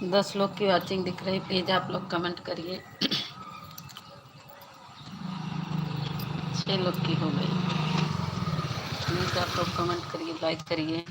10 लोग की वॉचिंग दिख रही, प्लीज आप लोग कमेंट करिए। 6 लोग की हो गई, प्लीज आप लोग कमेंट करिए, लाइक करिए।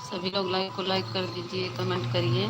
सभी लोग लाइक को लाइक कर दीजिए, कमेंट करिए।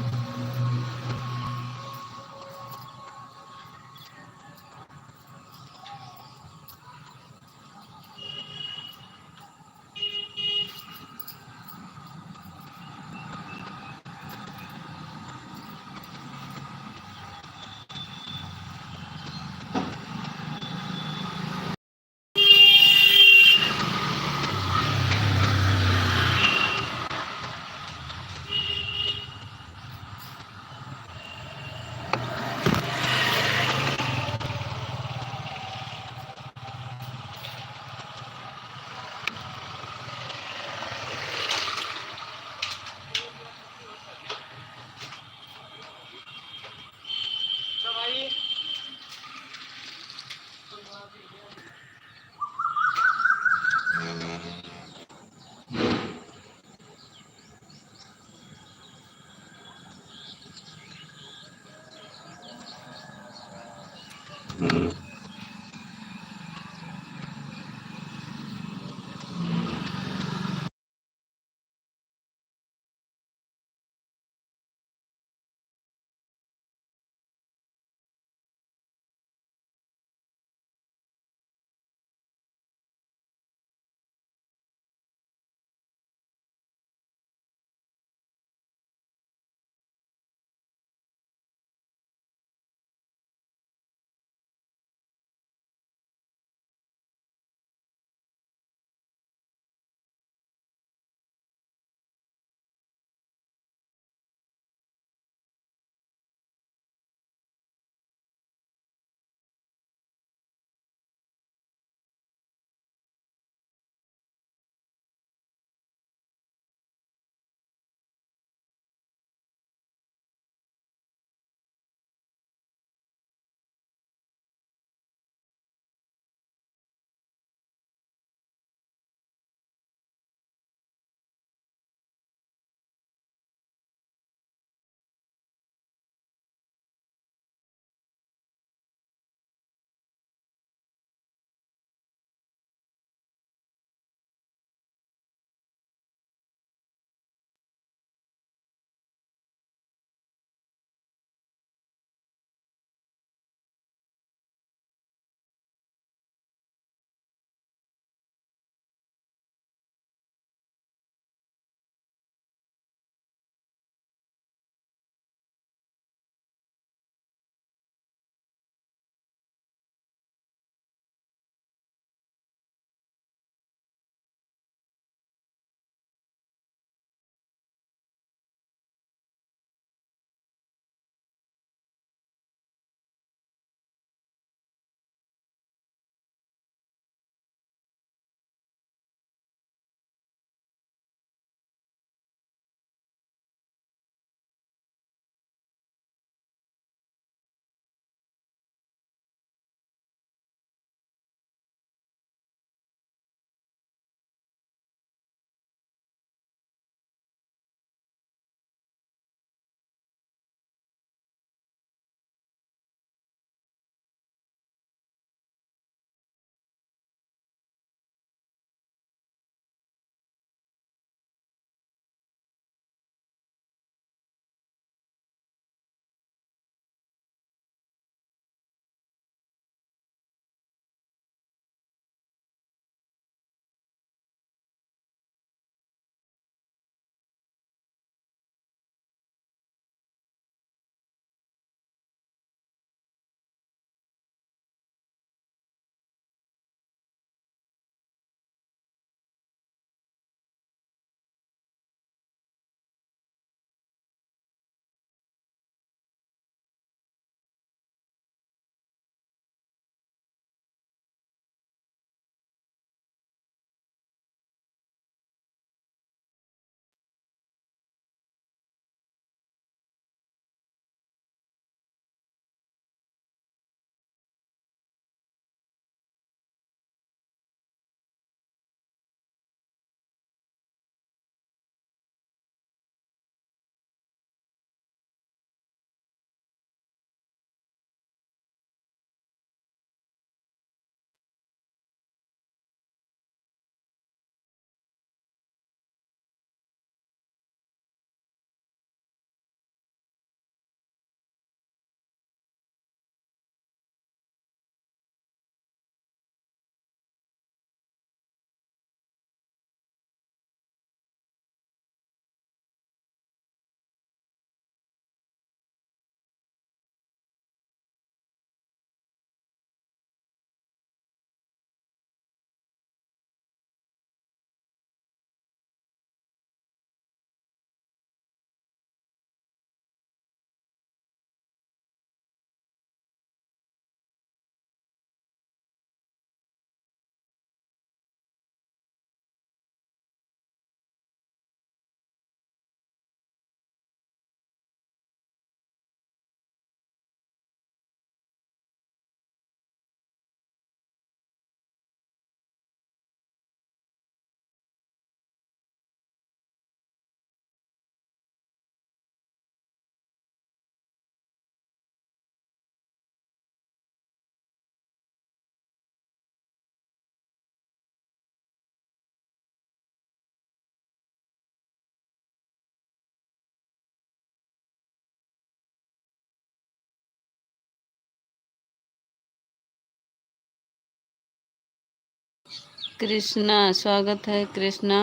कृष्णा, स्वागत है कृष्णा।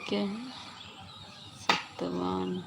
क्या है सत्यवान?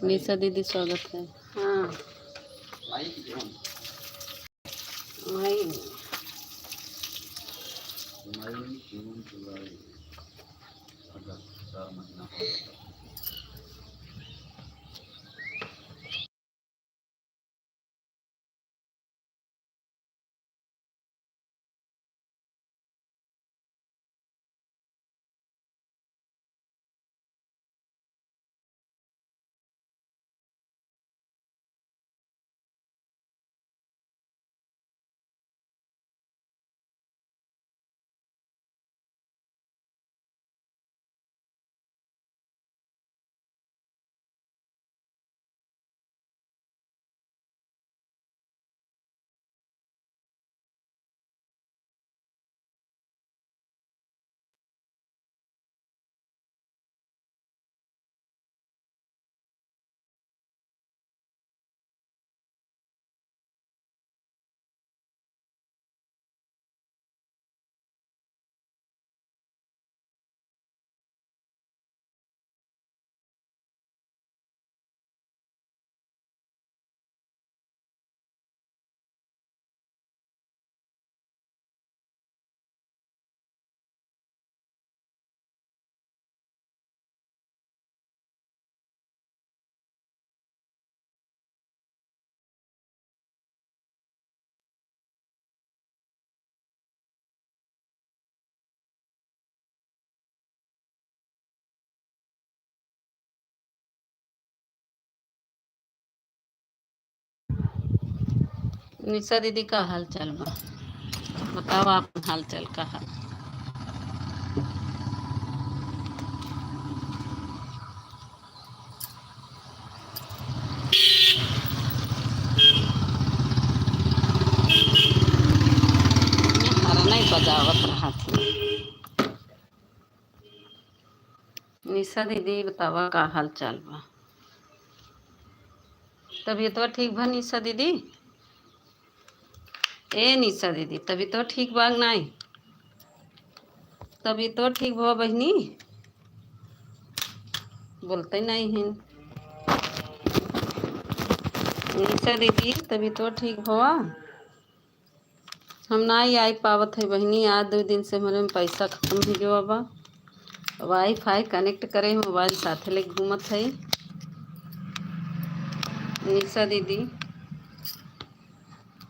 निशा दीदी स्वागत है। हाँ निशा दीदी का हाल चाल बा, बताओ आप हाल चाल का हाल। नहीं बजावत रहा थी। निशा दीदी बतावा का हाल चाल बा। तबीयत तो ठीक बा निशा दीदी? ए निशा दीदी तबीयत तो ठीक बा नहीं? तबीयत तो ठीक बा बहनी? बोलते नहीं हैं। निशा दीदी तबीयत तो ठीक बा? हम ना ही आई पावत है बहनी, आज 2 दिन से हमारे में पैसा खत्म हो गया बा। वाईफाई कनेक्ट करे मोबाइल साथे ले घूमत है। निशा दीदी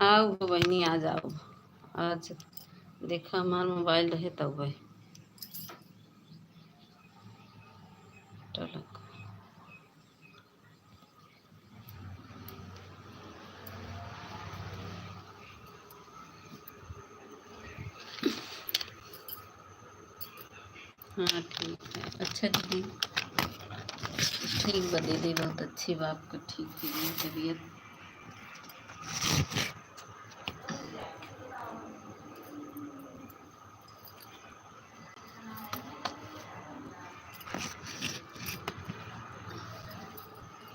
आओ बहनी, आ जाओ आज, देखा हमार मोबाइल रहे तब वही टलक। हाँ ठीक है, अच्छा दीदी ठीक बा दीदी, बहुत अच्छी बात, आपको ठीक है तबीयत।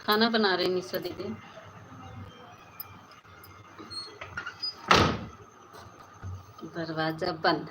खाना बना रहे निशा दीदी? दरवाजा बंद।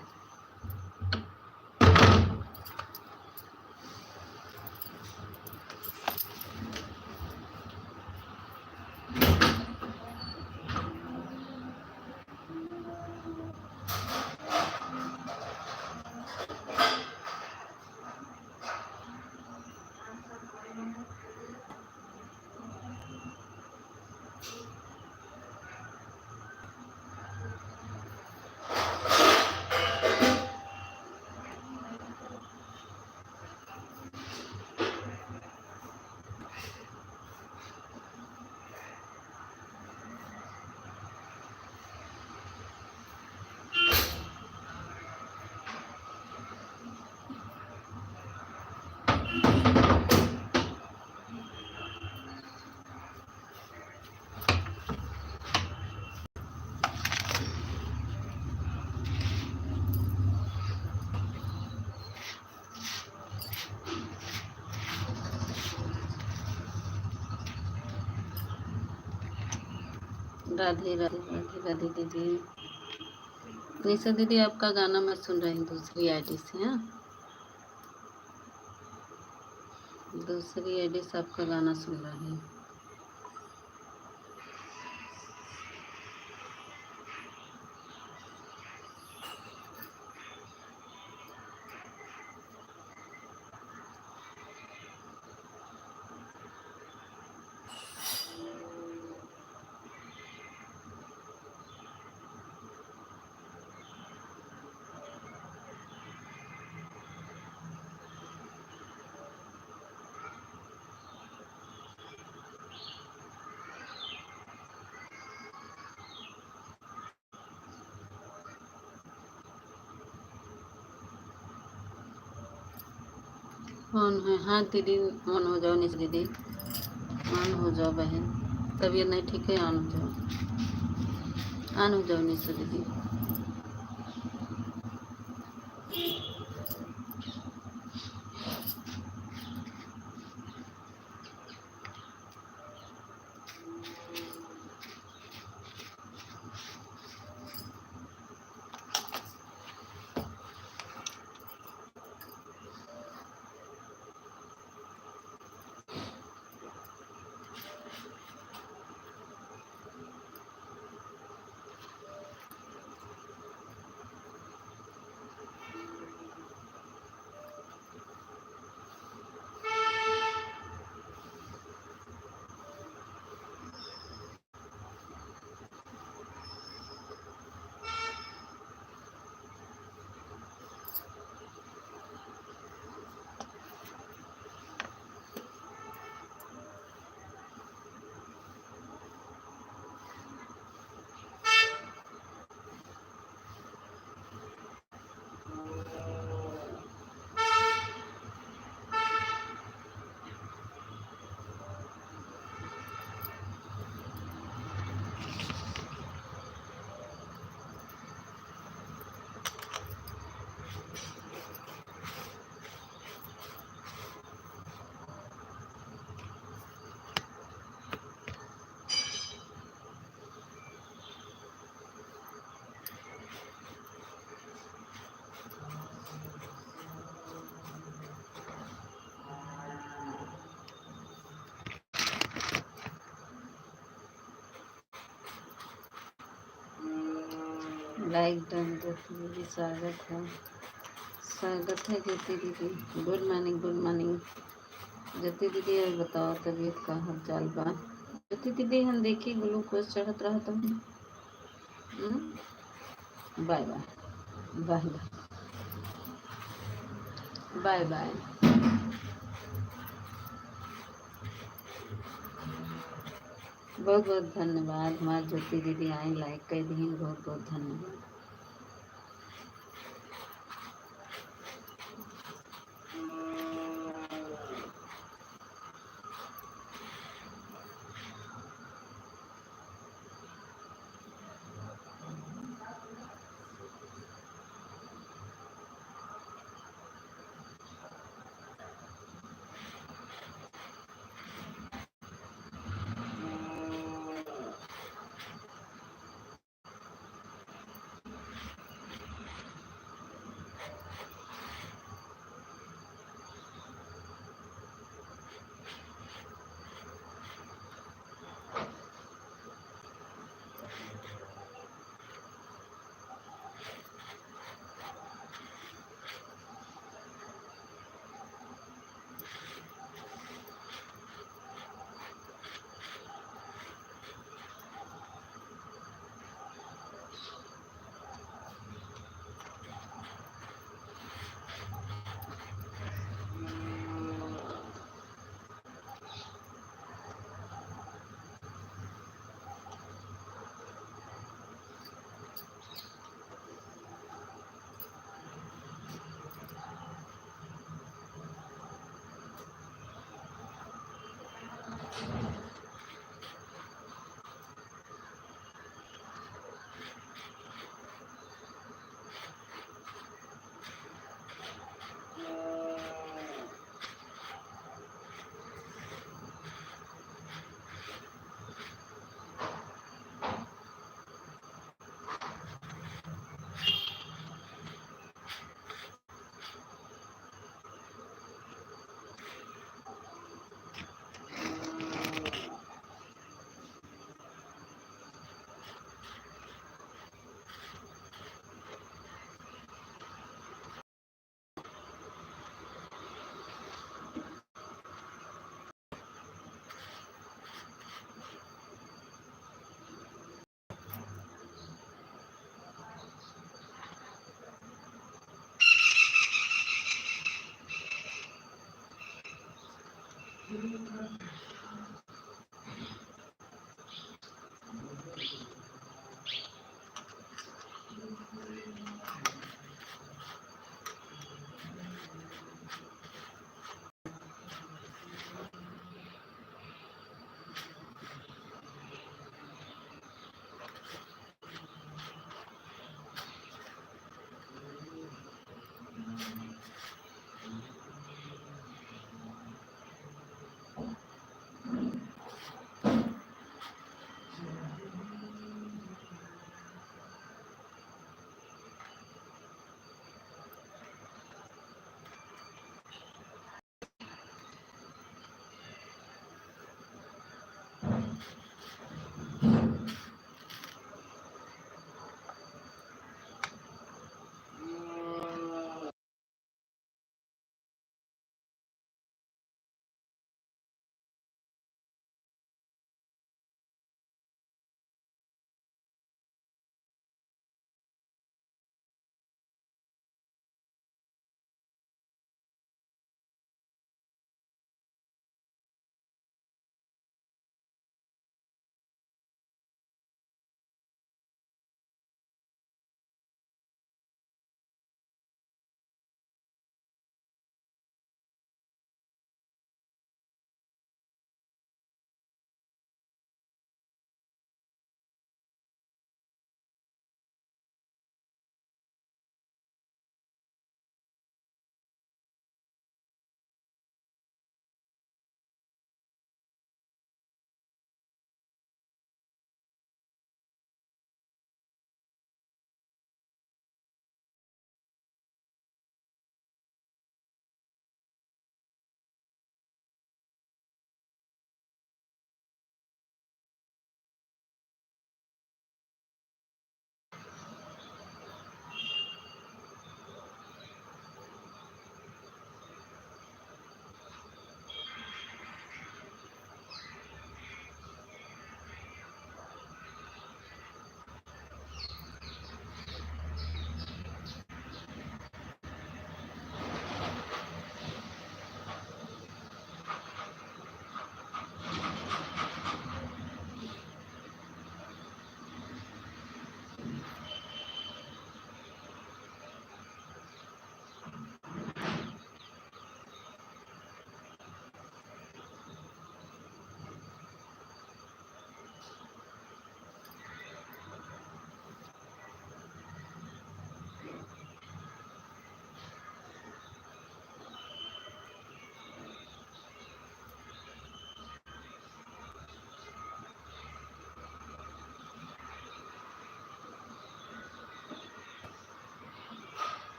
राधे राधे राधे राधे दीदी। निशा दीदी आपका गाना मैं सुन रही हूँ दूसरी आईडी से। हाँ दूसरी आईडी से आपका गाना सुन रही है। ऑन है, हाँ दीदी ऑन हो जाओ। निश दीदी ऑन हो जाओ बहन, तबीयत नहीं ठीक है, ऑन हो जाओ। ऑन हो जाओ निशा दीदी। लाइक डन ज्योति दीदी, स्वागत है ज्योति दीदी। गुड मॉर्निंग, गुड मॉर्निंग ज्योति दीदी। और बताओ तबीयत का हाल चाल बा ज्योति दीदी? हम देखी ग्लूकोज चढ़त रहा तो bye bye bye bye bye. बहुत बहुत धन्यवाद हमारी ज्योति दीदी आई, लाइक कर दी, बहुत बहुत धन्यवाद।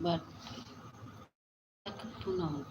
But to know.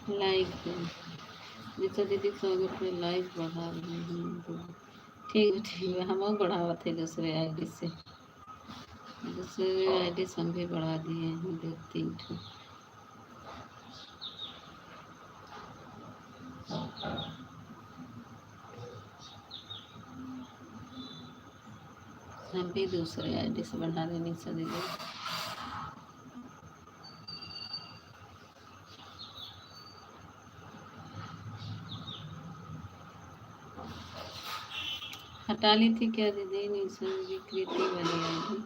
लाइक निशा दीदी स्वागत में लाइक बढ़ा रहे हैं। ठीक है हम बढ़ावा थे दूसरे आईडी से, दूसरे आईडी से हम भी बढ़ा दिए हैं 2-3 ठो। हम भी दूसरे आईडी से बढ़ा रहे निशा दीदी। हटा ली थी क्या दीदी निशा दीदी कृति वाली आईडी?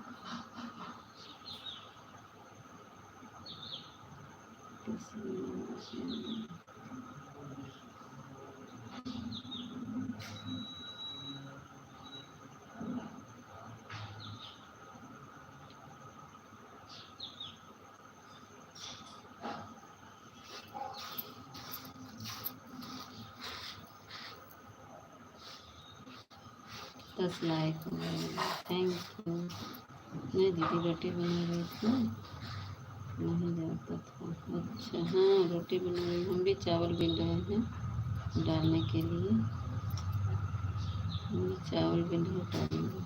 दस लाइक हो गए, थैंक यू। नहीं दीदी रोटी बना रही थी, नहीं जाता था। अच्छा हाँ रोटी बना रही, हम भी चावल बिन रहे हैं डालने के लिए, हम भी चावल बिन रहे डालेंगे।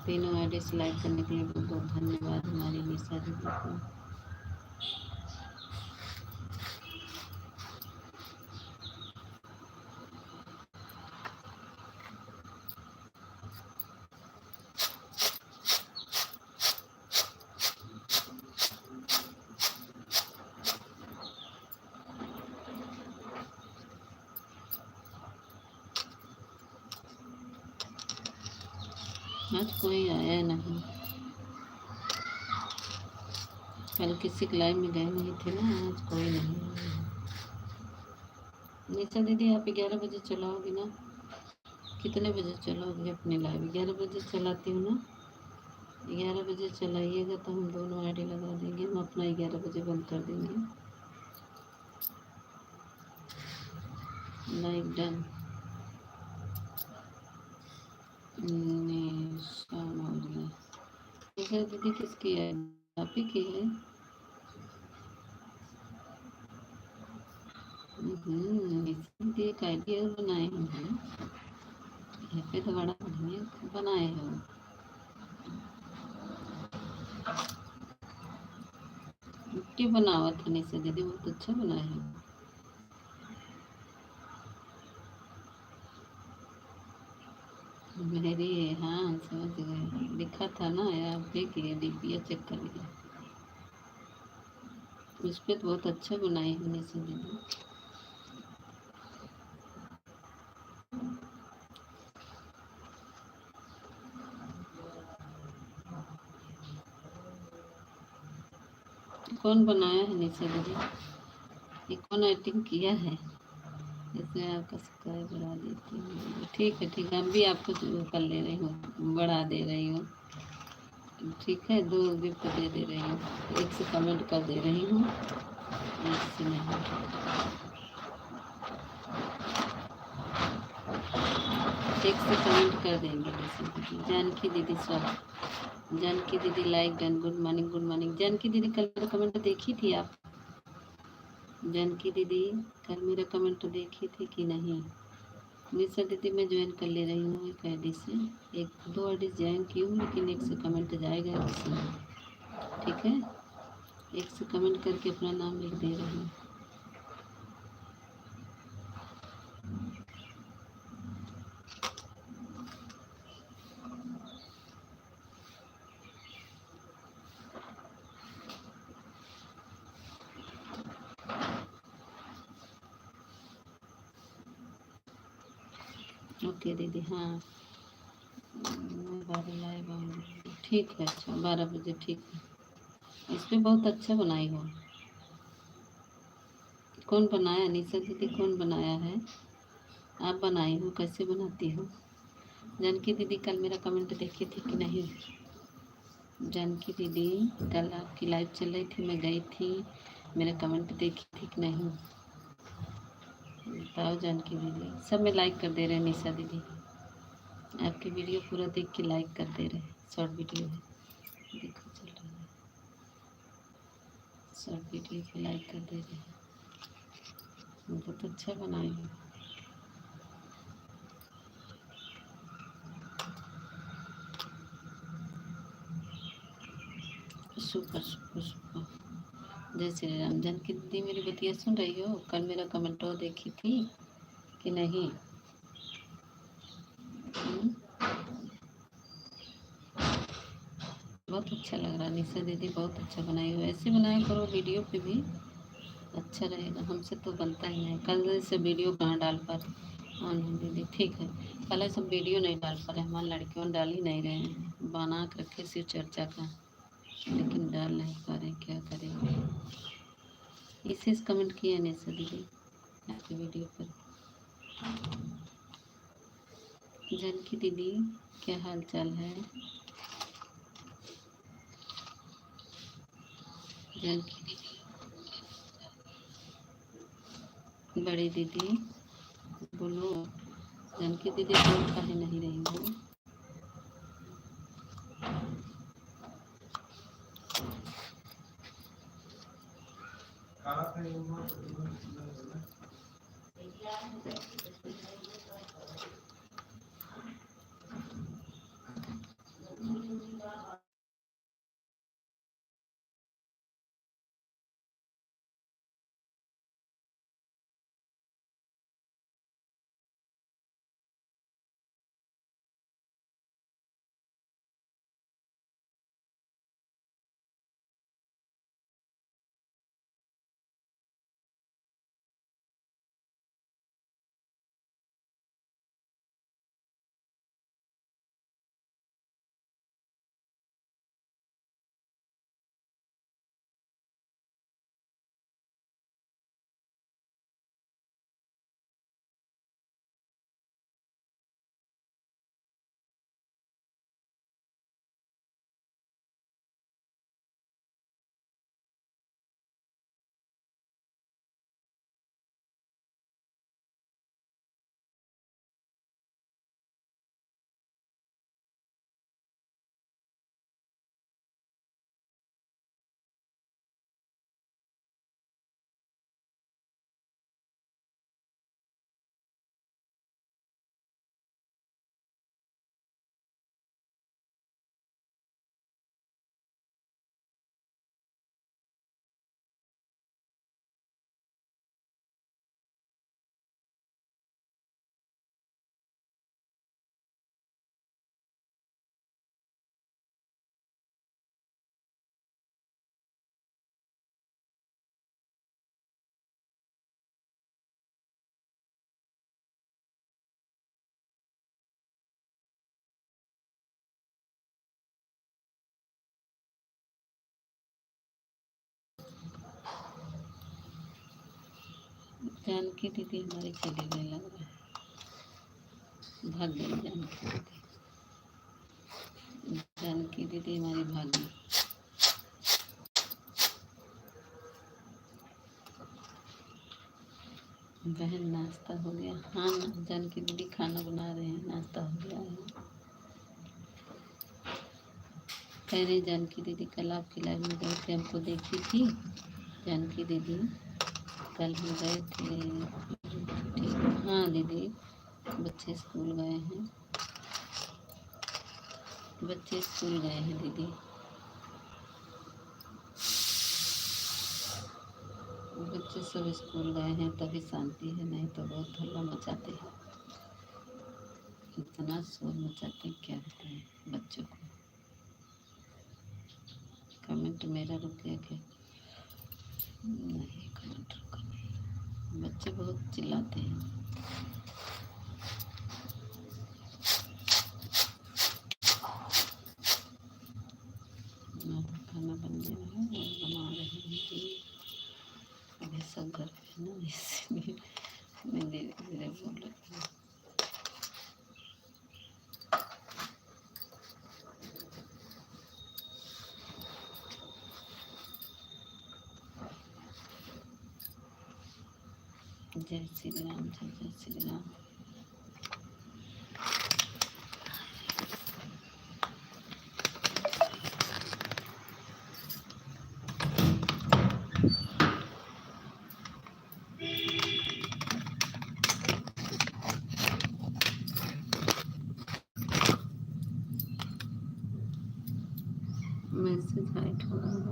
तीनों आईडी से लाइक करने के लिए बहुत बहुत धन्यवाद हमारी निशा दीदी को। आज कोई आया नहीं, कल किसी के लाइव में गए नहीं थे ना, आज कोई नहीं आया। निशा दीदी आप 11 बजे चलाओगी ना? कितने बजे चलाओगी अपनी लाइव? 11 बजे चलाती हूँ ना? 11 बजे चलाइएगा तो हम दोनों आईडी लगा देंगे, हम अपना 11 बजे बंद कर देंगे। Like done. निशा मौर्य, निशा दीदी किसकी है? आप ही की है? निशा दीदी एक आईडी और बनाए हैं, यहाँ पे तो बड़ा बढ़िया बनाए हो। क्या बनावा था निशा दीदी? बहुत अच्छा बनाए हो। मेरी हाँ समझ गए, लिखा था ना आप देखिए डीपीए चेक करिए, उस पर तो बहुत अच्छा बनाई है निशा दीदी। कौन बनाया है निशा दीदी? ये कौन एक्टिंग किया है? इसमें आपका सब्सक्राइब बढ़ा देती हूँ। ठीक है ठीक है, हम भी आपको जो कर ले रही हूँ, बढ़ा दे रही हूँ। ठीक है 2 गिफ्ट दे दे रही हूँ, एक से कमेंट कर दे रही हूँ, एक से नहीं। एक से कमेंट कर देंगे निशा दीदी। जानकी दीदी स्वागत, जानकी दीदी like done, good morning good morning. Janaki दीदी कल मेरा कमेंट देखी थी आप? जानकी दीदी कल मेरा कमेंट देखी थी कि नहीं? निशा दीदी मैं ज्वाइन कर ले रही हूँ एक आईडी से, 1-2 आईडी ज्वाइन की हूँ, लेकिन एक से कमेंट जाएगा किसी में। ठीक है, एक से कमेंट करके अपना नाम लिख दे रही हूँ। ओके दीदी हाँ, मैं 12 लाइव आऊँगी। ठीक है अच्छा 12 बजे ठीक है। इस पर बहुत अच्छा बनाई हो। कौन बनाया निशा दीदी, कौन बनाया है? आप बनाई हो? कैसे बनाती हो? जानकी दीदी कल मेरा कमेंट देखी थी कि नहीं? जानकी दीदी कल आपकी लाइव चल रही थी, मैं गई थी, मेरा कमेंट देखी थी कि नहीं? बताओ जानकी दीदी। सब में लाइक कर दे रहे हैं निशा दीदी, आपकी वीडियो पूरा देख के लाइक कर दे रहे हैं। शॉर्ट वीडियो है, देखो चल रहा है। सब वीडियो को लाइक कर दे रहे हैं। बहुत अच्छा बनाई हो। Super super super. जय श्री राम। जानकी दीदी मेरी बतिया सुन रही हो? कल मेरा कमेंट देखी थी कि नहीं? बहुत अच्छा लग रहा। निशा दीदी बहुत अच्छा बनाई हो। ऐसे बनाया करो वीडियो पे भी, अच्छा रहेगा। हमसे तो बनता ही नहीं। कल से वीडियो कहाँ डाल पा रहे? हाँ नहीं दीदी ठीक है। कल सब वीडियो नहीं डाल पा रहे, हमारी लड़कियों डाल ही नहीं रहे हैं। बना के रखे सिर्फ चर्चा का, लेकिन डाल नहीं पा रहे, क्या करेंगे। इसे कमेंट किया निशा दीदी आपके वीडियो पर। जानकी दीदी क्या हाल चाल है? जानकी दीदी, बड़ी दीदी बोलो। जानकी दीदी बोल काहे नहीं रही हो? जानकी दीदी हमारी चली गई लग रहा है, भाग गई जानकी दीदी। जानकी दीदी हमारी भाग गई। बहन नाश्ता हो गया? हाँ जानकी दीदी खाना बना रहे हैं, नाश्ता हो गया है। कह रही जानकी दीदी कल आपकी लाइव में गए थे, हमको देखी थी जानकी दीदी। कल हम गए थे। ठीक, हाँ दीदी बच्चे स्कूल गए हैं, बच्चे स्कूल गए हैं दीदी। बच्चे सब स्कूल गए हैं तभी शांति है, नहीं तो बहुत हल्ला मचाते हैं। इतना शोर मचाते क्या बताएं बच्चों को। कमेंट मेरा रुक गया क्या? नहीं कमेंट रुका नहीं। बच्चे बहुत चिल्लाते हैं। खाना बन गया है और बना रहे हैं कि अभी सब घर पे है ना, इसलिए मैं धीरे धीरे बोल रही हूँ। जय श्री राम, जय श्री राम। मैसेज हाइट हो रहा है।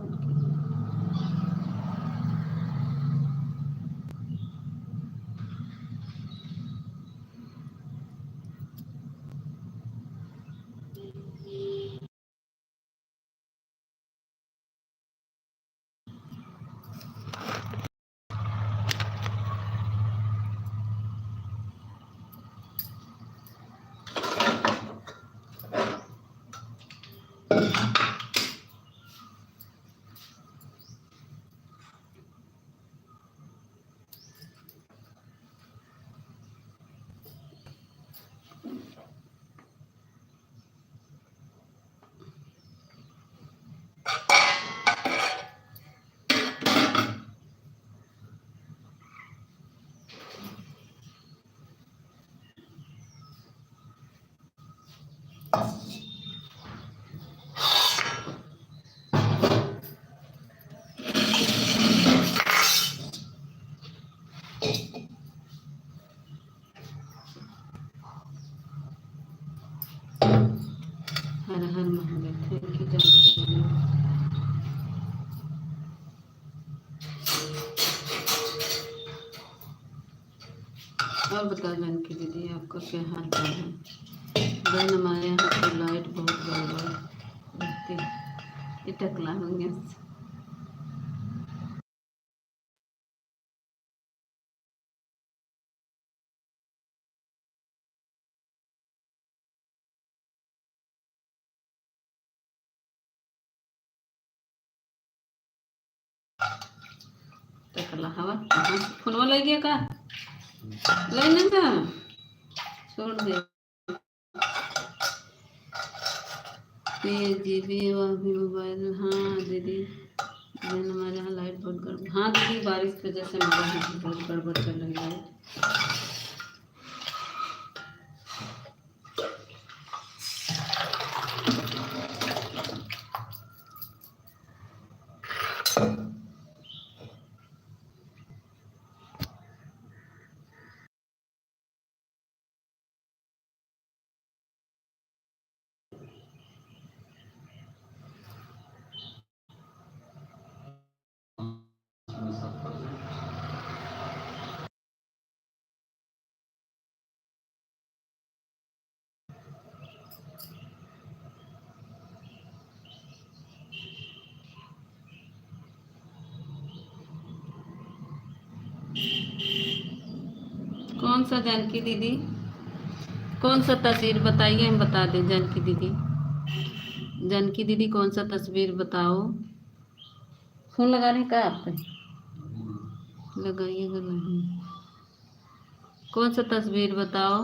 हर हर महादेव। थैंक यू जानकी दीदी। और बता जानकी दीदी, आपका क्या हाल चाल है? बहन हमारे यहाँ तो लाइट बहुत गड़बड़ रहती, इटकला होंगे। टकला हवा फोन ले गया का लेने का छोड़ दे। जीबी अभी मोबाइल। हाँ दीदी, बहन हमारे यहाँ लाइट बहुत गड़बड़। हाँ दीदी, बारिश की वजह से हमारे यहाँ बहुत गड़बड़ चल रही है लाइट। कौन सा जानकी दीदी, कौन सा तस्वीर बताइए, हम बता दें। जानकी दीदी, जानकी दीदी कौन सा तस्वीर बताओ। फोन लगाने का आप पे लगाइएगा नहीं। कौन सा तस्वीर बताओ।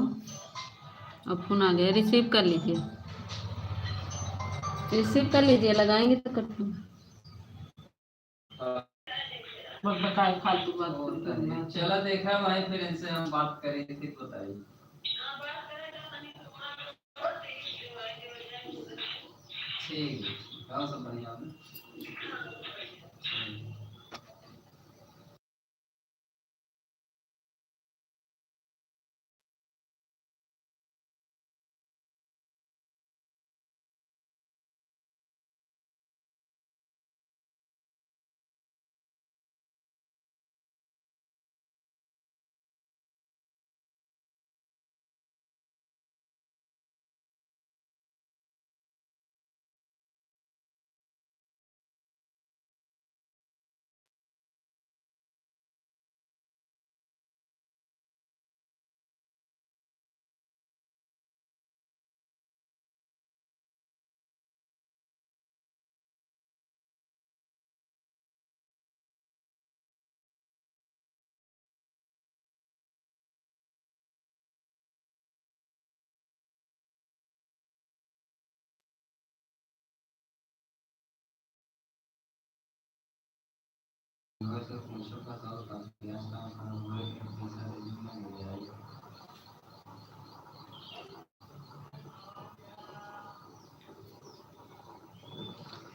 अब फोन आ गया, रिसीव कर लीजिए, रिसीव कर लीजिए, लगाएंगे तो कट। बताए फालतू बात करना। चला देखा भाई, फिर इनसे हम बात करें फिर बताइए। ठीक है, सब बढ़िया है।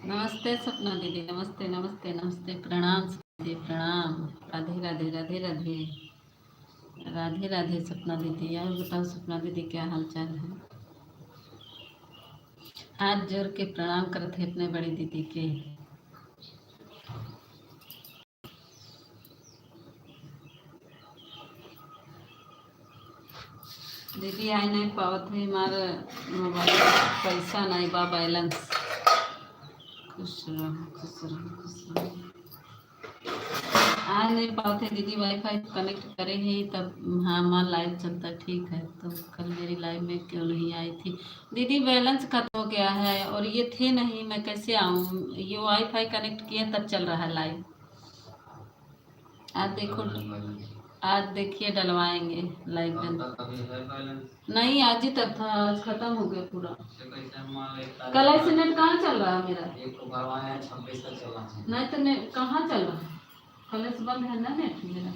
नमस्ते सपना दीदी, नमस्ते नमस्ते नमस्ते, प्रणाम दीदी, प्रणाम। राधे राधे राधे राधे राधे राधे सपना दीदी। और बताओ सपना दीदी, क्या हाल चाल है? हाथ जोड़ के प्रणाम करते अपने बड़ी दीदी के। दीदी आई नहीं पावत है, हमारा मोबाइल पैसा नहीं बा बैलेंस। खुश रहो खुश रहो खुश रहो। आ नहीं पाते दीदी, वाईफाई कनेक्ट करे ही तब। हाँ माँ लाइव चलता ठीक है। तो कल मेरी लाइव में क्यों नहीं आई थी दीदी? बैलेंस खत्म हो गया है और ये थे नहीं, मैं कैसे आऊँ? ये वाईफाई कनेक्ट किए तब चल रहा है लाइव। आज देखो, आज देखिए डलवाएंगे लाइव में। नहीं आज ही तक था, आज खत्म हो गया पूरा। कल ऐसे नेट कहाँ चल रहा है मेरा? नहीं तो नेट कहाँ चल रहा है? कॉलेज बंद है ना नेट मेरा।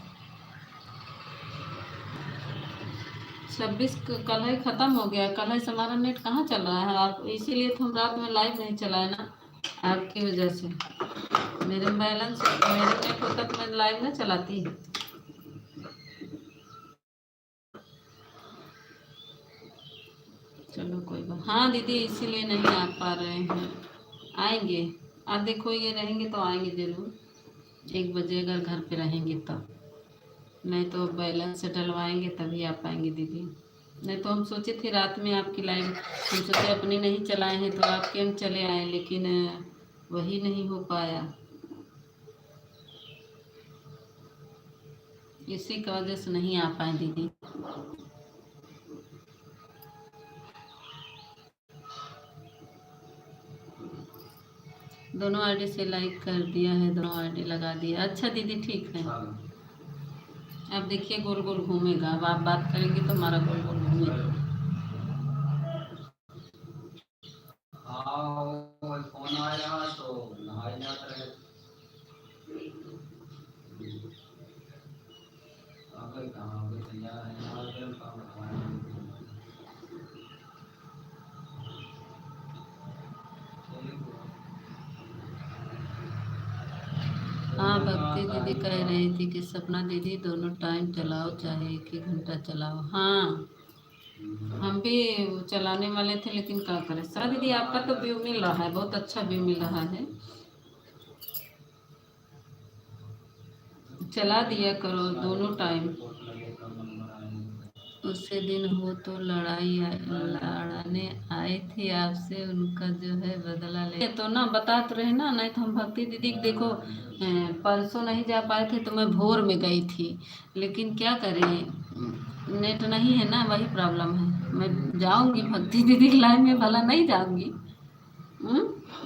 26 कल ही ख़त्म हो गया। कल ही हमारा नेट कहाँ चल रहा है? आप इसीलिए तो हम रात में लाइव नहीं चलाए ना, आपकी वजह से। मेरे बैलेंस मेरे नेट होता तो मैं लाइव ना चलाती। चलो कोई बात। हाँ दीदी इसीलिए नहीं आ पा रहे हैं, आएंगे। आप देखो ये रहेंगे तो आएंगे ज़रूर। 1 बजे अगर घर पे रहेंगे तब, नहीं तो बैलेंस से डलवाएंगे तभी आ पाएंगे दीदी। नहीं तो हम सोचे थे रात में आपकी लाइव, हम सोचे अपनी नहीं चलाए हैं तो आपके हम चले आए, लेकिन वही नहीं हो पाया। इसी की वजह से नहीं आ पाए दीदी। दोनों आईडी से लाइक कर दिया है, दोनों आईडी लगा दिया। अच्छा दीदी ठीक है। अब देखिए गोल गोल घूमेगा। अब आप बात करेंगे तो हमारा गोल गोल घूमेगा। फोन आया तो नहाया जाता है। हाँ भक्ति दीदी कह रही थी कि सपना दीदी दोनों टाइम चलाओ, चाहे 1 घंटा चलाओ। हाँ हम भी चलाने वाले थे, लेकिन क्या करें। सारा दीदी आपका तो व्यू मिल रहा है, बहुत अच्छा व्यू मिल रहा है। चला दिया करो दोनों टाइम। उसे दिन हो तो लड़ाने आए थे आपसे, उनका जो है बदला ले तो ना बता तो रहे ना। नहीं तो हम भक्ति दीदी देखो परसों नहीं जा पाए थे तो मैं भोर में गई थी, लेकिन क्या करें नेट नहीं है ना, वही प्रॉब्लम है। मैं जाऊंगी भक्ति दीदी की लाइन में, भला नहीं जाऊंगी?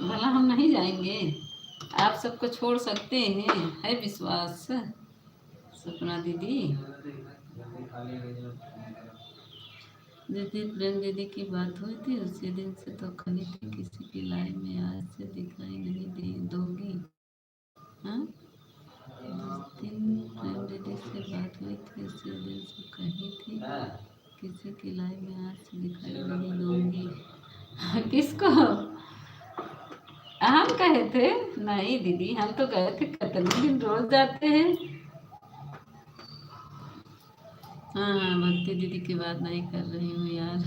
भला हम नहीं जाएंगे? आप सबको छोड़ सकते हैं, है विश्वास सपना दीदी। जिस प्रेम दीदी की बात हुई थी उसी दिन से तो कही थी किसी की लाइफ में आज से दिखाई नहीं दोगी। हाँ जिस दिन प्रेम दीदी से बात हुई थी उसी दिन से कही थी किसी की लाइफ में आज से दिखाई नहीं दूंगी। किसको? हम कहे थे? नहीं दीदी हम तो गए थे, कितने दिन रोज जाते हैं। हाँ हाँ भक्ति दीदी की बात नहीं कर रही हूँ यार।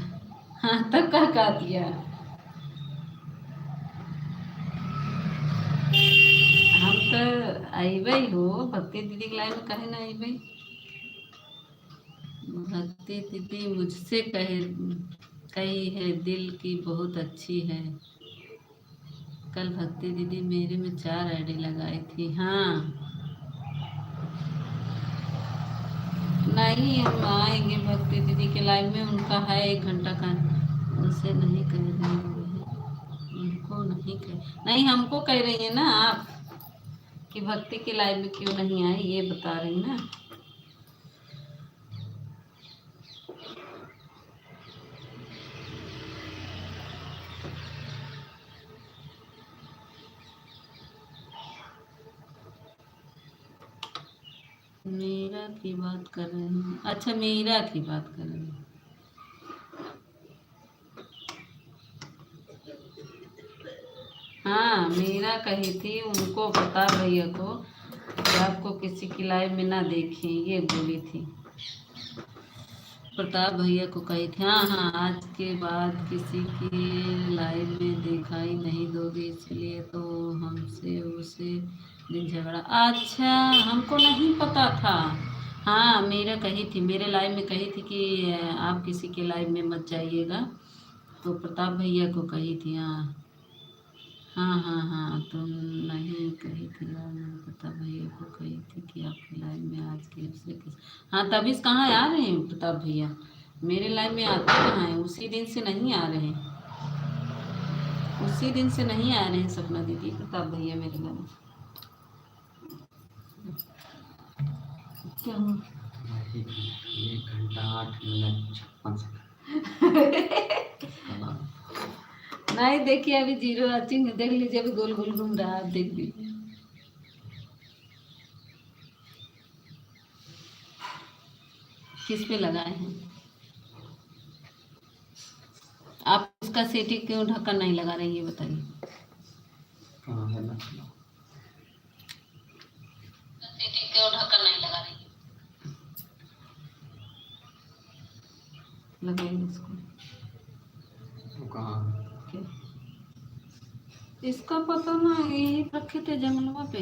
हाँ तब क्या कहा दिया? हम तो आई हो भक्ति दीदी की लाइन में, कहे ना आई भाई। भक्ति दीदी मुझसे कही है दिल की बहुत अच्छी है। कल भक्ति दीदी मेरे में 4 आईडी लगाई थी। हाँ नहीं हम आएंगे भक्ति दीदी के लाइव में, उनका है 1 घंटा का। उनसे नहीं कह रही है, उनको नहीं कह, नहीं हमको कह रही है ना आप कि भक्ति के लाइव में क्यों नहीं आई, ये बता रही ना। मीरा की बात कर रहे हैं? अच्छा मीरा की बात कर रहे हैं। हाँ मीरा कही थी उनको बता भैया को कि आपको किसी की लाइव में ना देखें, ये बोली थी। प्रताप भैया को कही थी। हाँ हाँ, आज के बाद किसी की लाइव में देखा ही नहीं दोगे, इसलिए तो हमसे उसे दिन झगड़ा। अच्छा, हमको नहीं पता था। हाँ, मेरा कही थी, मेरे लाइव में कही थी कि आप किसी के लाइव में मत जाइएगा, तो प्रताप भैया को कही थी। हाँ हाँ हाँ हाँ, तुम नहीं कही थी यार, मैंने प्रताप भैया को कही थी कि आपके लाइव में आज के से किस। हाँ, तभी से कहाँ आ रहे हैं प्रताप भैया, मेरे लाइव में आते कहाँ हैं, उसी दिन से नहीं आ रहे हैं, उसी दिन से नहीं आ रहे हैं सपना दीदी, प्रताप भैया मेरे लाइव में। क्या हुआ? 1 घंटा 8 मिनट 56 सेकंड। नहीं देखिए, अभी 0 वाचिंग, देख लीजिए अभी गोल गोल घूम रहा है, आप देख लीजिए। किस पे लगाए हैं आप? इसका सेटिंग क्यों ढक्कन नहीं लगा रही है बताइए। कहाँ है ना, सेटिंग क्यों ढक्कन नहीं लगा रही है? लगाइए इसको। तो कहाँ क्या? इसका पता ना, यही रखे थे जंगलवा पे।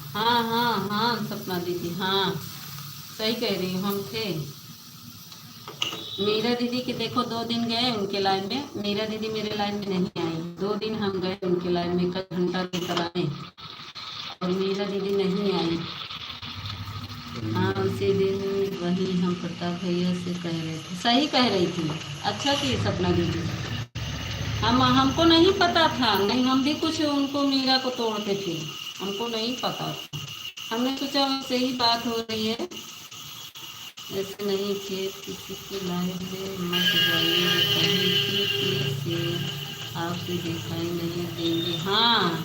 हाँ हाँ हाँ सपना दीदी, हाँ सही कह रही हूँ, हम थे। मीरा दीदी के देखो 2 दिन गए उनके लाइन में, मीरा दीदी मेरे लाइन में नहीं आई, 2 दिन हम गए उनके लाइन में, 1 घंटा लेकर आए और मीरा दीदी नहीं आई। हाँ, उसी दिन वही हम प्रताप भैया से कह रहे थे, सही कह रही थी। अच्छा की सपना दीदी, हम हमको नहीं पता था, नहीं हम भी कुछ उनको मीरा को तोड़ते थे, हमको नहीं पता था, हमने सोचा वैसे ही बात हो रही है, ऐसे नहीं कि किसी की लाइफ में मत जाइए, कहीं से आपसे दिखाई नहीं देंगे। हाँ,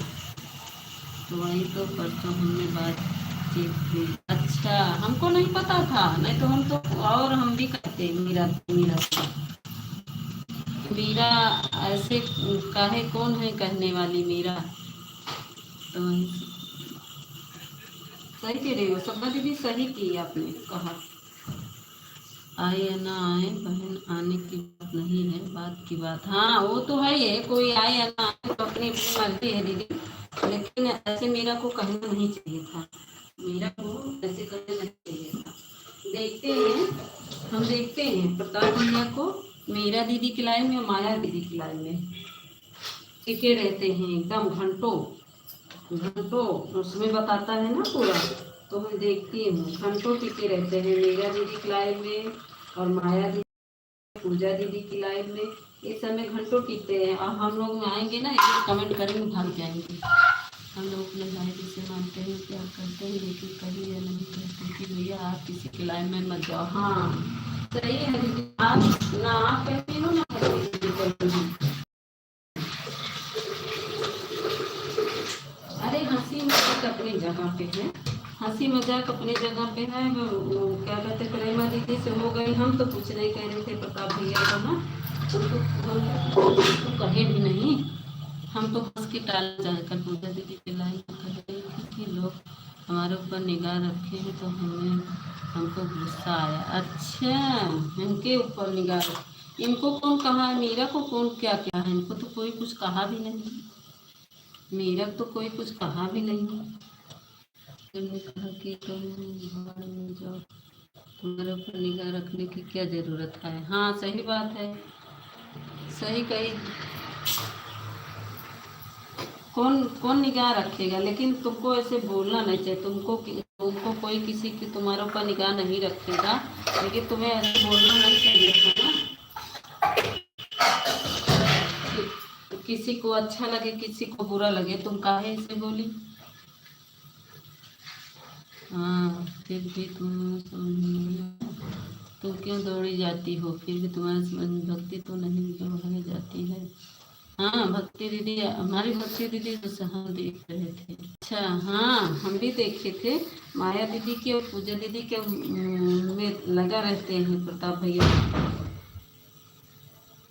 तो वही तो परसों हमने बातचीत की। अच्छा, हमको नहीं पता था, नहीं तो हम तो, और हम भी कहते मीरा मीरा मीरा, ऐसे काहे, कौन है कहने वाली मीरा, तो वही सही कह रही हो सपना दीदी, सही की आपने कहा। आए या ना आए बहन, आने की बात नहीं है, बात की बात। हाँ, वो तो है ही है, कोई आए या ना आए तो अपनी अपनी मर्जी है दीदी, लेकिन ऐसे मीरा को कहना नहीं चाहिए था, मीरा को ऐसे कहना नहीं चाहिए था। देखते हैं, हम देखते हैं प्रताप भैया को मीरा दीदी की लाइन में, माया दीदी की लाइन में टिके रहते हैं एकदम घंटों घंटों, उसमें बताता है ना पूरा, तो मैं देखती हूँ, घंटों टिके रहते हैं मीरा दीदी की लाइन में और माया दीदी, पूजा दीदी की लाइव में, इस समय घंटों टिकते हैं। और हम लोग आएंगे ना, एक कमेंट करेंगे, भाग जाएंगे। हम लोग अपने भाई जी से मानते हैं, प्यार करते हैं, लेकिन कभी ये नहीं कहते कि भैया आप किसी के लाइन में मत जाओ। हाँ सही है दीदी, आप ना आप कहती हो ना कहती। अरे हंसी मजाक अपनी जगह पे है, हंसी मजाक अपनी जगह पे है। क्या कहते, प्रेमा दीदी से हो गई, हम तो कुछ नहीं कह रहे थे प्रताप भैया को ना, तो कहे भी नहीं, हम तो हंस के टाल जाकर पूजा दीदी के लाइन में कह रही थी कि लोग हमारे ऊपर निगाह रखे हैं, तो हमको गुस्सा आया। अच्छा, इनके ऊपर निगाह इनको कौन कहा है, मीरा को कौन क्या क्या है, इनको तो कोई कुछ कहा भी नहीं, मीरा तो कोई कुछ कहा भी नहीं। तुमने कहा कि तुम भाड़ में जाओ, तुम्हारे ऊपर निगाह रखने की क्या जरूरत है। हाँ सही बात है, सही कही। कौन कौन निगाह रखेगा, लेकिन तुमको ऐसे बोलना नहीं चाहिए, तुमको कोई किसी की तुम्हारे ऊपर निगाह नहीं रखेगा, लेकिन तुम्हें ऐसे बोलना नहीं चाहिए था ना, किसी को अच्छा लगे किसी को बुरा लगे, तुम काहे ऐसे बोली। हाँ, फिर भी तुम क्यों दौड़ी जाती हो, फिर भी तुम्हारी समझ में भक्ति तो नहीं दौड़ाई जाती है। हाँ भक्ति दीदी, हमारी भक्ति दीदी तो हम देख रहे थे। अच्छा हाँ, हम भी देखे थे। माया दीदी के और पूजा दीदी के में लगा रहते हैं प्रताप भैया।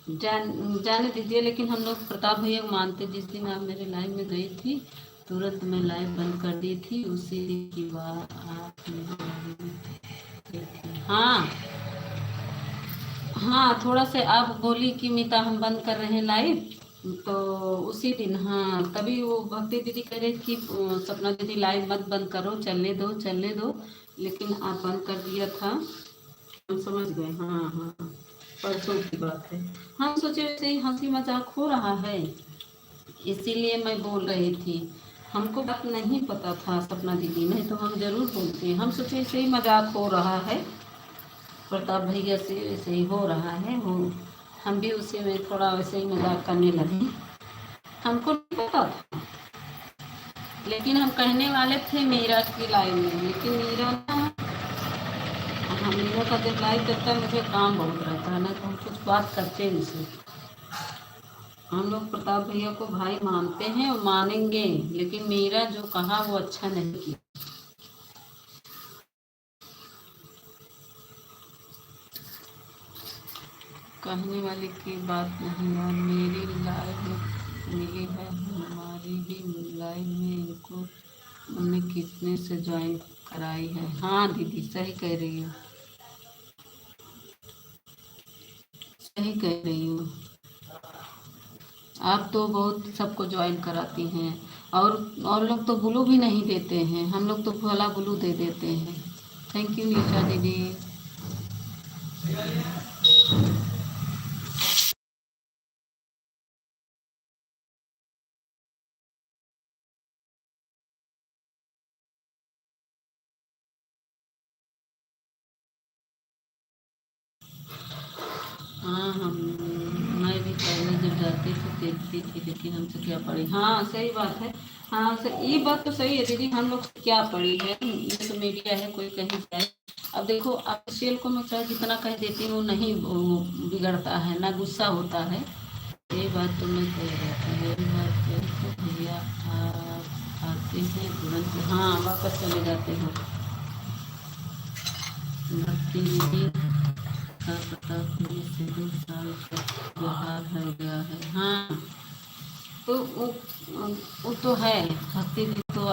जाने दीजिए, लेकिन हम लोग प्रताप भैया को मानते। जिस दिन आप मेरे लाइव में गई थी, तुरंत मैं लाइव बंद कर दी थी। उसी की बात आप मेरे लाइव में गई थी। हाँ हाँ, थोड़ा से आप बोली कि मीता हम बंद कर रहे हैं लाइव, तो उसी दिन हाँ, तभी वो भक्ति दीदी कह रही थी कि सपना दीदी लाइव मत बंद करो, चलने दो चलने दो, लेकिन आप बंद कर दिया था। हम समझ गए। हाँ हाँ, परसों की बात है। हम सोचे वैसे ही हंसी मजाक हो रहा है, इसीलिए मैं बोल रही थी। हमको बात नहीं पता था सपना दीदी, नहीं तो हम जरूर बोलते। हम सोचे ऐसे ही मजाक हो रहा है, प्रताप भैया से वैसे ही हो रहा है वो, हम भी उसी में थोड़ा वैसे ही मजाक करने लगे। हमको नहीं पता था, लेकिन हम कहने वाले थे मीरा की लाइव में, लेकिन मीरा ना, हाँ मीरा का जब लाइव करता है मुझे काम बहुत रहता है ना, तो हम कुछ बात करते नहीं सिर्फ। हम लोग प्रताप भैया को भाई मानते हैं और मानेंगे, लेकिन मीरा जो कहा वो अच्छा नहीं किया। कहने वाले की बात नहीं यार, मेरी लाइव में मिली है, हमारी भी लाइव में इनको हमने कितने से ज्वाइन कराई है। हाँ दीदी सही कह रही हो, सही कह रही हो। आप तो बहुत सबको ज्वाइन कराती हैं, और लोग तो ब्लू भी नहीं देते हैं, हम लोग तो भला ब्लू दे देते हैं। थैंक यू निशा दीदी। हाँ हम, मैं भी पहले जब जाती थी देखती थी, लेकिन हमसे क्या पड़ी। हाँ सही बात है। हाँ ये बात तो सही है दीदी, हम लोग से क्या पड़ी है, ये तो मीडिया है, कोई कहीं जाए। अब देखो आप सेल को मैं चाहे जितना कह देती हूँ, नहीं वो बिगड़ता है ना, गुस्सा होता है। ये बात तो मैं कह रही थी, मेरी बात तो भैया आप आते हैं तुरंत, हाँ वापस चले जाते हैं। भक्ति दीदी का पता पुलिस से 2 साल का व्यवहार हो गया है। हाँ तो वो तो है। भक्ति दीदी तो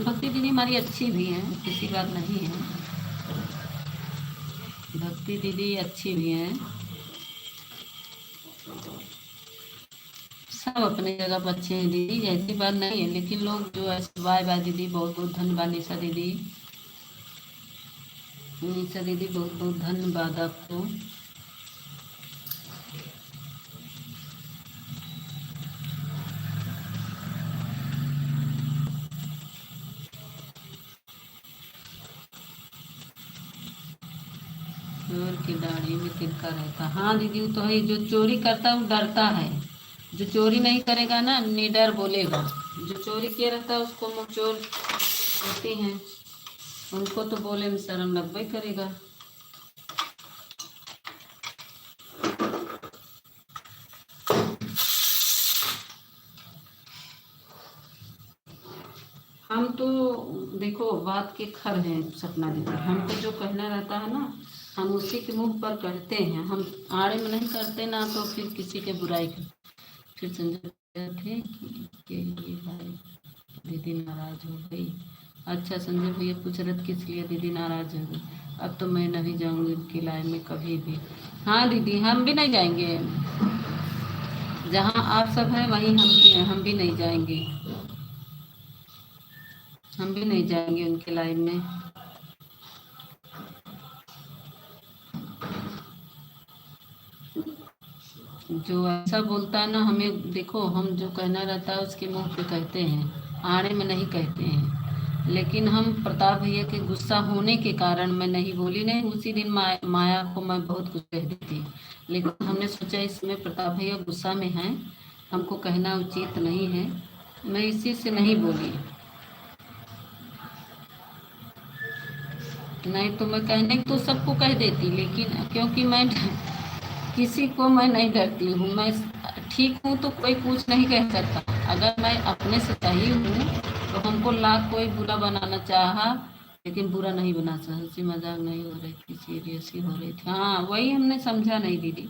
भक्ति दीदी हमारी अच्छी भी है, किसी बात नहीं है। भक्ति दीदी अच्छी भी है, सब अपनी जगह पर अच्छे हैं दीदी, ऐसी बात नहीं है। लेकिन लोग जो ऐसे, बाय बाय दीदी, बहुत बहुत धन्यवाद निशा दीदी। निशा दीदी बहुत बहुत धन्यवाद आपको। चोर की दाढ़ी में तिनका रहता, हाँ दीदी वो तो है, जो चोरी करता है वो डरता है। जो चोरी नहीं करेगा ना निडर बोलेगा, जो चोरी किया रहता है उसको मुँह चोर होती हैं, उनको तो बोले में शर्म लगभग करेगा। हम तो देखो बात के खर हैं सपना दीदी, हमको जो कहना रहता है ना, हम उसी के मुंह पर कहते हैं, हम आड़े में नहीं करते ना, तो फिर किसी के बुराई कर। फिर संजय थे कि ये भाई दीदी नाराज हो गई। अच्छा संजय भैया पूछ रहे थे किस लिए दीदी नाराज हो गई। अब तो मैं नहीं जाऊंगी उनकी लाइन में कभी भी। हाँ दीदी हम भी नहीं जाएंगे, जहाँ आप सब हैं वहीं हम भी हैं, हम भी नहीं जाएंगे, हम भी नहीं जाएंगे उनके लाइन में। जो ऐसा बोलता है ना, हमें देखो हम जो कहना रहता है उसके मुंह पे कहते हैं, आड़े में नहीं कहते हैं। लेकिन हम प्रताप भैया के गुस्सा होने के कारण मैं नहीं बोली, नहीं उसी दिन माया को मैं बहुत कुछ कह देती, लेकिन हमने सोचा इसमें प्रताप भैया गुस्सा में हैं, हमको कहना उचित नहीं है, मैं इसी से नहीं बोली। नहीं तो मैं कहने तो सबको कह देती, लेकिन क्योंकि मैं किसी को मैं नहीं डरती हूँ, मैं ठीक हूँ तो कोई कुछ नहीं कह सकता, अगर मैं अपने से सही हूँ तो हमको लाख कोई बुरा बनाना चाहा, लेकिन बुरा नहीं बना सकता। हंसी मजाक नहीं हो रही थी, सीरियस ही हो रही थी। हाँ वही हमने समझा नहीं दीदी।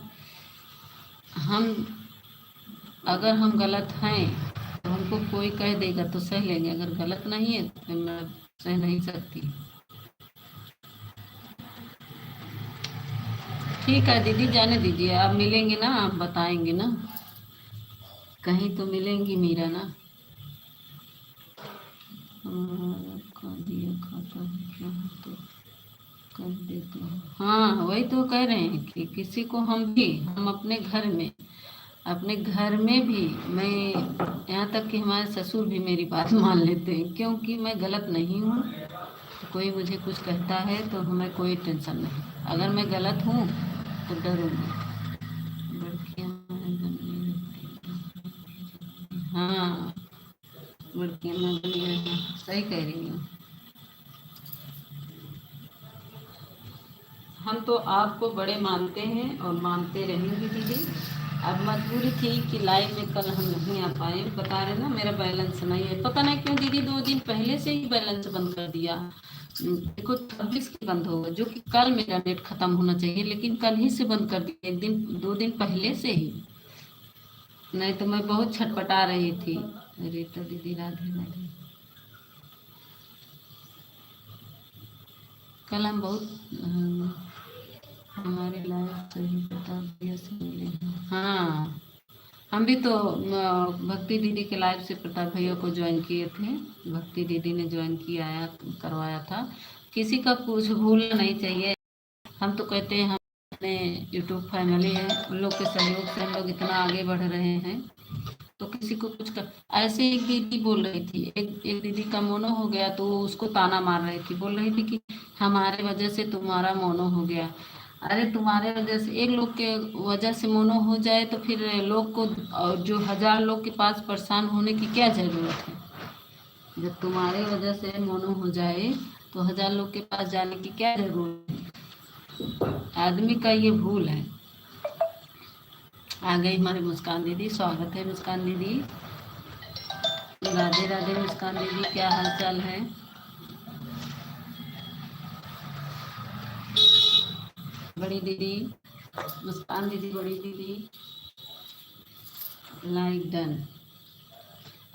हम अगर हम गलत हैं तो हमको कोई कह देगा तो सह लेंगे, अगर गलत नहीं है तो फिर मैं सह नहीं सकती। ठीक है दीदी, जाने दीजिए, आप मिलेंगे ना, आप बताएंगे ना, कहीं तो मिलेंगी मीरा ना। कर दिया खाता है क्या तो कर देते हैं। हाँ वही तो कह रहे हैं कि किसी को हम अपने घर में भी मैं, यहाँ तक कि हमारे ससुर भी मेरी बात मान लेते हैं, क्योंकि मैं गलत नहीं हूँ। तो कोई मुझे कुछ कहता है तो हमें कोई टेंशन नहीं, अगर मैं गलत हूँ तो डरूंगी। लड़कियाँ बनने लगती हैं। हाँ लड़कियाँ मैं बन गई, सही कह रही हूँ। हम तो आपको बड़े मानते हैं और मानते रहेंगे दीदी। अब मजबूरी थी कि लाइव में कल हम नहीं आ पाए, बता रहे ना मेरा बैलेंस नहीं है, पता नहीं क्यों दीदी, 2 दिन पहले से ही बैलेंस बंद कर दिया। देखो 26 की बंद होगा, जो कि कल मेरा नेट खत्म होना चाहिए, लेकिन कल ही से बंद कर दिया, 1 दिन 2 दिन पहले से ही। नहीं तो मैं बहुत छटपटा रही थी। रीता दीदी राधे राधे। कल हम बहुत हमारे लायक सही बता दिया से मिले हैं। हाँ हम भी तो भक्ति दीदी के लाइव से प्रताप भैया को ज्वाइन किए थे, भक्ति दीदी ने ज्वाइन किया आया करवाया था। किसी का कुछ भूलना नहीं चाहिए। हम तो कहते हैं हम अपने यूट्यूब फैमिली है, उन लोग के सहयोग से हम लोग इतना आगे बढ़ रहे हैं, तो किसी को कुछ कर। ऐसे एक दीदी बोल रही थी, एक दीदी का मोनो हो गया तो वो उसको ताना मार रही थी, बोल रही थी कि हमारे वजह से तुम्हारा मोनो हो गया। अरे तुम्हारे वजह से एक लोग के वजह से मोनो हो जाए तो फिर लोग को, और जो 1000 लोग के पास परेशान होने की क्या जरूरत है। जब तुम्हारे वजह से मोनो हो जाए तो 1000 लोग के पास जाने की क्या जरूरत है। आदमी का ये भूल है। आ गई हमारी मुस्कान दीदी, स्वागत है मुस्कान दीदी। राधे राधे मुस्कान दीदी, क्या हाल चाल है। बड़ी दीदी मुस्कान दीदी, बड़ी दीदी लाइक डन।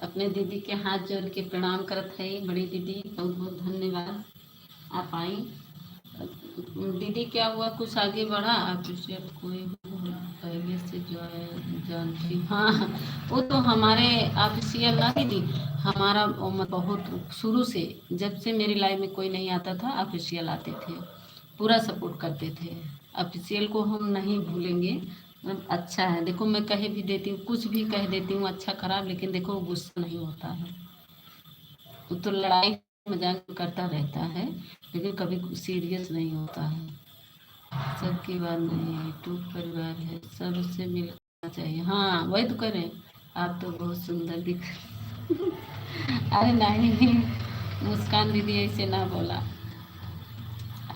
अपने दीदी के हाथ जोड़ के प्रणाम करत है बड़ी दीदी, बहुत बहुत धन्यवाद आप आई। दीदी क्या हुआ, कुछ आगे बढ़ा आप कोई पहले से जो है जानती। हाँ वो तो हमारे ऑफिशियल ना दीदी, हमारा बहुत शुरू से, जब से मेरी लाइफ में कोई नहीं आता था ऑफिशियल आते थे, पूरा सपोर्ट करते थे। ऑफिशियल को हम नहीं भूलेंगे। अच्छा है, देखो मैं कह भी देती हूँ, कुछ भी कह देती हूँ अच्छा खराब, लेकिन देखो वो गुस्सा नहीं होता है, वो तो लड़ाई मजाक करता रहता है, लेकिन कभी सीरियस नहीं होता है। सबकी बात नहीं है, टूट परिवार है, सबसे मिलना चाहिए। हाँ वही तो करें। आप तो बहुत सुंदर दिख अरे नहीं मुस्कान दीदी ऐसे ना बोला,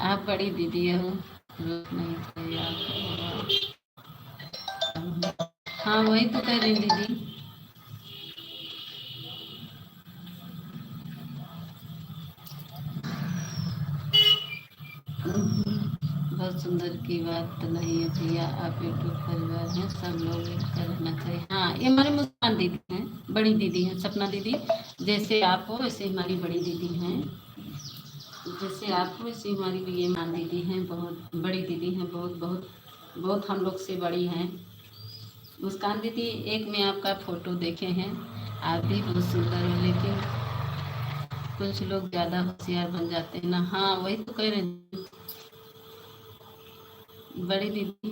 आप बड़ी दीदी हो, रोक नहीं चाहिए आपको। हाँ वही तो कह रही दीदी। बहुत सुंदर की बात तो नहीं है भैया, आप यूट्यूब परिवार हैं, सब लोग मिलकर रहना चाहिए। हाँ ये हमारी मुस्कान दीदी हैं, बड़ी दीदी हैं, सपना दीदी। जैसे आप हो वैसे हमारी बड़ी दीदी हैं, जैसे आप हो वैसे हमारी भी ये मान दीदी हैं, बहुत बड़ी दीदी हैं, बहुत बहुत बहुत हम लोग से बड़ी हैं। मुस्कान दीदी एक में आपका फोटो देखे हैं, आप भी बहुत सुंदर हो, लेकिन कुछ लोग ज़्यादा होशियार बन जाते हैं ना। हाँ वही तो कह रहे हैं बड़ी दीदी।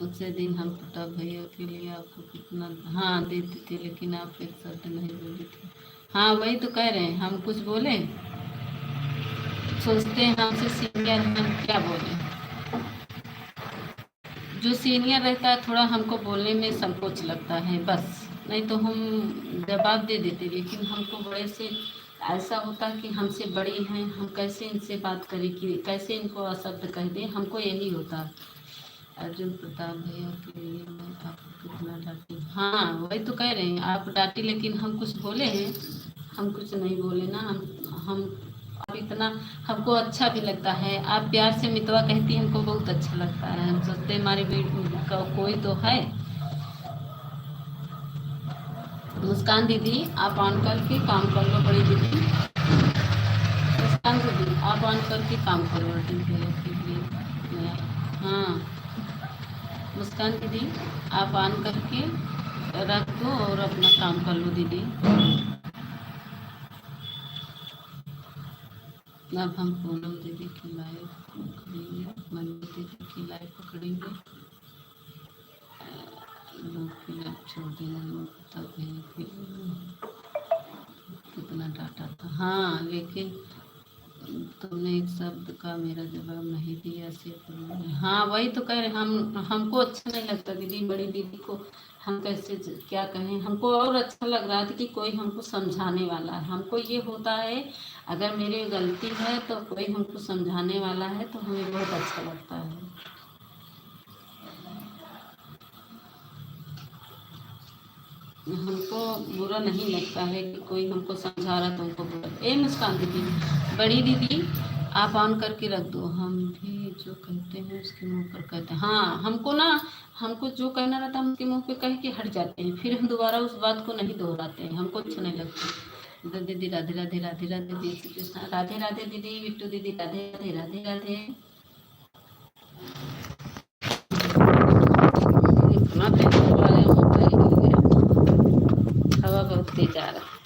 उसे दिन हम प्रताप भैया के लिए आपको कितना हाँ देते थे, लेकिन आप एक शब्द नहीं बोली थी। हाँ वही तो कह रहे हैं, हम कुछ बोले, सोचते हैं हमसे सीनियर हम क्या बोले। जो सीनियर रहता है थोड़ा हमको बोलने में संकोच लगता है बस, नहीं तो हम जवाब दे देते, लेकिन हमको बड़े से ऐसा होता कि हमसे बड़ी हैं, हम कैसे इनसे बात करें, कि कैसे इनको अशब्द कह दें, हमको यही होता। अर्जुन प्रताप भैया के लिए मैं आपको कितना डांटी। हाँ वही तो कह रहे हैं, आप डांटी लेकिन हम कुछ बोले हैं? हम कुछ नहीं बोले ना। हम आप इतना हमको अच्छा भी लगता है, आप प्यार से मितवा कहती है, हमको बहुत अच्छा लगता है। हम सोचते हैं हमारी बेटी का कोई तो है। मुस्कान दीदी आप ऑन करके काम कर लो, बड़ी दीदी मुस्कान दीदी आप ऑन करके काम करो अर्जुन भैया के लिए। हाँ मुस्कान दीदी आप ऑन करके रख दो और अपना काम कर लो दीदी। अब हम पूनम दीदी की लाइव पकड़ेंगे, मनी दीदी की लाइव पकड़ेंगे। लोग की लाइव छोड़ देना, तब कितना डाटा था। हाँ लेकिन तुमने एक शब्द का मेरा जवाब नहीं दिया सिर्फ। हाँ वही तो कह रहे, हमको अच्छा नहीं लगता दीदी, बड़ी दीदी को हम कैसे क्या कहें। हमको और अच्छा लग रहा था कि कोई हमको समझाने वाला है। हमको ये होता है अगर मेरी गलती है तो कोई हमको समझाने वाला है तो हमें बहुत अच्छा लगता है। हमको बुरा नहीं लगता है कि कोई हमको समझा रहा तो हमको बुरा। ए मुस्कान दीदी बड़ी दीदी आप ऑन करके रख दो। हम भी जो कहते हैं उसके मुंह पर कहते हैं। हाँ हमको ना, हमको जो कहना रहता है हम उसके मुंह पे कह के हट जाते हैं, फिर हम दोबारा उस बात को नहीं दोहराते हैं, हमको अच्छा नहीं लगता। तो दीदी राधे राधे राधे राधे दीदी कृष्णा राधे राधे दीदी बिट्टू दीदी राधे राधे राधे राधे। इतना तेज हवा है, मुँह तो हिल गया। हवा बहुत तेज आ रहा है।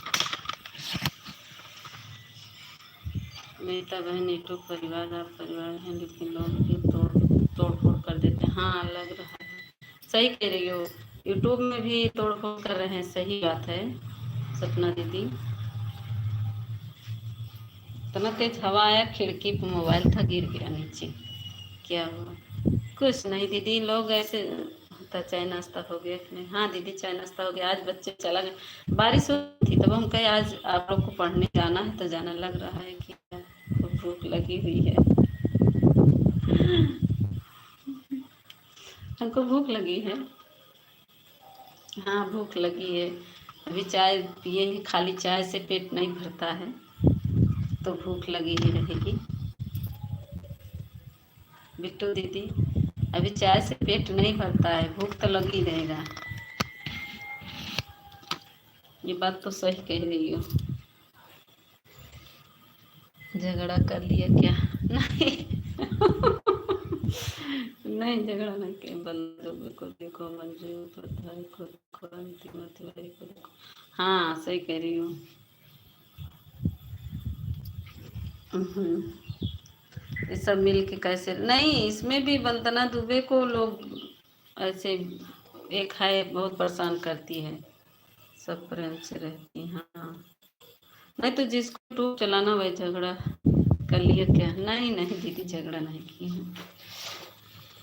मेरी बहन यूट्यूब परिवार आप परिवार हैं लेकिन लोग भी तोड़ फोड़ कर देते हैं। हाँ लग रहा है, सही कह रही हो, यूट्यूब में भी तोड़ फोड़ कर रहे हैं, सही बात है सपना दीदी। इतना तेज हवा आया, खिड़की पे मोबाइल था गिर गया नीचे। क्या हुआ? कुछ नहीं दीदी, लोग ऐसे होता। चाय नाश्ता हो गया कि नहीं? हाँ दीदी चाय नाश्ता हो गया। आज बच्चे चला गए, बारिश हुई थी तब हम कहे आज आप लोग को पढ़ने जाना है तो जाना। लग रहा है कि भूख लगी हुई है। हमको भूख लगी है। हाँ भूख लगी है, अभी चाय पिएंगे, खाली चाय से पेट नहीं भरता है तो भूख लगी ही रहेगी। बिट्टू दीदी अभी चाय से पेट नहीं भरता है, भूख तो लगी ही रहेगा। ये बात तो सही कह रही हो। झगड़ा कर लिया क्या? नहीं नहीं झगड़ा नहीं किया। बंदों को देखो, मंजू पठाई को देखो, अंतिमा तिवारी को देखो। हाँ सही कह रही हूँ। ये सब मिल के कैसे नहीं, इसमें भी वंदना दुबे को लोग ऐसे एक है बहुत परेशान करती है, सब प्रेम से रहती है। हाँ नहीं तो जिसको यूट्यूब चलाना वही झगड़ा कर लिया क्या? नहीं नहीं दीदी झगड़ा नहीं किए हैं।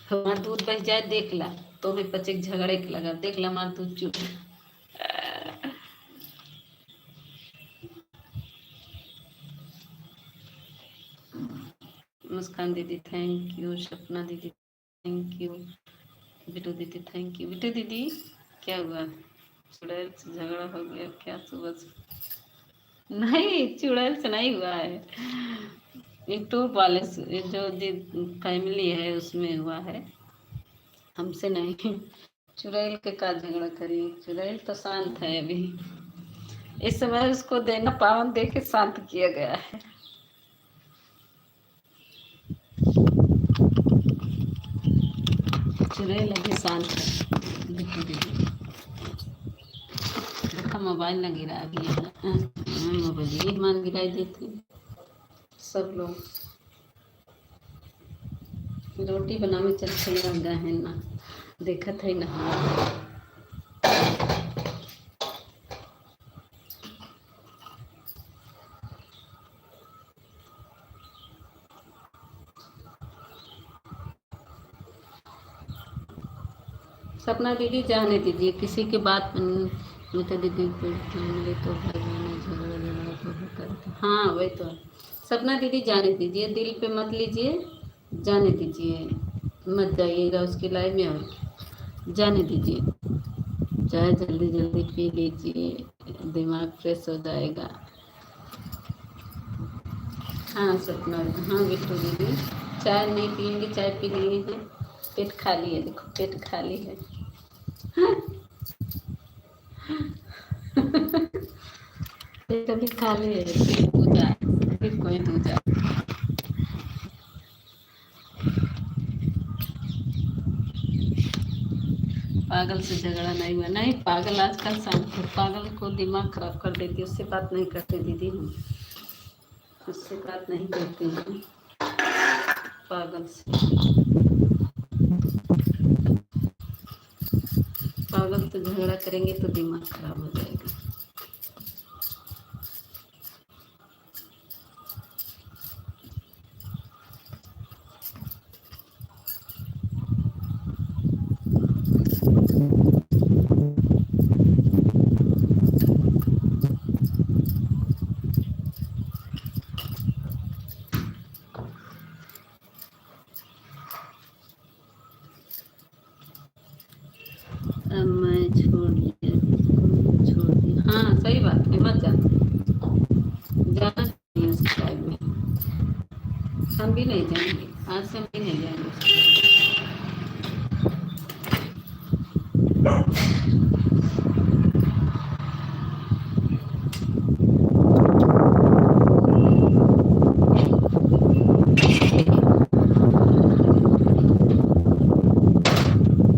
हमारा दूध बह जाए देख ला तो भी बच्चे झगड़े के लगा, देख ला हमारा दूध चुप। मुस्कान दीदी थैंक यू, सपना दीदी थैंक यू, बिटू दीदी थैंक यू। बिटू दीदी क्या हुआ? चुड़ैल से झगड़ा हो गया क्या सुबह से? नहीं चुड़ैल से नहीं हुआ है, यूट्यूब वाले से जो फैमिली है उसमें हुआ है, हमसे नहीं। चुड़ैल के का झगड़ा करी? चुड़ैल तो शांत है अभी, इस समय उसको देना पावन दे के शांत किया गया है। चुड़ैल अभी शांत है। बिट्टू दीदी देखा मोबाइल न गिरा दिया, मोबाइल ही मान गिराई देती सब लोग। रोटी बनावे चल लग गए हैं ना, देखत है ना। सपना दीदी जाने दीजिए, किसी के बात मीता दीदी को मिले तो भाई बहन झगड़ा झगड़ा तो होता रहता। हाँ वही तो है। सपना दीदी जाने दीजिए, दिल पे मत लीजिए, जाने दीजिए। मत जाइएगा उसकी लाइफ में, और जाने दीजिए। चाय जल्दी जल्दी पी लीजिए, दिमाग फ्रेश हो जाएगा। हाँ सपना, हाँ बिट्टू दीदी, चाय नहीं पियेंगे, चाय पी लिए हैं, पेट खाली है, देखो पेट खाली है। पेट अभी खाली है, फिर दूजा, फिर कोई दूजा। पागल से झगड़ा नहीं हुआ, नहीं पागल आजकल शांत, पागल को दिमाग खराब कर देती है, उससे बात नहीं करते दीदी, हम उससे बात नहीं करते हैं पागल से। पागल तो झगड़ा करेंगे तो दिमाग खराब हो जाएगा। अब मैं छोड़ दिया, छोड़ दिया, हाँ सही बात है, मत जाना चाहिए उसकी लाइफ में। हम भी नहीं जाएंगे, आज से हम भी नहीं जाएंगे।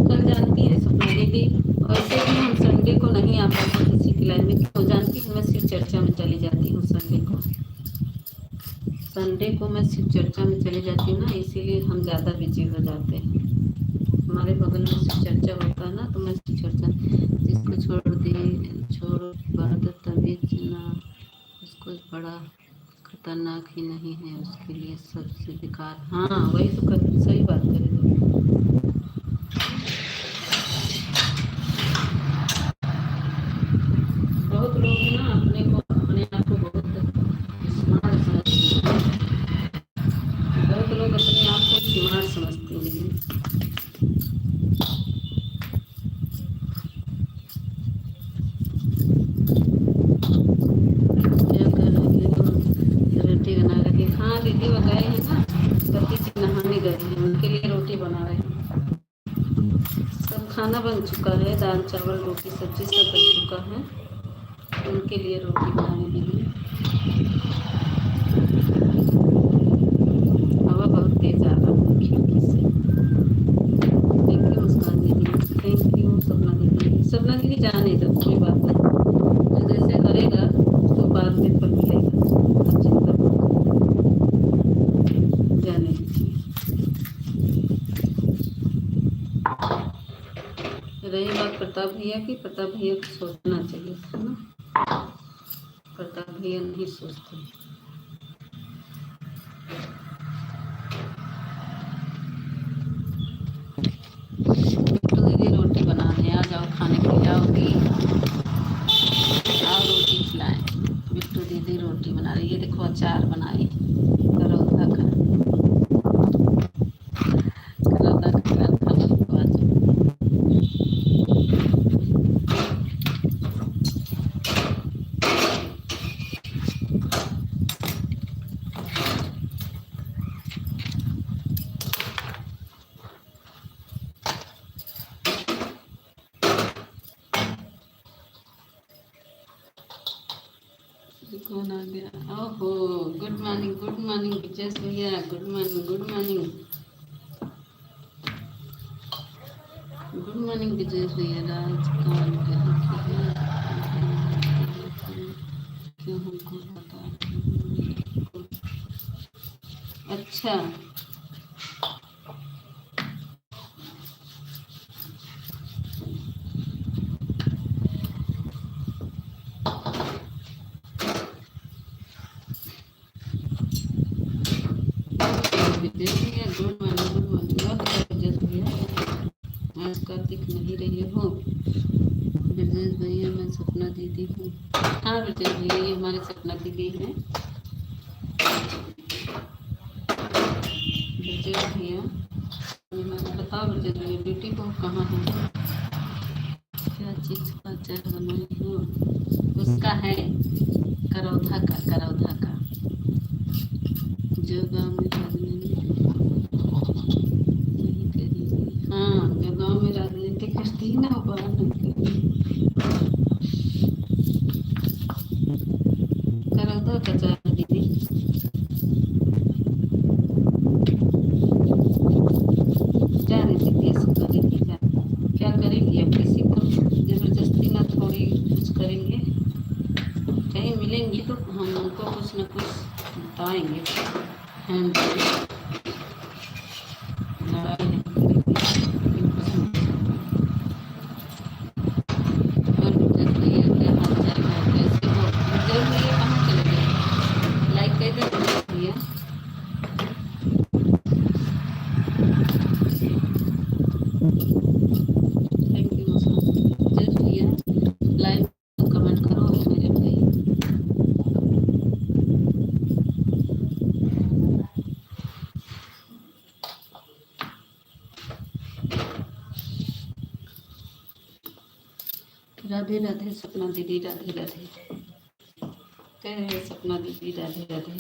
कल जानती है सपना दीदी, वैसे भी हम संडे को नहीं आ पाते किसी की लाइफ में, तो जानती हूँ मैं सिर्फ चर्चा में चली जाती हूँ संडे को मैं सिर्फ चर्चा में चली जाती हूँ ना, इसीलिए हम ज़्यादा बिजी हो जाते हैं। हमारे बगल में सिर्फ चर्चा होता है ना, तो मैं सिर्फ चर्चा, जिसको छोड़ दी छोड़ बहादुर तमीज ना, उसको बड़ा खतरनाक ही नहीं है, उसके लिए सबसे बेकार। हाँ वही तो सही बात करें। बहुत लोग ना अपने आप को बहुत स्मार्ट समझते हैं, बहुत लोग अपने आप को स्मार्ट समझते हैं। क्या कर रहे हो? रोटी बना रही, हाँ दीदी वो गए हैं ना, पति से नहाने गए हैं, उनके लिए रोटी बना रहे हैं। सब खाना बन चुका है, दाल चावल रोटी सब्जी सब बन चुका है, उनके लिए रोटी बनाने के लिए। हवा बहुत तेज आ रहा है खिड़की से। थैंक यू मुस्कान दीदी, थैंक यू सपना दीदी। सपना दीदी जाने दो, कोई बात नहीं, जैसे करेगा तो बाद में फल मिलेगा, तो चिंता जाने दीजिए। रही बात प्रताप भैया की, प्रताप भैया को सोचना चाहिए था ना, प्रताप भैया नहीं सोचते। बिट्टू दीदी रोटी बनाने आ जाओ, खाने खिलाओगी, आओ रोटी खिलाएं। बिट्टू दीदी रोटी बना रही है, देखो अचार बनाई करौंदा का, करौंदा का खिला था मुझको आज। कौन आ गया? ओहो गुड मॉर्निंग विजय भैया, गुड मॉर्निंग गुड मॉर्निंग विजय भैया। राज कौन कहीं है? क्यों हमको बता रही हो? अच्छा विजय भैया, गुड मॉर्निंग। और विजय भैया आज कार्तिक नहीं रही हो? ब्रजेश भैया मैं सपना दीदी हूँ। हाँ ब्रजेश भैया ये हमारे सपना दीदी हैं। ब्रजेश भैया हमारे बताओ मुझे ड्यूटी को कहाँ है, क्या चीज़ का अचार बनाई हो? उसका है करौधा का, करौधा का जो गाँव में राजनीति नहीं करेगी। हाँ, जो गाँव में राजनीति करती है ना वो बाहर नहीं करेगी। करौधा का अचार है दीदी। क्या रेसिपी है इसका दीदी? क्या करेंगी अब? किसी को जबरदस्ती ना थोड़ी कुछ करेंगे, कहीं मिलेंगी तो हम उनको कुछ न कुछ बताएंगे। हम लड़ाई नहीं करेंगे, लेकिन कुछ और गुरजर भैया क्या हाल चाल है, कैसे हो? गुरजर भैया कहाँ चले गए? लाइक कर दे गुरजर भैया। थैंक यू मुस्कान। गुरजर भैया लाइक कमेंट करो मेरे भाई। राधे राधे सपना दीदी, राधे राधे। कह रहे सपना दीदी राधे राधे।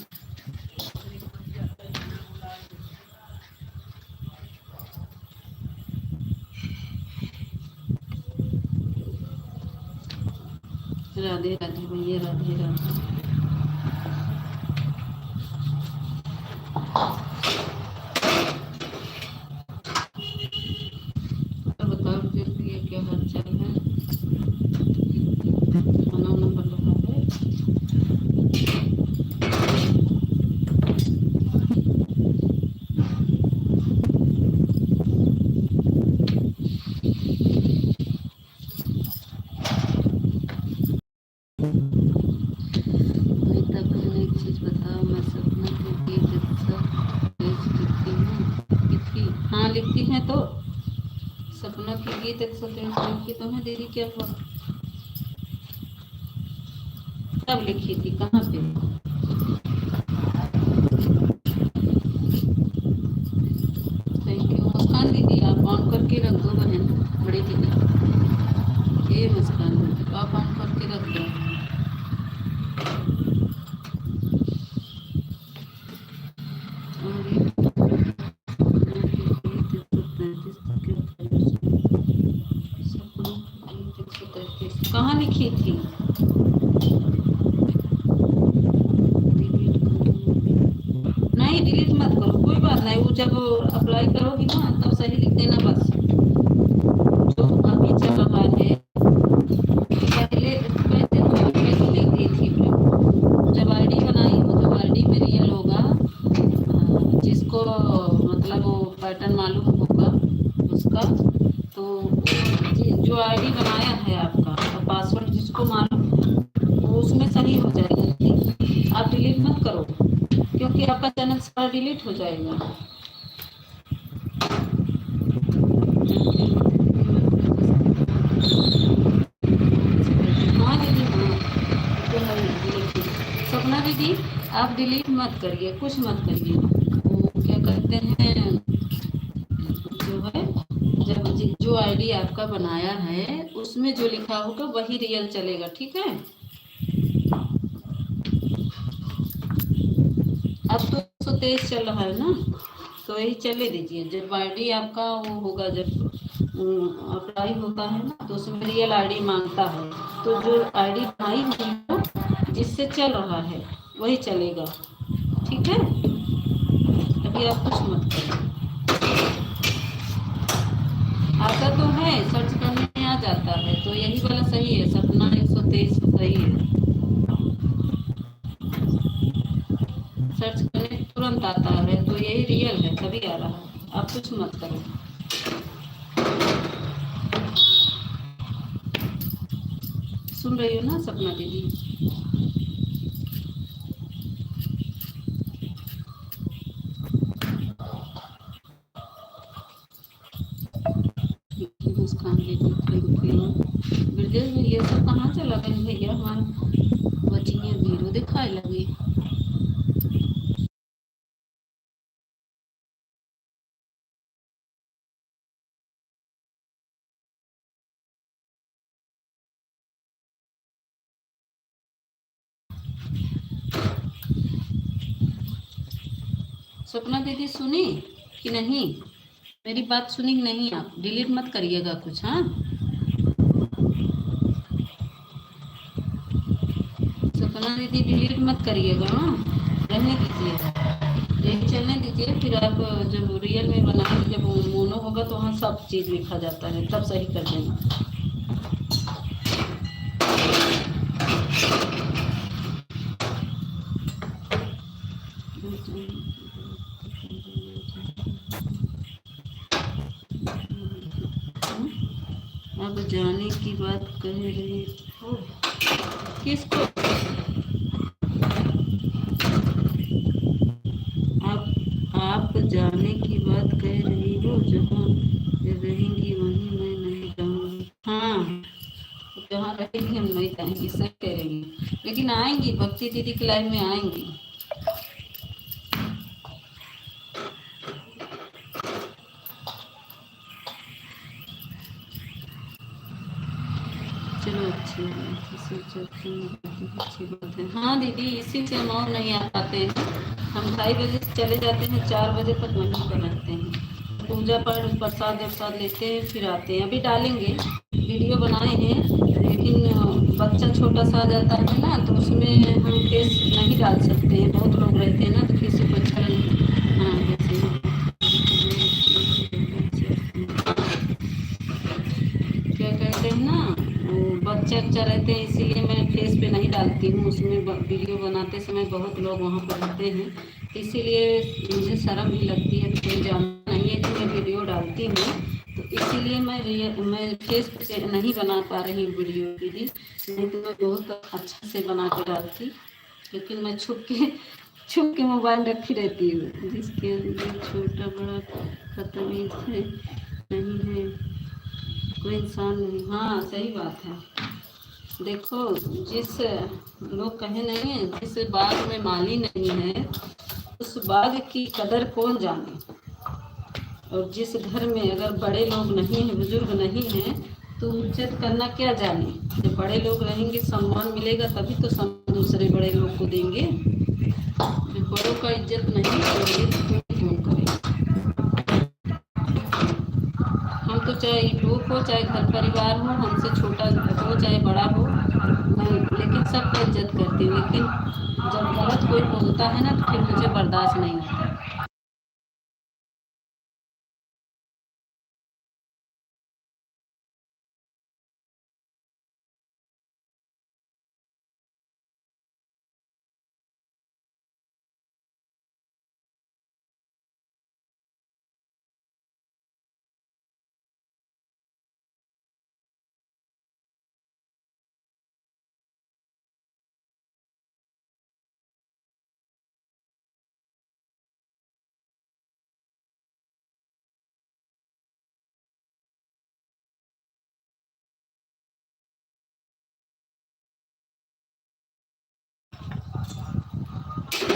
राधे राधे भैया, राधे राधे। और बताओ गुरजर भैया क्या हाल चाल है? खाना वाना बन रहा है? अनीता बहन एक चीज बताओ, मैं सपना के गीत सब पेज लिखती हूँ, लिखी? हाँ लिखती हैं तो सपना की गीत 123 लिखी तो है दीदी। क्या हुआ? कब लिखी थी, कहाँ पे? थैंक यू मुस्कान दीदी। आप ऑन करके रख दो बहन, बड़ी दीदी। ये मुस्कान दीदी आप ऑन करके रख दो। और ये सपना की गीत 133 सपना की गीत 133 कहाँ लिखी थी? डिलीट करो? नहीं डिलीट मत करो, कोई बात नहीं। वो जब अप्लाई करोगी ना तब सही लिख देना बस। जो अभी चल रहा है पहले पहले तो कैसे लिख दी थी जब आईडी बनाई हो, जब आईडी में रियल होगा, जिसको मतलब वो पैटर्न मालूम होगा उसका, तो जो आईडी बनाया है आपका और पासवर्ड जिसको मालूम वो उसमें सही हो जाएगा। आप डिलीट मत करो क्योंकि आपका चैनल सारा डिलीट हो जाएगा। हाँ दीदी हाँ, तो है डिलीट। सपना दीदी आप डिलीट मत करिए, कुछ मत करिए। वो क्या कहते हैं, जो है जब जो आईडी आपका बनाया है उसमें जो लिखा होगा वही रियल चलेगा, ठीक है? अब तो 123 चल रहा है ना, तो यही चले दीजिए। जब आईडी आपका वो होगा, जब अप्लाई होता है ना तो उसमें रियल आईडी मांगता है, तो जो आईडी बनाई हुई है जिससे चल रहा है वही चलेगा, ठीक है? अभी आप कुछ मत करिए। आता तो है, सर्च करने में आ जाता है, तो यही वाला सही है, सपना 123 सही है। सर्च करने पे तुरंत आता है, तो यही रियल है तभी आ रहा है। आप कुछ मत करो। सुन रही हो ना सपना दीदी? मुस्कान दीदी थैंक यू। ब्रजेश भैया सब कहाँ चला गए भैया? हमारा बचिए 0 दिखाए लगे। सपना दीदी सुनी कि नहीं? मेरी बात सुनी कि नहीं? आप डिलीट मत करिएगा कुछ। हाँ, सपना दीदी डिलीट मत करिएगा। हाँ, रहने दीजिएगा, यही चलने दीजिए। फिर आप जब रियल में बनाएंगे, जब मोनो होगा तो वहाँ सब चीज़ लिखा जाता है, तब सही कर देना। अब जाने की बात कह रही हो किसको? आप जाने की बात कह रही हो, जहाँ रहेंगी वहीं मैं नहीं रहूँगी। हाँ, जहाँ रहेंगी हम नहीं रहेंगी, सही कह रही हैं। लेकिन आएंगी, भक्ति दीदी की लाइफ में आएंगी। चलो अच्छी अच्छी बात है। हाँ दीदी, इसी से हम और नहीं आ पाते हैं। हम 2:30 बजे से चले जाते हैं, 4 बजे तक वहीं पर रहते हैं। पूजा पाठ प्रसाद वरसाद लेते हैं, फिर आते हैं। अभी डालेंगे, वीडियो बनाए हैं, लेकिन बच्चा छोटा सा आ जाता है ना, तो उसमें हम फेस नहीं डाल सकते हैं। बहुत लोग रहते हैं ना, तो किसी को अच्छा नहीं। हाँ, जैसे क्या कहते हैं ना, बच्चे अच्छा रहते हैं, इसीलिए मैं फेस पे नहीं डालती हूँ। उसमें वीडियो बनाते समय बहुत लोग वहाँ पर रहते हैं, इसीलिए मुझे शर्म भी लगती है। कोई जानना नहीं है कि मैं वीडियो डालती हूँ, तो इसीलिए मैं फेस पे नहीं बना पा रही हूँ वीडियो दीदी। नहीं तो मैं बहुत अच्छा से बना के डालती, लेकिन मैं छुप के मोबाइल रखी रहती हूँ। जिसके अंदर छोटा बड़ा खतमीज है नहीं है कोई इंसान नहीं। हाँ, सही बात है। देखो, जिस लोग कहे नहीं है, जिस बाग में माली नहीं है उस बाग की कदर कौन जाने। और जिस घर में अगर बड़े लोग नहीं हैं, बुजुर्ग नहीं हैं, तो इज्जत करना क्या जाने। जब बड़े लोग रहेंगे, सम्मान मिलेगा, तभी तो सम्मान दूसरे बड़े लोग को देंगे। जब बड़ों का इज्जत नहीं करेंगे तो कोई क्यों करेगा। हम तो चाहे यूट्यूब हो, चाहे घर परिवार हो, हमसे छोटा हो चाहे बड़ा हो, मैं लेकिन सबका इज्जत करती हूँ। लेकिन जब गलत कोई बोलता है ना, तो फिर मुझे बर्दाश्त नहीं होता।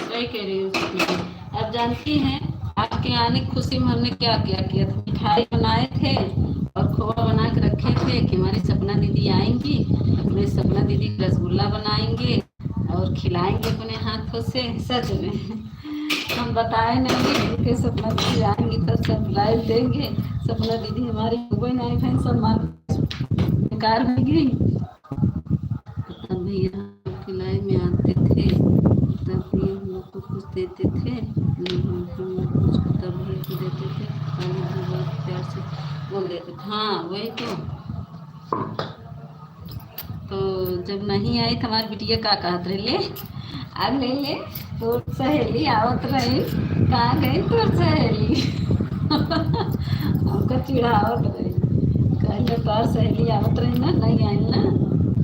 सही कह रही हूँ। आप जानती हैं, आपके आने की खुशी में हमने क्या क्या किया था। मिठाई बनाए थे और खोआ बना के रखे थे कि हमारी सपना दीदी आएंगी, अपने सपना दीदी रसगुल्ला बनाएंगे और खिलाएंगे अपने हाथों से। सच में हम बताए नहीं कि सपना दीदी आएंगी तो सब लाइव देंगे। सपना दीदी हमारी कोई नहीं बहन, सब मार बेकार हो गई। तब भैया आपकी लाइव में आते थे, तब भी हम लोग को कुछ देते थे, हम लोग कुछ तब भैया को देते थे, खाली बहुत प्यार से बोल देते थे। हाँ वही तो जब नहीं आई तो हमारी बिटिया का कहत रहे, ले अब ले ले तो सहेली आवत रही, कहाँ गई तो सहेली। हमको चिढ़ावत रही, कहले तोर सहेली आवत रही ना, नहीं आई ना।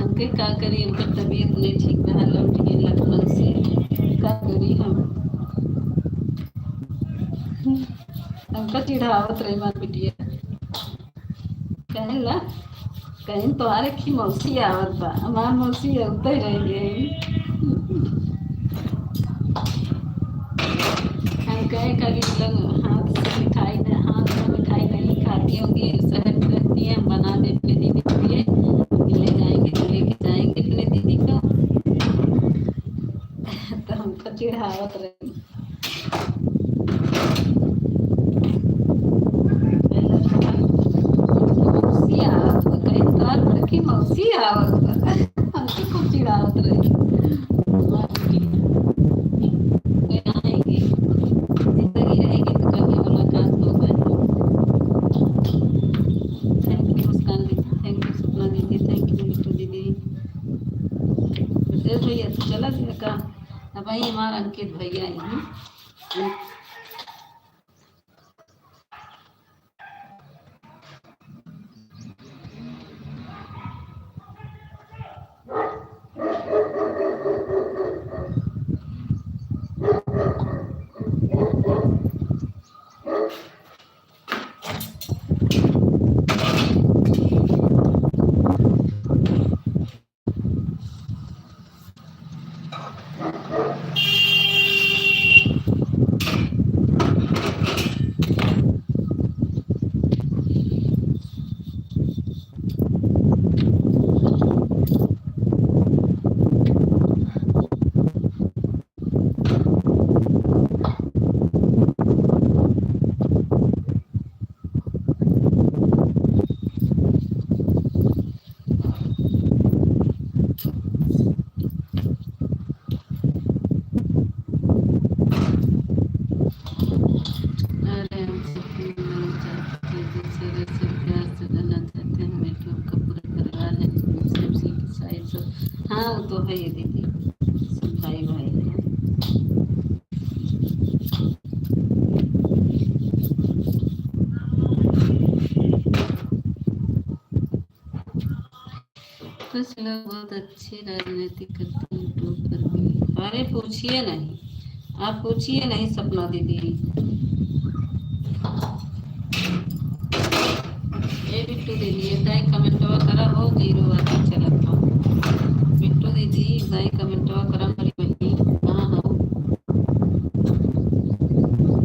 हमके का करी, उनका तबीयत नहीं ठीक रहा, लौट गई लखनऊ से, का करी हम। हमको चिढ़ावत रही हमारी बिटिया, कहला कहीं तुम्हारे की मौसी आवत बा, हमार मौसी उतर रहेंगे। हम कहे कभी लोग हाथ से मिठाई नहीं खाती होंगी, शहर में रहती हैं, हम बना दे अपने दीदी के लिए, ले जाएंगे तो लेके जाएंगे अपने दीदी को। तो हमको चिढ़ावत रही। की मौसी आवत बा। हमके खूब चिढ़ावत रही। कोई आएंगे, जिंदगी रहेगी तो कभी मुलाकात होगा। थैंक यू मुस्कान दीदी, थैंक यू सपना दीदी, थैंक यू मिट्टू दीदी। गुरदेव भैया तो चला गया का। अब भाई हमारा अंकित भैया ही हाँ वो तो है ये दीदी, सब भाई भाई है। कुछ लोग बहुत अच्छे राजनीति करते हैं यूट्यूब पर भी। अरे पूछिए नहीं, आप पूछिए नहीं सपना दीदी। ये बिट्टू दीदी ये दाई कमेंटवा करा हो गिरो आती चलत हो। बिट्टू दीदी दाई कमेंटवा करा हमारी बहनी कहाँ हो।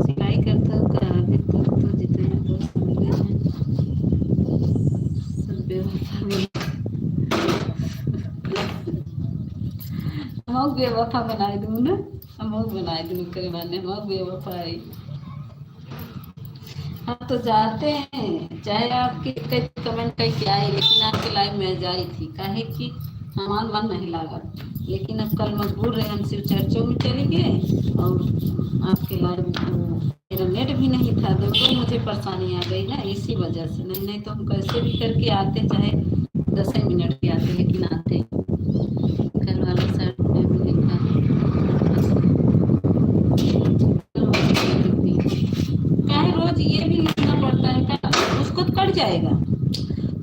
सिलाई करता हूँ का अभी तो जितने दोस्त मिले हैं सब बेवफा मिले। हम बेवफा बनाए दूँ ना, हम बनाए दूँ करे माने हम बेवफा है। हम तो जाते हैं चाहे आपके कमेंट कहीं क्या है, लेकिन आपके लाइव में जाई थी काहे कि हमारा मन नहीं लगा। लेकिन अब कल मजबूर रहे, हम सिर्फ चर्चों में चले गए और आपके लाइव में तो मेरा नेट भी नहीं था। दोनों मुझे परेशानी आ गई ना इसी वजह से। नहीं तो हम कैसे भी करके आते, चाहे 10 मिनट के आते, लेकिन आते। कल वाला शर्ट में भी लिखा क्या है, रोज ये भी लिखना पड़ता है क्या, उसको तो कट जाएगा।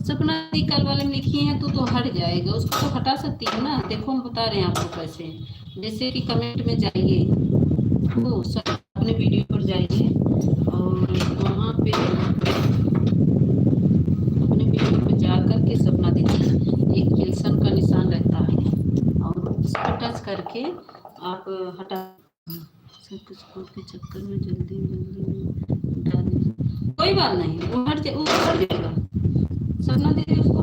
सपना दी कल वाले में लिखी है तो हट जाएगा, उसको तो हटा सकती है ना। देखो हम बता रहे हैं आपको कैसे। जैसे कि कमेंट में जाइए, वो अपने वीडियो पर जाइए और वहाँ पे अपने वीडियो पे जा करके सपना दीदी एक पेंसिल का निशान रहता है और उस पर टच करके आप हटा। सब कुछ खोल के चक्कर में जल्दी जल्दी डालें, कोई बात नहीं, वो हट जाएगा। सपना दीदी उसको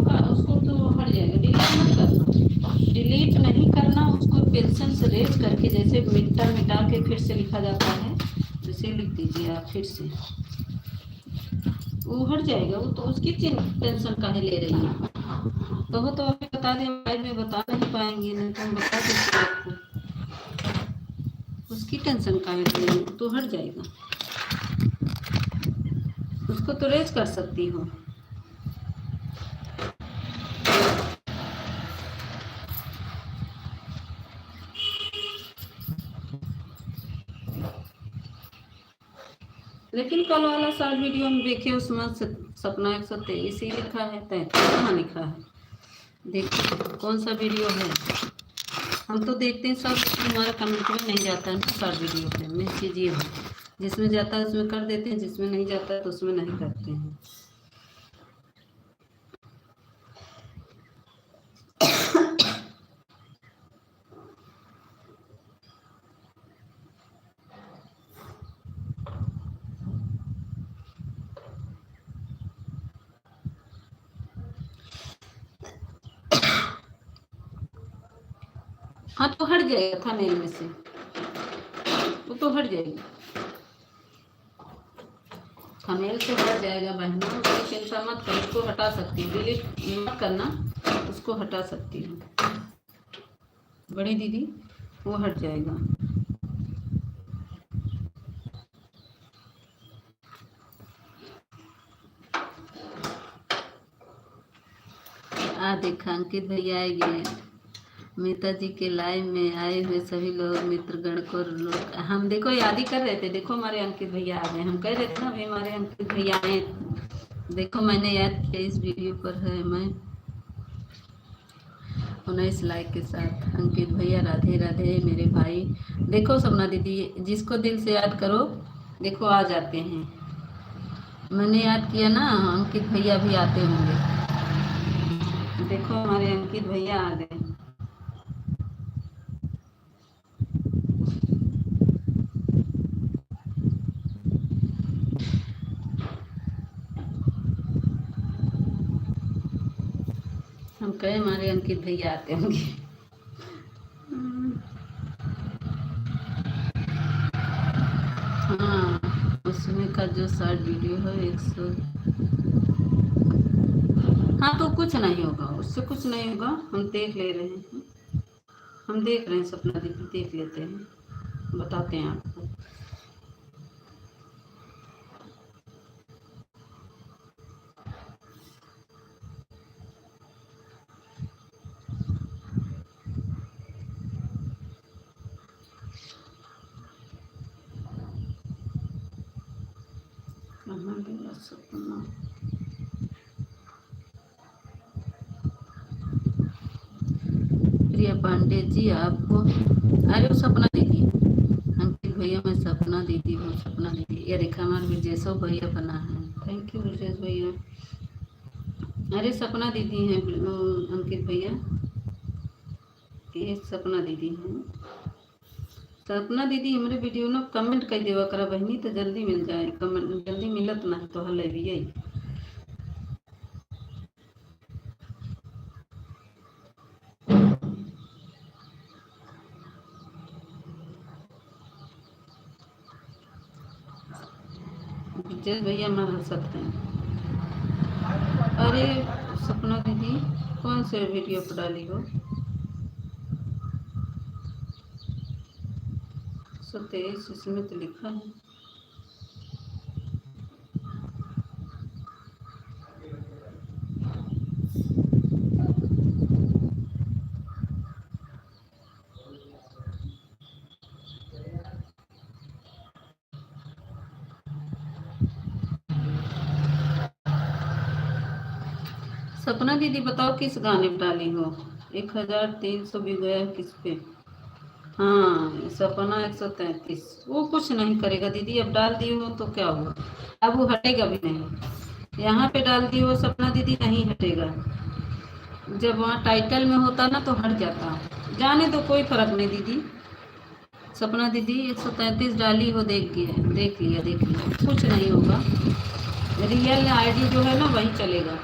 तो हट जाएगा। डिलीट मत करना, डिलीट नहीं करना, उसको पेंसिल से रेज करके जैसे मिटा के फिर से लिखा जाता है वैसे लिख दीजिए आप फिर से, वो हट जाएगा। वो तो उसकी टेंशन काहे ले रही है। तो वो तो अभी बता दें, लाइव में बता नहीं पाएंगे, नहीं तो हम बता देंगे आपको। उसकी टेंशन काहे ले रही है, तो हट जाएगा। उसको तो रेज कर सकती हो। लेकिन कल वाला शॉर्ट वीडियो हम देखे, उसमें सपना 123 ही लिखा है, 33 कहाँ लिखा है। देखिए कौन सा वीडियो है। हम तो देखते हैं सब, हमारा कमेंट में नहीं जाता है शॉर्ट वीडियो पे। मैसेज ये है, जिसमें जाता है उसमें कर देते हैं, जिसमें नहीं जाता है तो उसमें नहीं करते हैं। हाँ तो हट जाएगा था मेल में से, वो तो हट जाएगी, थंबनेल से हट जाएगा बहनों। उसकी चिंता मत करो, उसको हटा सकती है, डिलीट मत करना। उसको हटा सकती हूँ, बड़ी दीदी वो हट जाएगा। देखा अंकित भैया आएंगे। मीता जी के लाइव में आए हुए सभी लोग मित्रगण को लोग हम देखो याद ही कर रहे थे। देखो हमारे अंकित भैया आ गए, हम कह रहे थे ना अभी हमारे अंकित भैया आए। देखो मैंने याद किया, इस वीडियो पर है मैं 19 लाइक के साथ। अंकित भैया राधे राधे मेरे भाई। देखो सपना दीदी, जिसको दिल से याद करो देखो आ जाते हैं। मैंने याद किया ना, अंकित भैया भी आते होंगे। देखो हमारे अंकित भैया आ गए। हम कहे हमारे अंकित भैया आते होंगे। हाँ उसमें का जो शॉर्ट वीडियो है 100। हाँ तो कुछ नहीं होगा, उससे कुछ नहीं होगा, हम देख ले रहे हैं। हम देख रहे हैं सपना दीदी, देख लेते हैं, बताते हैं आपको। कहाँ गया सपना? प्रिया पांडे जी आपको, अरे वो सपना दीदी, अंकित भैया मैं सपना दीदी हूँ। सपना दीदी, ये रेखा हमारे ब्रजेशो भैया बना है। थैंक यू ब्रजेश भैया। अरे सपना दीदी हैं अंकित भैया, ये सपना दीदी हैं। सपना दीदी हमारे वीडियो ना कमेंट कर देवा करा बहनी, तो जल्दी मिल जाए कमेंट, जल्दी मिलत ना तो हल भी यही। ब्रजेश भैया हमारा हंसत हैं। अरे सपना दीदी कौन से वीडियो पर डाली हो? 123 इसमें तो लिखा है। सपना दीदी बताओ किस गाने पर डाली हो? 1300 भी गया है किस पे? हाँ सपना 133। वो कुछ नहीं करेगा दीदी, अब डाल दी हो तो क्या हुआ, अब वो हटेगा भी नहीं। यहाँ पे डाल दी हो सपना दीदी, नहीं हटेगा। जब वहाँ टाइटल में होता ना तो हट जाता। जाने तो कोई फर्क नहीं दीदी। सपना दीदी 133 डाली हो, देख लिया देख लिया देख लिया, कुछ नहीं होगा। रियल आईडी जो है ना वही चलेगा।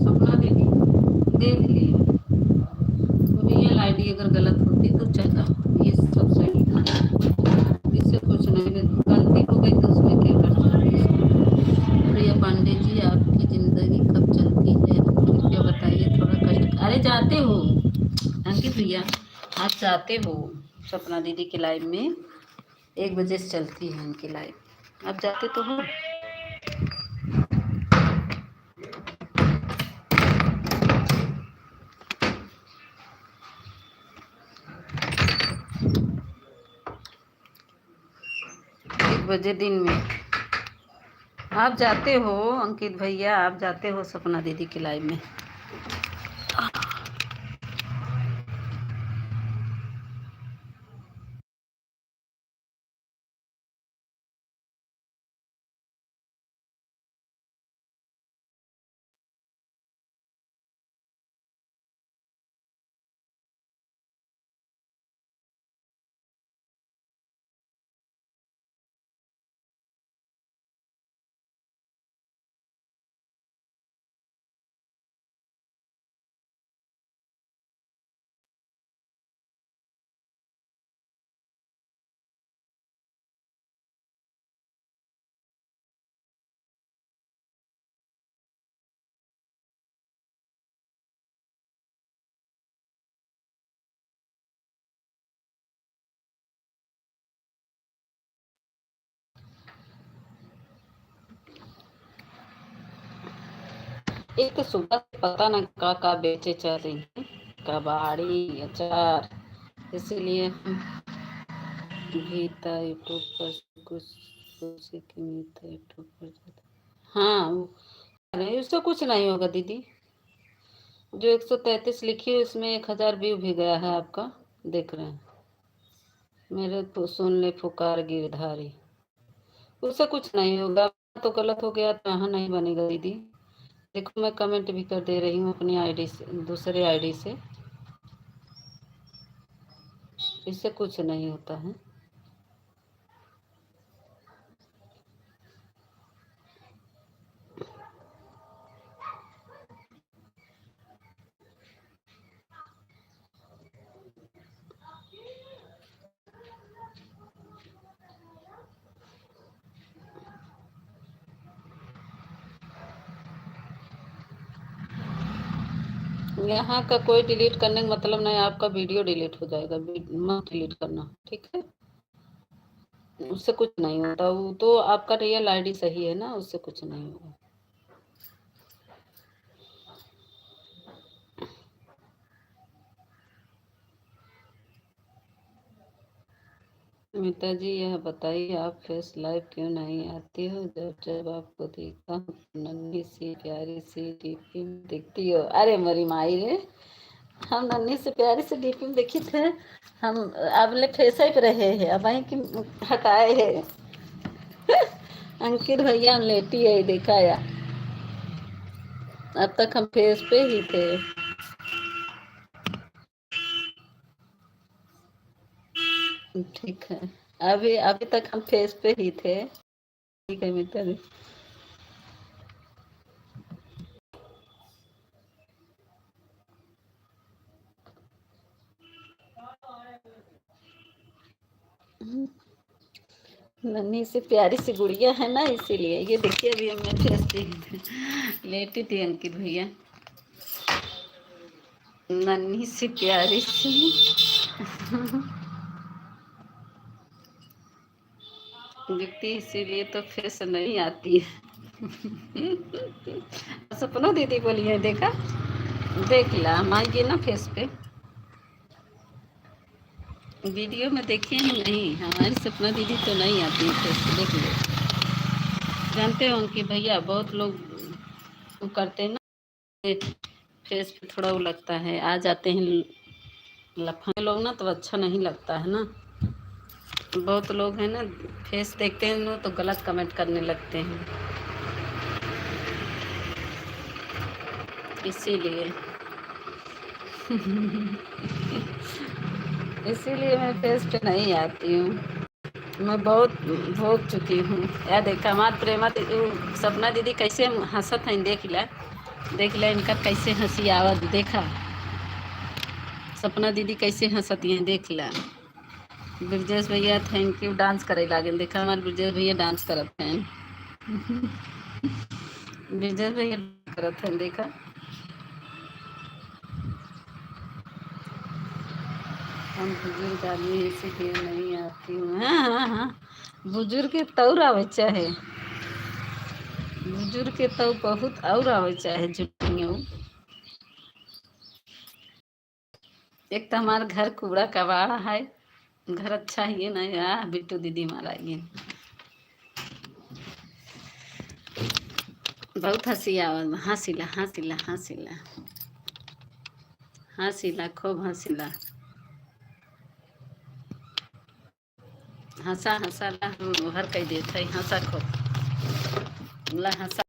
सपना दीदी देख लिए, रियल आईडी अगर गलत होती तो चलता, ये सब सही था। इससे कुछ नहीं, गलती हो गई तो उसमें क्या कर सकते हैं। प्रिया पांडे जी आपकी जिंदगी कब चलती है कृपया बताइए, थोड़ा कष्ट। अरे जाते हो अंकित भैया, आप जाते हो सपना दीदी के लाइव में, 1 बजे से चलती है उनकी लाइव, आप जाते तो हो। एक बजे दिन में आप जाते हो अंकित भैया, आप जाते हो सपना दीदी की लाइव में। एक तो सुबह से पता ना का बेचे चल रही है, कबाड़ी अचार, इसीलिए गीता यूट्यूब पर कुछ सोचे कि मीता यूट्यूब पर जाता। हाँ नहीं, उसका कुछ नहीं होगा दीदी। जो 133 लिखी है उसमें 1000 व्यू भी गया है आपका, देख रहे हैं। मेरे तो सुन ले पुकार गिरधारी, उससे कुछ नहीं होगा। तो गलत हो गया तो यहाँ नहीं बनेगा दीदी। देखो मैं कमेंट भी कर दे रही हूँ अपनी आईडी से, दूसरे आईडी से, इससे कुछ नहीं होता है। यहाँ का कोई डिलीट करने का मतलब नहीं, आपका वीडियो डिलीट हो जाएगा, मत डिलीट करना, ठीक है। उससे कुछ नहीं होता, वो तो आपका रियल आईडी सही है ना, उससे कुछ नहीं होगा। मीता जी यह बताइए आप फेस लाइव क्यों नहीं आती हो? जब जब आपको देखता हूँ तो नन्ही सी प्यारी सी डीपी में दिखती हो। अरे मरी माई रे, हम नन्ही से प्यारी से डीपी में देखी थे, हम अब ले फेस पे रहे हैं, अब वहीं की हटाए है। अंकित भैया हम लेटी है देखा या, अब तक हम फेस पे ही थे। ठीक है, अभी अभी तक हम फेस पे ही थे। ठीक है मित्र जी। नन्ही सी प्यारी सी गुड़िया है ना, इसीलिए। ये देखिए अभी मैं फेस पे ही थी, लेटी थी अंकित भैया, नन्ही सी प्यारी सी। दिखती इसीलिए तो फेस नहीं आती है। सपना दीदी बोली है, देखा देख ला हम आएंगे ना फेस पे, वीडियो में देखिए ही नहीं, हमारी सपना दीदी तो नहीं आती है फेस पे, देख लो। जानते हो कि भैया बहुत लोग करते हैं ना, फेस पे थोड़ा वो लगता है, आ जाते हैं लफंगे लोग ना, तो अच्छा नहीं लगता है ना। बहुत लोग हैं ना, फेस देखते हैं ना तो गलत कमेंट करने लगते हैं, इसीलिए। इसीलिए मैं फेस पे नहीं आती हूँ। मैं बहुत भोग चुकी हूँ। यार देखा हमार प्रेमा सपना दीदी कैसे हंसत हैं, देख ला इनका कैसे हंसी आवत, देखा सपना दीदी कैसे हंसती हैं, देख ला। ब्रजेश भैया थैंक यू, डांस करे लागे, देखा हमारे ब्रजेश भैया डांस करत हैं। ब्रजेश भैया करत हैं, देखा। हम बुजुर्ग आदमी इसीलिए नहीं आती हूँ। हाँ हाँ हाँ, बुजुर्ग के तौर आवे चाहे, बुजुर्ग के तो बहुत और आवे चाहे जुटियों। एक तो हमारा घर कूड़ा कबाड़ा है, घर अच्छा ही है ना यार, बिट्टू दीदी हमारा ये बहुत हंसी आवाज, हंसीला हंसीला हंसीला हंसीला, खूब हंसीला, हंसा हंसा ला हर कह देता है, हंसा खूब ला हंसा।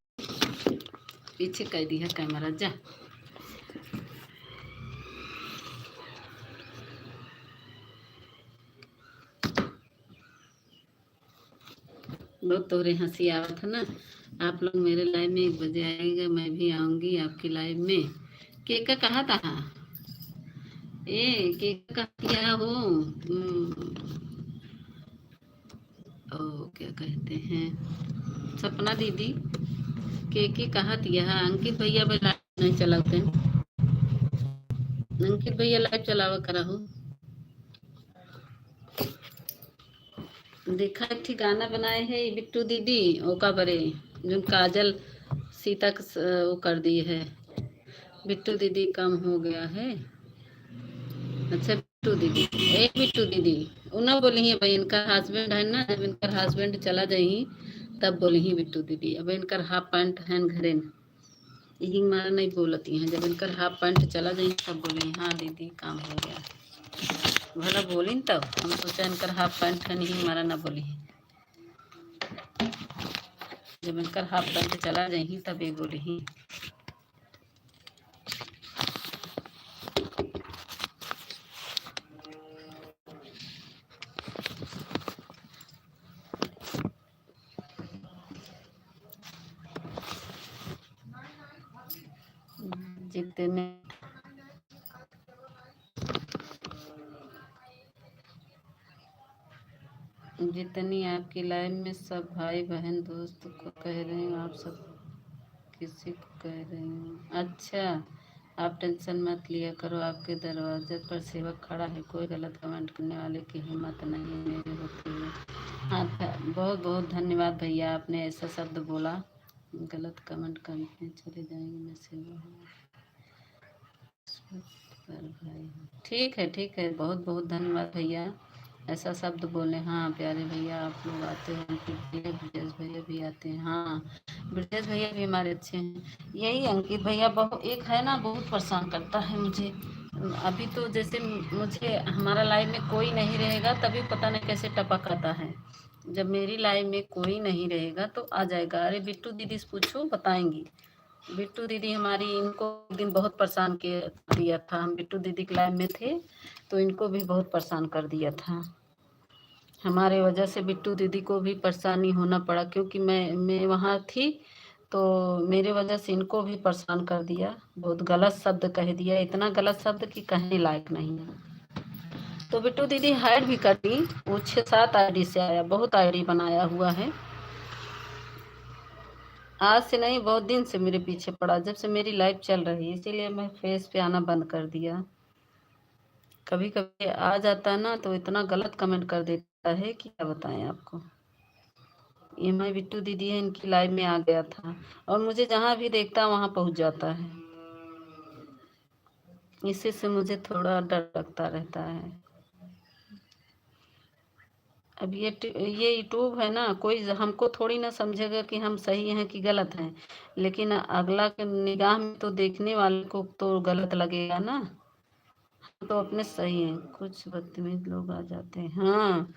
पीछे कह दिया कैमरा जा। बहुत तोरे हंसी आवत है ना। आप लोग मेरे लाइव में 1 बजे आएगा, मैं भी आऊंगी आपकी लाइव में। केक का कहा था, ए केक का क्या हो, ओ क्या कहते हैं सपना दीदी, केक कहा यह अंकित भैया भी लाइव नहीं चलाते हैं। अंकित भैया लाइव चलावा करा हो। देखा एक गाना बनाए है बिट्टू दीदी, ओका बरे जो काजल सीता वो कर दी है। बिट्टू दीदी कम हो गया है। अच्छा बिट्टू दीदी, ए बिट्टू दीदी उन्हें बोली है भाई, इनका हस्बैंड है ना, जब इनका हस्बैंड चला जाई तब बोली ही बिट्टू दीदी। अब इनकर हाफ पैंट है घरे न, यही मारा नहीं बोलती हैं। जब इनकर हाफ पैंट चला जाई तब बोली हाँ दीदी काम हो गया। भला बोली न, तब हम सोचा इनकर हाफ पैंट है, नहीं मारा ना बोली। जब इनकर हाफ पैंट चला जाई तब ये बोली ही। जितने जितनी आपकी लाइफ में सब भाई बहन दोस्त को कह रही हूँ, आप सब किसी को कह रही हूँ। अच्छा आप टेंशन मत लिया करो, आपके दरवाजे पर सेवक खड़ा है, कोई गलत कमेंट करने वाले की हिम्मत नहीं है मेरी होती है। हाँ बहुत बहुत धन्यवाद भैया, आपने ऐसा शब्द बोला। गलत कमेंट करने चले जाएंगे मैं सेवा पर भाई। ठीक है, बहुत बहुत धन्यवाद भैया, ऐसा शब्द बोले। हाँ प्यारे भैया आप लोग आते हैं, अंकित भैया ब्रजेश भैया भी आते हैं। हाँ ब्रजेश भैया भी हमारे अच्छे हैं। यही अंकित भैया बहुत एक है ना, बहुत परेशान करता है मुझे। अभी तो जैसे मुझे हमारा लाइफ में कोई नहीं रहेगा तभी पता नहीं कैसे टपक आता है। जब मेरी लाइफ में कोई नहीं रहेगा तो आ जाएगा। अरे बिट्टू दीदी से पूछो बताएंगी। बिट्टू दीदी हमारी, इनको एक दिन बहुत परेशान दिया था। हम बिट्टू दीदी के लाइफ में थे तो इनको भी बहुत परेशान कर दिया था। हमारे वजह से बिट्टू दीदी को भी परेशानी होना पड़ा, क्योंकि मैं वहाँ थी तो मेरे वजह से इनको भी परेशान कर दिया। बहुत गलत शब्द कह दिया, इतना गलत शब्द कि कहने लायक नहीं है। तो बिट्टू दीदी हाइड भी कर दी। वो 6-7 आईडी से आया, बहुत आईडी बनाया हुआ है। आज से नहीं, बहुत दिन से मेरे पीछे पड़ा, जब से मेरी लाइफ चल रही है, इसीलिए मैं फेस पे आना बंद कर दिया। कभी कभी आ जाता है ना तो इतना गलत कमेंट कर देता है कि क्या बताएं आपको। ये मैं बिट्टू दीदी है, इनकी लाइफ में आ गया था और मुझे जहाँ भी देखता वहाँ पहुँच जाता है। इसी से मुझे थोड़ा डर लगता रहता है। अब ये यूट्यूब है ना, कोई हमको थोड़ी ना समझेगा कि हम सही हैं कि गलत हैं, लेकिन अगला के निगाह में तो देखने वाले को तो गलत लगेगा ना। तो अपने सही हैं, कुछ बदतमीज लोग आ जाते हैं। हाँ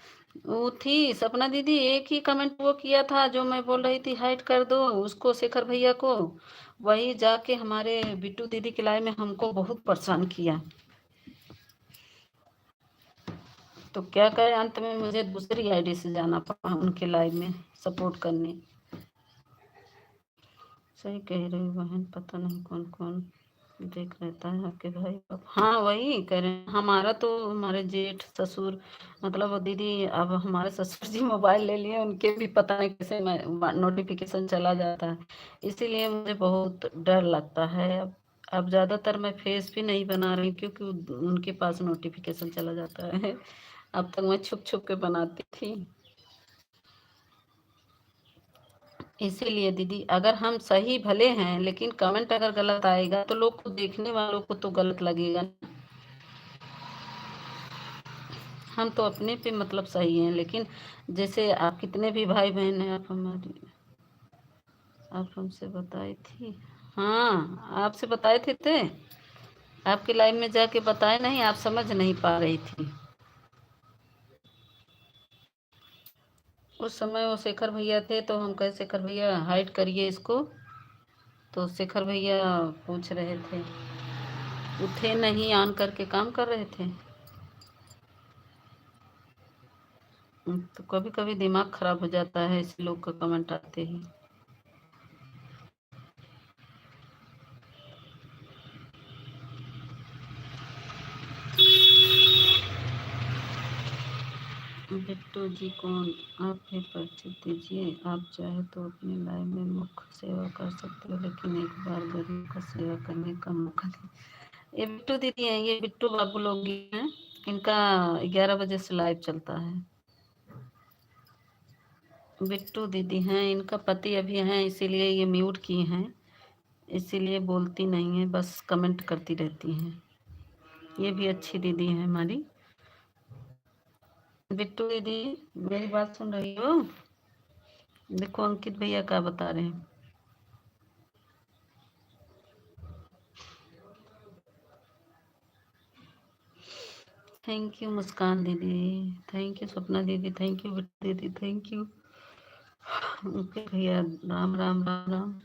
वो थी सपना दीदी, एक ही कमेंट वो किया था जो मैं बोल रही थी हाइड कर दो उसको, शेखर भैया को। वही जाके हमारे बिट्टू दीदी के लाइव में हमको बहुत परेशान किया। तो क्या करे, अंत में मुझे दूसरी आईडी से जाना पड़ा उनके लाइव में सपोर्ट करने। सही कह रही बहन, पता नहीं कौन कौन देख रहता है आपके भाई। हाँ वही कह रहे हैं, हमारा तो हमारे जेठ ससुर मतलब वो दीदी, अब हमारे ससुर जी मोबाइल ले लिए, उनके भी पता नहीं कैसे नोटिफिकेशन चला जाता है। इसीलिए मुझे बहुत डर लगता है। अब ज़्यादातर मैं फेस भी नहीं बना रही क्योंकि उनके पास नोटिफिकेशन चला जाता है। अब तक मैं छुप छुप के बनाती थी। इसीलिए दीदी, अगर हम सही भले हैं लेकिन कमेंट अगर गलत आएगा तो लोग को, देखने वालों को तो गलत लगेगा। हम तो अपने पे मतलब सही हैं, लेकिन जैसे आप कितने भी भाई बहन हैं, आप हमसे बताई थी। हाँ आपसे बताए थे आपके लाइव में जाके बताए नहीं, आप समझ नहीं पा रही थी। उस समय वो शेखर भैया थे तो हम कहे शेखर भैया हाइड करिए इसको, तो शेखर भैया पूछ रहे थे, उठे नहीं, ऑन करके काम कर रहे थे। तो कभी कभी दिमाग खराब हो जाता है ऐसे लोग का कमेंट आते ही। बिट्टू जी कौन, आप भी परिचय दीजिए। आप चाहे तो अपनी लाइफ में मुख्य सेवा कर सकते हो, लेकिन एक बार गरीब का सेवा करने का मौका दे। ये बिट्टू दीदी हैं, ये बिट्टू बाबू लोग हैं, इनका 11 बजे से लाइव चलता है। बिट्टू दीदी हैं, इनका पति अभी हैं, इसीलिए ये म्यूट की हैं, इसीलिए बोलती नहीं है, बस कमेंट करती रहती हैं। ये भी अच्छी दीदी है हमारी। बिट्टू दीदी मेरी बात सुन रही हो? देखो अंकित भैया क्या बता रहे हैं। थैंक यू मुस्कान दीदी, थैंक यू सपना दीदी, थैंक यू बिट्टू दीदी, थैंक यू अंकित भैया। राम राम राम राम।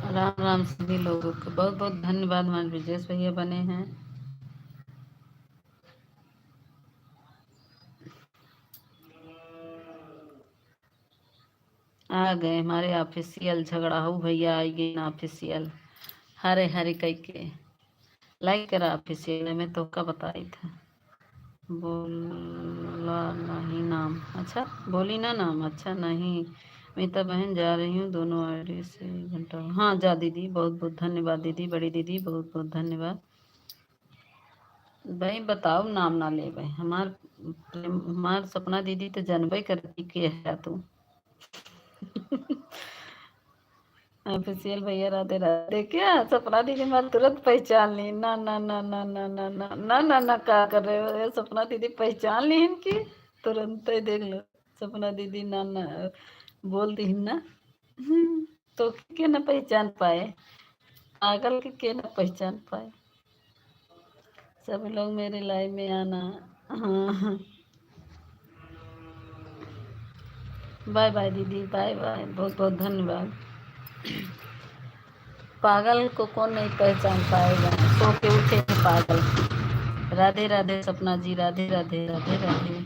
राम राम सभी लोगों को बहुत बहुत धन्यवाद। हमारे ब्रजेश भैया बने हैं। आ गए हमारे ऑफिशियल झगड़ाऊ भैया, आई गए ना ऑफिशियल। हरे हरे कई के लाइक करा ऑफिशियल में तो का बताई था। बोला नहीं नाम, अच्छा बोली ना नाम, अच्छा नहीं। मीता बहन जा रही हूँ दोनों आईडी से 1 घंटा। हाँ जा दीदी, बहुत बहुत धन्यवाद दीदी, बड़ी दीदी बहुत बहुत धन्यवाद। भाई बताओ नाम ना ले भाई, हमार सपना दीदी तो जानबे करती के है तू। ऑफिशियल भैया राधे राधे। क्या सपना दीदी मैं तुरंत पहचान ली? ना ना ना ना ना ना ना ना ना ना क्या कर रहे हो ये? सपना दीदी पहचान ली इनकी तुरंत ही, देख लो। सपना दीदी ना ना बोल दी ना। तो के ना पहचान पाए? पागल के ना पहचान पाए? सब लोग मेरे लाइव में आना। हाँ बाय बाय दीदी, बाय बाय, बहुत बहुत धन्यवाद। पागल को कौन नहीं पहचान पाएगा? सो के उठे हैं पागल। राधे राधे सपना जी, राधे राधे राधे राधे।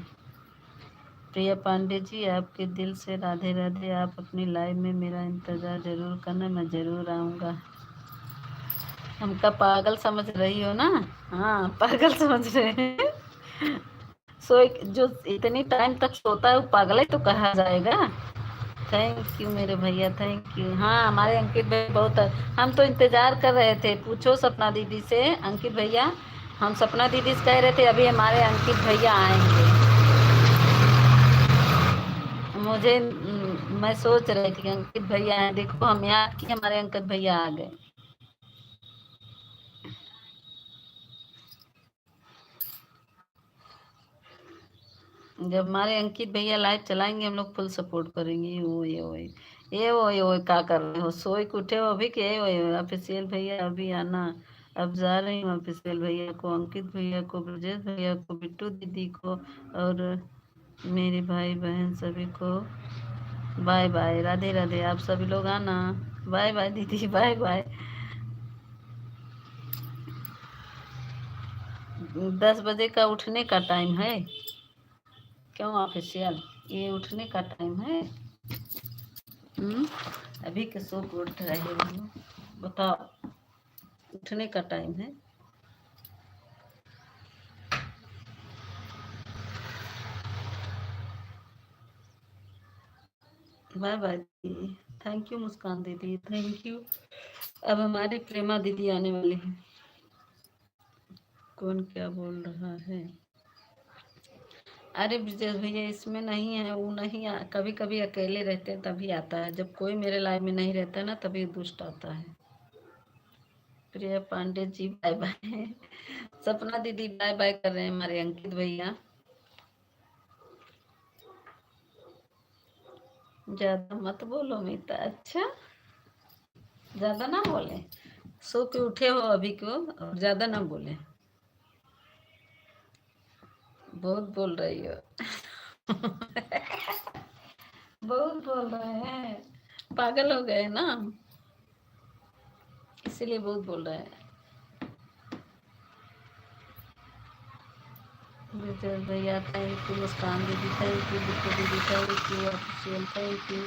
प्रिया पांडे जी आपके दिल से राधे राधे। आप अपनी लाइव में मेरा इंतज़ार जरूर करना, मैं ज़रूर आऊँगा। हमका पागल समझ रही हो ना? हाँ पागल समझ रहे हैं। जो इतनी टाइम तक सोता है वो पागल ही तो कहा जाएगा। थैंक यू मेरे भैया, थैंक यू। हाँ हमारे अंकित भाई बहुत, हम तो इंतजार कर रहे थे। पूछो सपना दीदी से, अंकित भैया, हम सपना दीदी से कह रहे थे अभी हमारे अंकित भैया आएंगे। मुझे मैं सोच रही थी कि अंकित भैया आए, देखो हम याद किए, हमारे अंकित भैया आ गए। जब हमारे अंकित भैया लाइव चलाएंगे हम लोग फुल सपोर्ट करेंगे। ये वो क्या कर रहे हो? सोए के उठे हो अभी के? ये वो ऑफिशियल भैया अभी आना। अब जा रही हूँ ऑफिशियल भैया को, अंकित भैया को, ब्रजेश भैया को, बिट्टू दीदी को और मेरे भाई बहन सभी को बाय बाय, राधे राधे। आप सभी लोग आना। बाय बाय दीदी, बाय बाय। 10 बजे का उठने का टाइम है? क्यों ऑफिशियल ये उठने का टाइम है? हम्म, अभी के सो को उठ रहे हो? बताओ, उठने का टाइम है। बाय बाय दीदी, थैंक यू मुस्कान दीदी, थैंक यू। अब हमारी प्रेमा दीदी आने वाली है। कौन क्या बोल रहा है? अरे ब्रजेश भैया इसमें नहीं है, वो नहीं कभी कभी अकेले रहते हैं तभी आता है, जब कोई मेरे लाइफ में नहीं रहता ना तभी दुष्ट आता है। प्रिया पांडे जी बाय बाय। सपना दीदी बाय बाय कर रहे हैं हमारे अंकित भैया। ज्यादा मत बोलो मीता, अच्छा ज्यादा ना बोले। सो के उठे हो अभी को, और ज्यादा ना बोले। बहुत बोल रही हो। बहुत बोल रहे हैं, पागल हो गए ना, इसीलिए बहुत बोल रहे हैं। विजय भैया थैंक यू, मुस्कान दीदी थैंक यू, बिट्टू दीदी thank you, official thank you,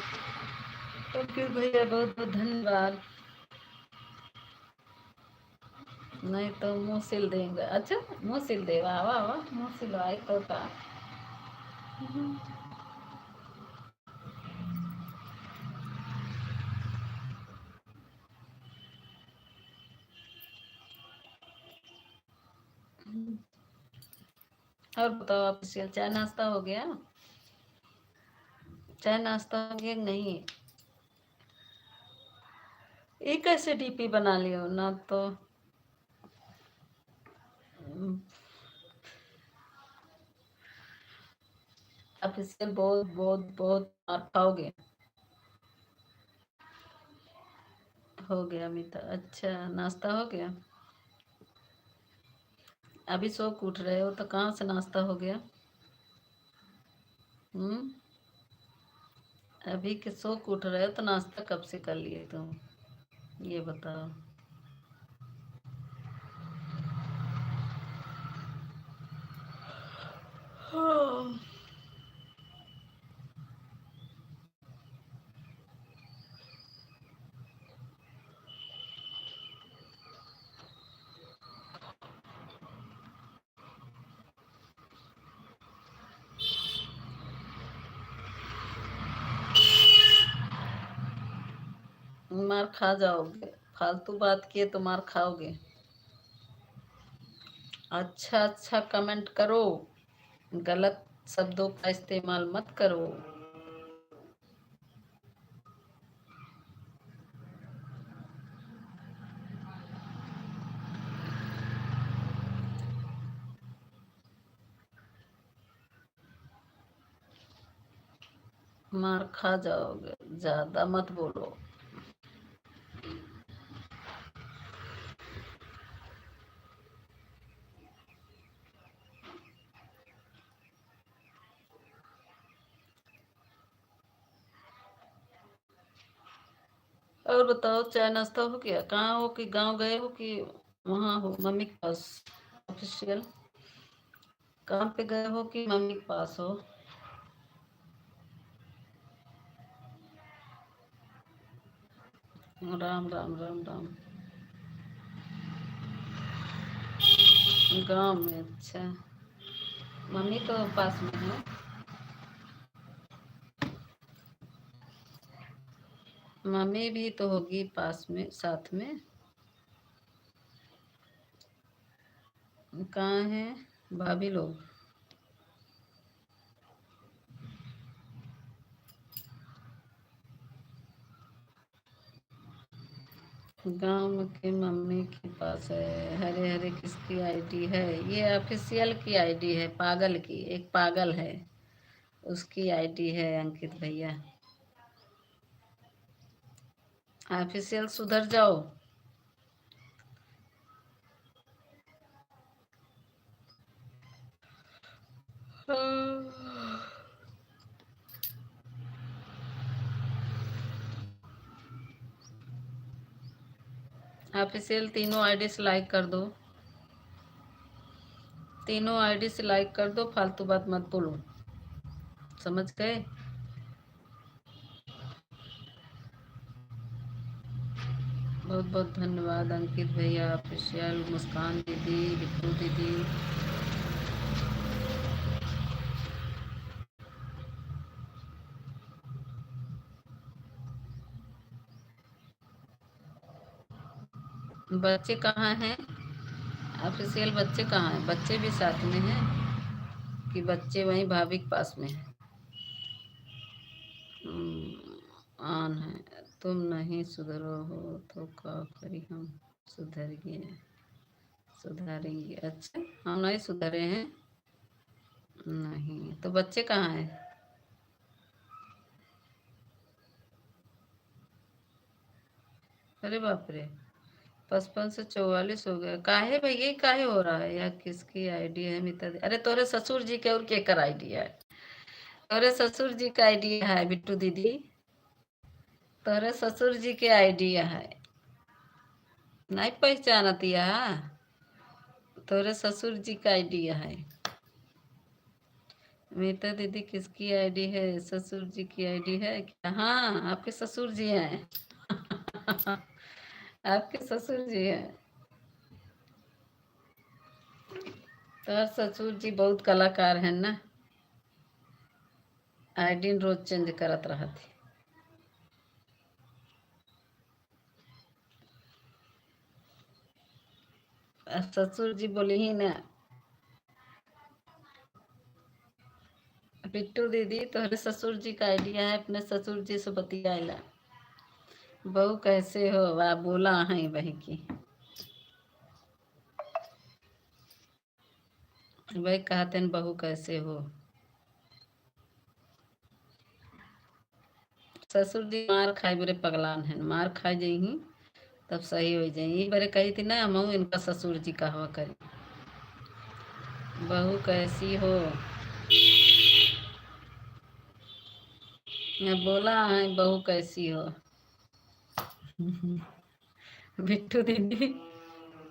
okay भैया बहुत बहुत धन्यवाद। नहीं तो मुंह सिल देंगे। अच्छा मुंह सिल दे? वाह वाह वाह, मुंह सिलवाए तो का। और बताओ आप, चाय नाश्ता हो गया? चाय नाश्ता हो गया कि नहीं? ये कैसे डीपी बना लियो ना तो? आप इससे बहुत बहुत बहुत मार खाओगे। हो गया अमिता, अच्छा नाश्ता हो गया? अभी सो के उठ रहे हो तो कहाँ से नाश्ता हो गया? हम्म। अभी के सो के उठ रहे हो तो नाश्ता कब से कर लिए तुम, ये बताओ। हाँ। मार खा जाओगे, फालतू बात किए तो मार खाओगे। अच्छा अच्छा कमेंट करो, गलत शब्दों का इस्तेमाल मत करो। मार खा जाओगे, ज्यादा मत बोलो। और बताओ, चाय नाश्ता हो गया? कहाँ हो, कि गांव गए हो कि वहाँ हो मम्मी के पास? ऑफिशियल काम पे गए हो कि मम्मी के पास हो? राम राम राम राम। गांव में, अच्छा। मम्मी तो पास में है। मम्मी भी तो होगी पास में, साथ में। कहाँ है भाभी लोग? गांव के मम्मी के पास है। हरे हरे किसकी आईडी है? ये ऑफिशियल की आईडी है, पागल की, एक पागल है उसकी आईडी है, अंकित भैया। ऑफिशियल सुधर जाओ। ऑफिशियल तीनों आईडी से लाइक कर दो, तीनों आईडी से लाइक कर दो, फालतू बात मत बोलो, समझ गए? बहुत बहुत धन्यवाद अंकित भैया, ऑफिशियल, मुस्कान दीदी, बिट्टू दीदी। बच्चे कहाँ हैं? ऑफिशियल बच्चे कहाँ हैं? बच्चे भी साथ में हैं कि बच्चे वहीं भाभी के पास में हैं? आन है। तुम नहीं सुधरो हो तो क्या करी हम? सुधर गए, सुधारेंगे। अच्छा, हम नहीं सुधरे हैं? नहीं तो बच्चे कहाँ हैं? अरे बाप रे, 55 से 44 हो गया। काहे भैया, काहे हो रहा है यार? किसकी आईडी है मिता अरे तोरे ससुर जी के और केकर आईडी है? तोरे ससुर जी का आईडिया है बिट्टू दीदी, तोरे ससुर जी के आईडिया है। नहीं पहचानतिया? तोरे ससुर जी का आईडिया है। मीता दीदी किसकी आईडी है? ससुर जी की आईडी है क्या? हाँ, आपके ससुर जी हैं। आपके ससुर जी हैं। तो ससुर जी बहुत कलाकार हैं ना। आईडी रोज चेंज करत रहा थी। ससुर जी बोली ही ना, बिट्टू दीदी तोहरे ससुर जी का आइडिया है, अपने ससुर जी से बतियाला। बहू कैसे हो, वाह बोला है वही की। वही कहते हैं बहू कैसे हो। ससुर जी मार खाई बरे पगलान है, मार खा जाही तब सही हो जाए। बरे कही थी ना हम इनका ससुर जी कहवा करी। बहू कैसी हो, मैं बोला है बहू कैसी हो। बिट्टू दीदी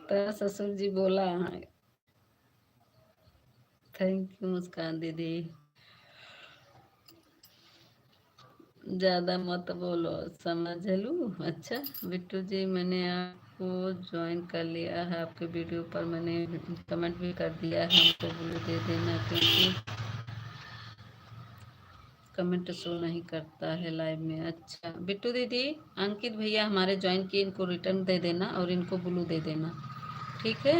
तो ससुर जी बोला है। थैंक यू मुस्कान दीदी। ज्यादा मत बोलो, समझ लू। अच्छा बिट्टू जी, मैंने आपको ज्वाइन कर लिया है, आपके वीडियो पर मैंने कमेंट भी कर दिया है, हमको ब्लू दे देना क्योंकि कमेंट शो नहीं करता है लाइव में। अच्छा बिट्टू दीदी, अंकित भैया हमारे ज्वाइन किए, इनको रिटर्न दे देना और इनको ब्लू दे देना, ठीक है।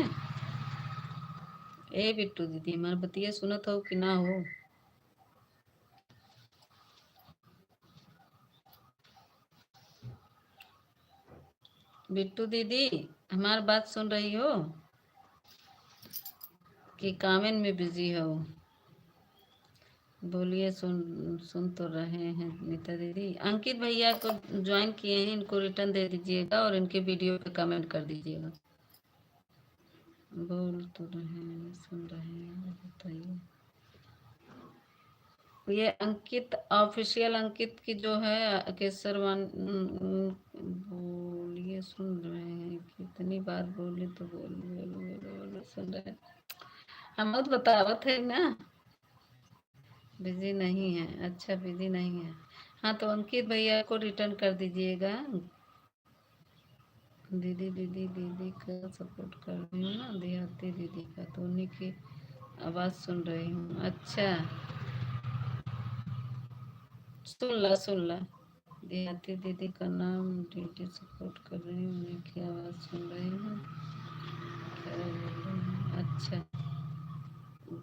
ए बिट्टू दीदी हमारे बतिया सुनत हो कि ना हो। बिट्टू दीदी हमारी बात सुन रही हो कि कामेन में बिजी हो? बोलिए, सुन सुन तो रहे हैं नीता दीदी। अंकित भैया को ज्वाइन किए हैं, इनको रिटर्न दे दीजिएगा और इनके वीडियो पे कमेंट कर दीजिएगा। बोल तो रहे हैं, सुन रहे हैं, बताइए। ये अंकित ऑफिशियल, अंकित की जो है केसरवान। बोलिए, सुन रहे हैं, कितनी बार बोले तो बोल बोलो बोलो बोलो, सुन रहे हैं। हम बहुत बतावत है ना। बिजी नहीं है, अच्छा बिजी नहीं है। हाँ तो अंकित भैया को रिटर्न कर दीजिएगा। दीदी दीदी दीदी का सपोर्ट कर रही हूँ ना, देहाती दीदी का, तो उन्हीं की आवाज़ सुन रही हूँ। अच्छा सुन ला। देहाती दीदी का नाम दीदी सपोर्ट कर रही हूँ, उन्हीं की आवाज़ सुन रही हूँ। क्या बोल रही हूँ? अच्छा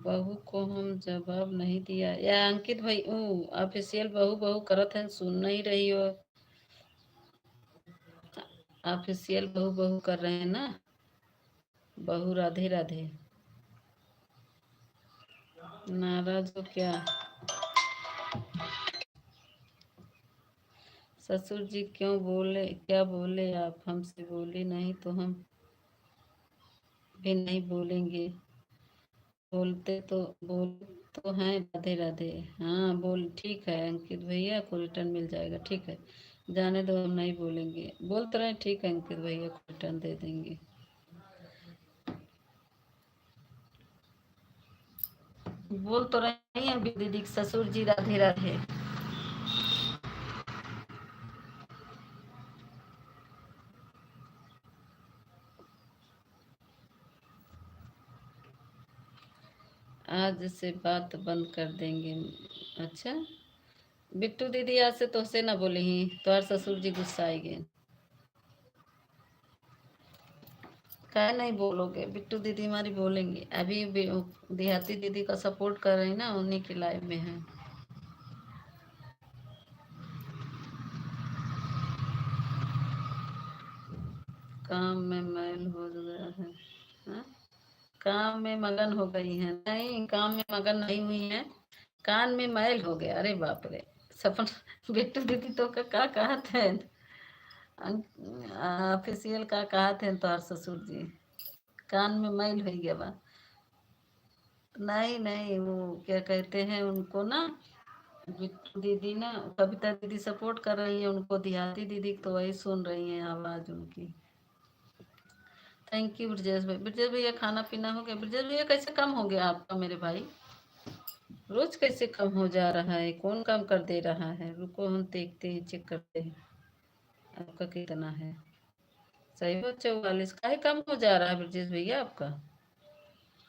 बहू को हम जवाब नहीं दिया या अंकित भाई ऑफिशियल बहू बहू करत है, सुन नहीं रही हो। ऑफिशियल बहू बहू कर रहे हैं ना। बहू राधे राधे। नाराज हो क्या? ससुर जी क्यों बोले, क्या बोले आप हमसे? बोले नहीं तो हम भी नहीं बोलेंगे। बोलते तो बोल तो हैं राधे राधे। हाँ बोल, ठीक है अंकित भैया को रिटर्न मिल जाएगा, ठीक है। जाने दो, हम नहीं बोलेंगे। बोल तो रहे, ठीक है अंकित भैया को रिटर्न दे देंगे। बोल तो रही हैं दीदी ससुर जी राधे राधे। आज से बात बंद कर देंगे। अच्छा बिट्टू दीदी आज से तुझसे ना बोले ही, तो ससुर जी गुस्सा आएंगे। क्या नहीं बोलोगे? बिट्टू दीदी हमारी बोलेंगी। अभी देहाती दीदी का सपोर्ट कर रही ना, उन्हीं की लाइव में है। काम में मैल हो गया है। हाँ? काम में मगन हो गई है? नहीं काम में मगन नहीं हुई है, कान में मैल हो गया। अरे बाप रे, सपना बिट्टू दीदी तो का कहा थे, ऑफिशियल का कहा थे तो हर ससुर जी कान में मैल हो गया बा। नहीं नहीं, वो क्या कहते हैं उनको ना, बिट्टू दीदी ना, कविता दीदी सपोर्ट कर रही है उनको, देहाती दीदी तो वही सुन रही है आवाज उनकी। थैंक यू ब्रजेश भाई। ब्रजेश भैया खाना पीना हो गया? ब्रजेश भैया कैसे कम हो गया आपका मेरे भाई? रोज कैसे कम हो जा रहा है? कौन कम कर दे रहा है? रुको हम देखते हैं, चेक करते हैं आपका कितना है। सही हो 44 का ही कम हो जा रहा है ब्रजेश भैया आपका?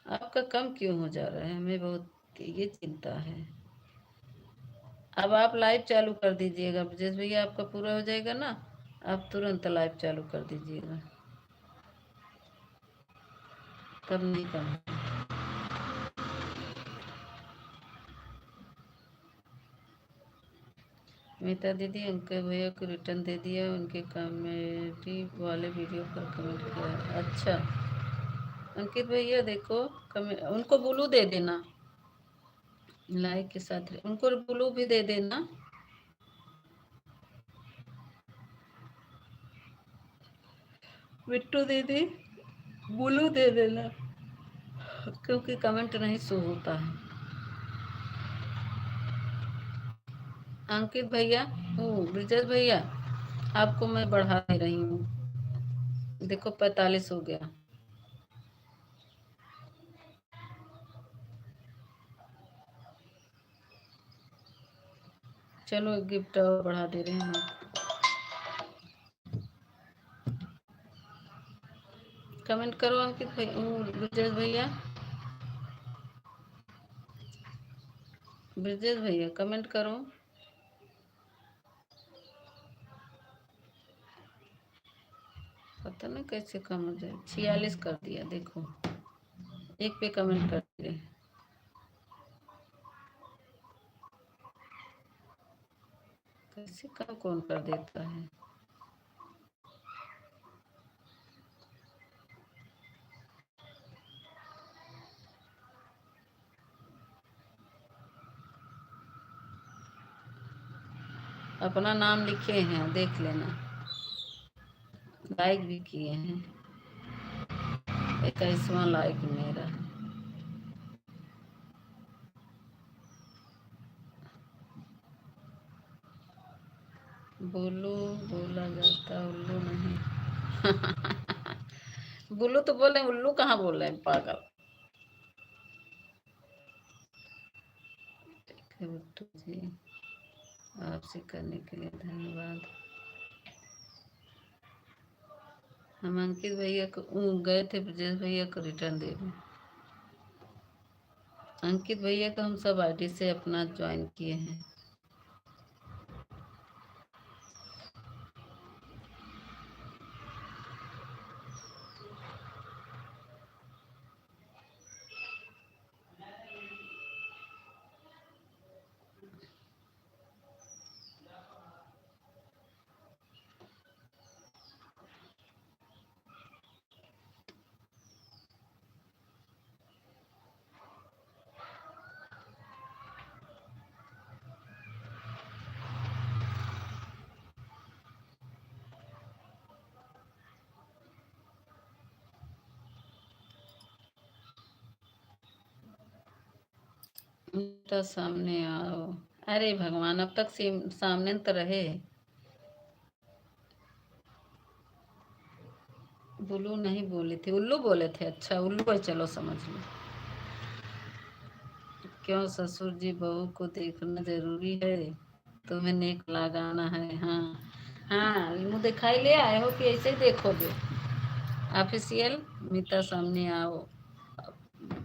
आपका कम क्यों हो जा रहा है? हमें बहुत ये चिंता है। अब आप लाइव चालू कर दीजिएगा ब्रजेश भैया, आपका पूरा हो जाएगा ना, आप तुरंत लाइव चालू कर दीजिएगा, तब नहीं करना। मीता दीदी अंकित भैया को रिटर्न दे दिया, उनके कॉमेडी वाले वीडियो पर कमेंट किया। अच्छा अंकित भैया देखो, उनको ब्लू दे देना, लाइक के साथ उनको ब्लू भी दे देना। बिट्टू दीदी ब्लू दे देना, क्योंकि कमेंट नहीं शो होता है। अंकित भैया, ओ ब्रिजेश भैया, आपको मैं बढ़ा दे रही हूँ, देखो 45 हो गया। चलो गिफ्ट और बढ़ा दे रहे हैं आपको। कमेंट करो अंकित भैया, ब्रिजेश भैया, ब्रिजेश भैया कमेंट करो। पता नहीं कैसे कम हो जाए, 46 कर दिया, देखो एक पे कमेंट कर दे। कैसे कम कौन कर देता है। अपना नाम लिखे हैं, देख लेना, लाइक भी किए हैं, 21वां लाइक मेरा। बोलो बोला जाता, उल्लू नहीं। बुल्लू तो बोले, उल्लू कहाँ बोल रहे हैं, पागल। ठीक है बिट्टू जी, आपसे करने के लिए धन्यवाद। हम अंकित भैया को गए थे, ब्रजेश भैया को रिटर्न दे रहे। अंकित भैया को हम सब आईडी से अपना ज्वाइन किए हैं। तो सामने आओ, अरे भगवान, अब तक सामने तो रहे। बुल्लू नहीं बोली थी, उल्लू बोले थे। अच्छा उल्लू है, चलो समझ लो। क्यों ससुर जी बहू को देखना जरूरी है, तुम्हें नेक लगाना है। हाँ हाँ, मुँह दिखाई ले आए हो कि ऐसे ही देखोगे। ऑफिशियल मीता सामने आओ,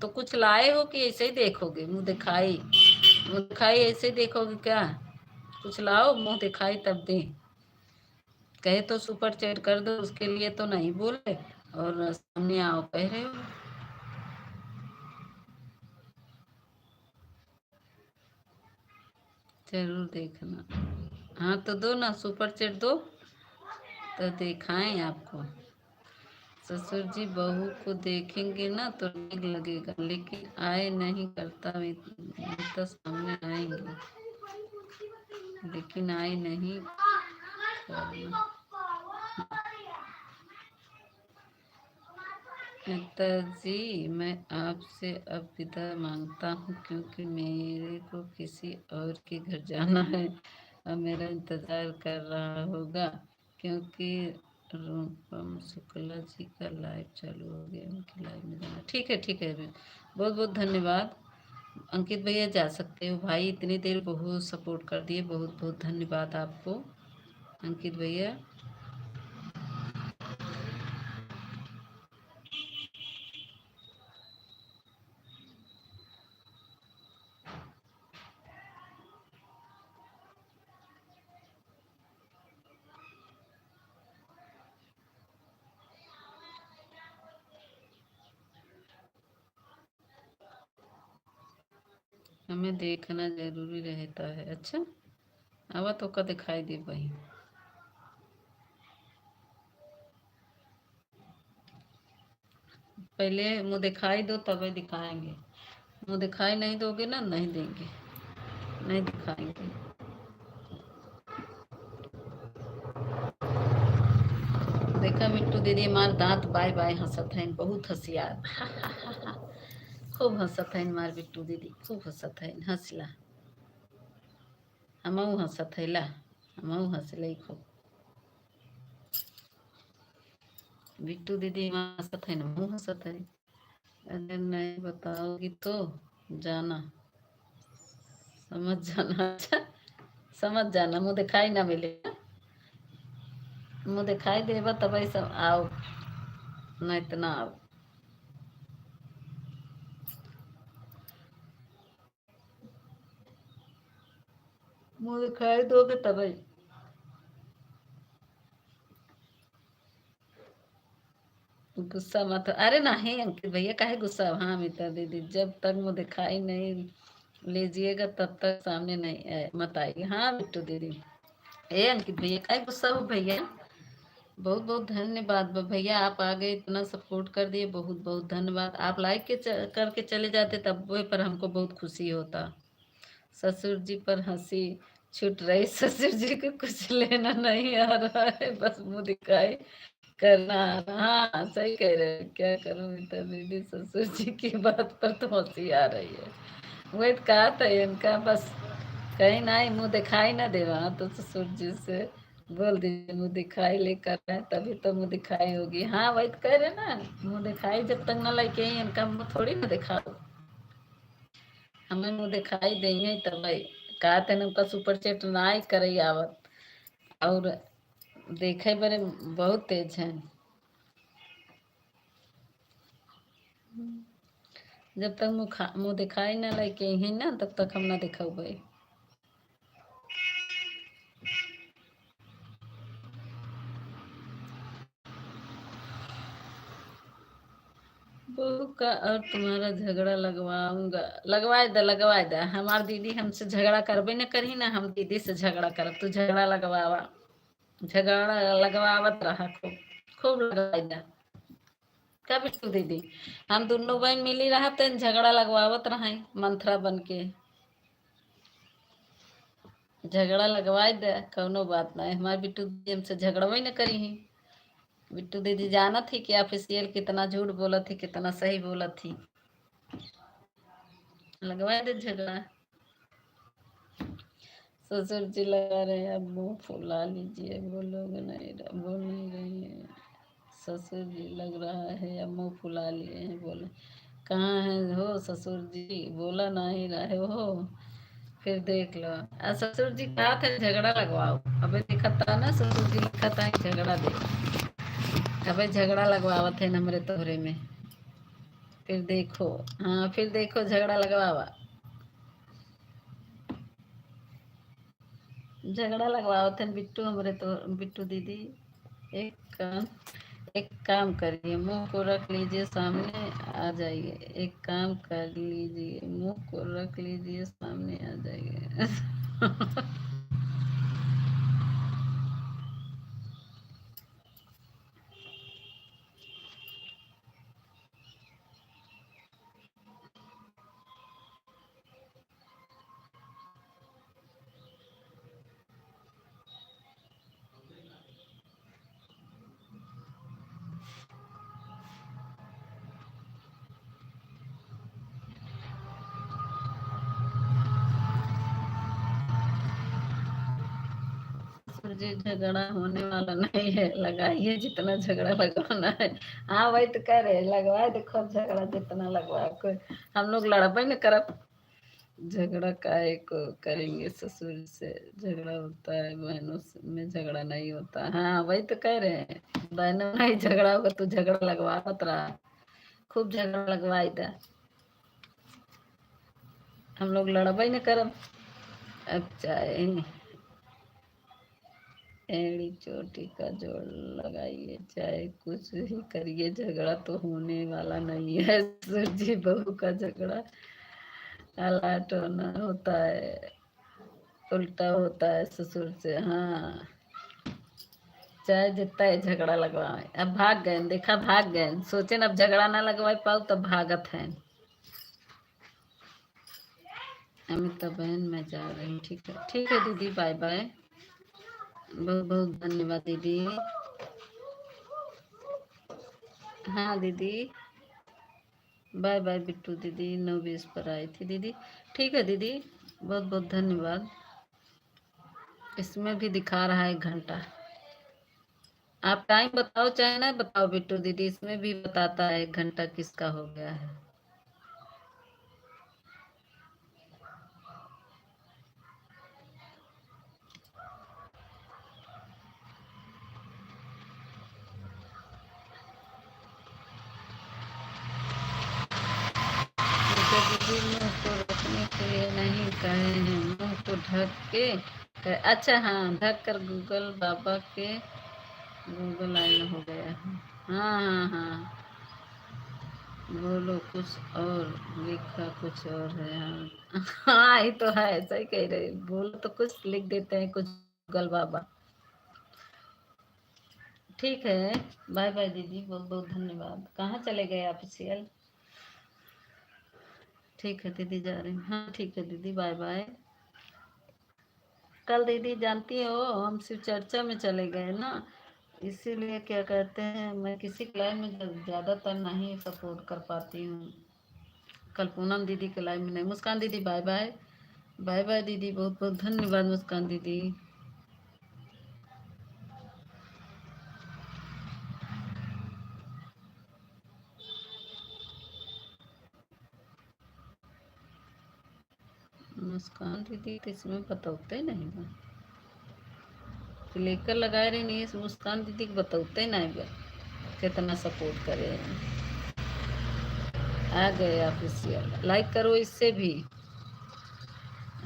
तो कुछ लाए हो कि ऐसे ही देखोगे, मुँह दिखाई। मुँह दिखाई ऐसे ही देखोगे क्या, कुछ लाओ मुँह दिखाई तब दे। कहे तो सुपर चैट कर दो, उसके लिए तो नहीं बोले, और सामने आओ कह रहे हो। जरूर देखना। हाँ तो दो ना, सुपर चैट दो तो दिखाएं आपको। ससुर जी बहू को देखेंगे ना तो ठीक लगेगा, लेकिन आए नहीं करता, तो सामने आएंगे, लेकिन आए नहीं करना। जी मैं आपसे अब विदा मांगता हूँ, क्योंकि मेरे को किसी और के घर जाना है, और मेरा इंतज़ार कर रहा होगा, क्योंकि रूपम शुक्ला जी का लाइव चालू हो गया, उनकी लाइव में जाना। ठीक है ठीक है, बहुत बहुत धन्यवाद। अंकित भैया जा सकते हो भाई, इतनी देर बहुत सपोर्ट कर दिए, बहुत बहुत धन्यवाद आपको अंकित भैया। हमें देखना जरूरी रहता है। अच्छा, आवा तो का दिखाई दे भाई। पहले मुँह दिखाई दो तभी दिखाएंगे। मुँह दिखाई नहीं दोगे ना, नहीं देंगे, नहीं दिखाएंगे। देखा मिट्टू दीदी हमार दांत बाय बाय हंसत है, बहुत हंसियार। खूब हंसत है मार बिट्टू दीदी, खूब हंसत है, हंसला। हमहू हंसत है ला, हमहू हंसले खूब। बिट्टू दीदी हंसत है ना, मुँह हंसत है। अरे नहीं बताओगी तो जाना, समझ जाना। अच्छा, समझ जाना, मुँह दिखाई ना मिले। मुँह दिखाई देबा तब सब आओ, नहीं तो ना आओ। मुँह दिखाई दोगे तभी। गुस्सा मत, अरे नहीं अंकित भैया काहे गुस्सा। हाँ मिता दीदी, जब तक मुँह दिखाई नहीं लीजिएगा तब तक सामने नहीं मत आइए। हाँ बिट्टू दीदी। ए अंकित भैया काहे गुस्सा हो भैया। बहुत बहुत धन्यवाद भैया, आप आगे इतना सपोर्ट कर दिए, बहुत बहुत धन्यवाद। आप लाइक के करके चले जाते तब वो पर हमको बहुत खुशी होता। ससुर जी पर हंसी छूट रही, ससुर जी को कुछ लेना नहीं आ रहा है, बस मुंह दिखाई करना आ रहा। हाँ सही कह रहे हैं, क्या करूं मिता दीदी, ससुर जी की बात पर तो हंसी आ रही है। वही तो कहा था इनका, बस कहीं ना ही मुंह दिखाई ना दे रहा तो ससुर जी से बोल दीजिए मुंह दिखाई लेकर है, तभी तो मुंह दिखाई होगी। हाँ वही तो कह रहे ना, मुंह दिखाई जब तक ना लेके आई इनका मुंह थोड़ी ना दिखाओ। हमें मुंह दिखाई देंगे तब भाई। कहा था उनका सुपर चैट ना ही करे आवत, और देखे बड़े बहुत तेज हैं। जब तक मुंह दिखाई ना लेके ही ना तब तक हम ना दिखाओ। बहू का और तुम्हारा झगड़ा लगवाऊंगा। लगवाए दे, हमार दीदी हमसे झगड़ा करबे न करी ना, हम दीदी से झगड़ा करब, तू झगड़ा लगवावा। झगड़ा लगवावत रहा खूब, खूब लगवाई दा। क्या बिट्टू दीदी, हम दोनों बहन मिली रहा तो झगड़ा लगवावत रहा मंथरा बन के। झगड़ा लगवाए दे, कौनो बात नहीं, हमारे बिट्टू दीदी हमसे झगड़वा ही न करी ही। बिट्टू दीदी जाना थी कि ऑफिसियल कितना झूठ बोला थी, कितना सही बोला थी। लगवाए दे झगड़ा। ससुर जी लगा रहे हैं, अब मुंह फुला लीजिए, बोल नहीं रही है। ससुर जी लग रहा है अब मुंह फुला लिए हैं, बोले कहाँ है हो ससुर जी, बोला नहीं रहे हो। फिर देख लो, ससुर जी कहा थे झगड़ा लगवाओ, अबे देखा था ना ससुर जी लिखा था कि झगड़ा दे, अबे झगड़ा लगवावत है हमारे तोहरे में। फिर देखो, हाँ फिर देखो झगड़ा लगवावा, झगड़ा लगवाओ थे बिट्टू हमरे तो। बिट्टू दीदी एक काम, एक काम करिए, मुंह को रख लीजिए सामने आ जाइए। एक काम कर लीजिए, मुंह को रख लीजिए सामने आ जाइए। जी झगड़ा होने वाला नहीं है, लगाइए जितना झगड़ा लगवाना है। हाँ वही तो कह रहे लगवाए, देखो झगड़ा जितना लगवाए, कोई हम लोग लड़बे न करब। झगड़ा काहे को करेंगे, ससुर से झगड़ा होता है, बहनों में झगड़ा नहीं होता। हाँ वही तो कह रहे हैं, बहनों में ही झगड़ा होगा तो झगड़ा लगवावत रहा, खूब झगड़ा लगवाई था। हम लोग लड़बे न करब। अब चाहे एड़ी चोटी का जोड़ लगाइए, चाहे कुछ ही करिए, झगड़ा तो होने वाला नहीं है। ससुर जी बहू का झगड़ा अलाट होना होता है, उल्टा होता है ससुर से। हाँ, चाहे जितना ही झगड़ा लगवाए। अब भाग गए, देखा भाग गए, सोचे न अब झगड़ा ना लगवा पाओ तब भागत है। अमिता बहन मैं जा रही हूँ। ठीक है दीदी, बाय बाय। बहुत बहुत धन्यवाद दीदी। हाँ दीदी, बाय बाय बिट्टू दीदी। 9:20 पर आई थी दीदी। ठीक है दीदी, बहुत बहुत धन्यवाद। इसमें भी दिखा रहा है 1 घंटा। आप टाइम बताओ चाहे ना बताओ बिट्टू दीदी, इसमें भी बताता है 1 घंटा किसका हो गया है। दीदी मुंह को रखने के लिए नहीं कहे हैं, मुंह को ढक के अच्छा हाँ, ढक कर गूगल बाबा के गूगल आइन हो गया है। हाँ हाँ हाँ, बोलो कुछ और, लिखा कुछ और है। हाँ हाँ, ये तो है, सही कह रहे, बोलो तो कुछ लिख देते हैं कुछ गूगल बाबा। ठीक है, बाय बाय दीदी, बहुत बहुत धन्यवाद। कहाँ चले गए आप सीएल? ठीक है दीदी, जा रही हूँ। हाँ ठीक है दीदी, बाय बाय। कल दीदी जानती हो हम शिव चर्चा में चले गए ना, इसीलिए क्या कहते हैं, मैं किसी क्लाइम में ज़्यादातर नहीं सपोर्ट कर पाती हूँ। कल पूनम दीदी के लाइव में नहीं। मुस्कान दीदी बाय बाय। बाय बाय दीदी, बहुत बहुत धन्यवाद मुस्कान दीदी। मुस्कान दीदी तो इसमें बताते नहीं बा, लेकर लगाए रही नहीं, इस मुस्कान दीदी को बताते नहीं बा कितना सपोर्ट करे। आ गए ऑफिशियल, लाइक करो, इससे भी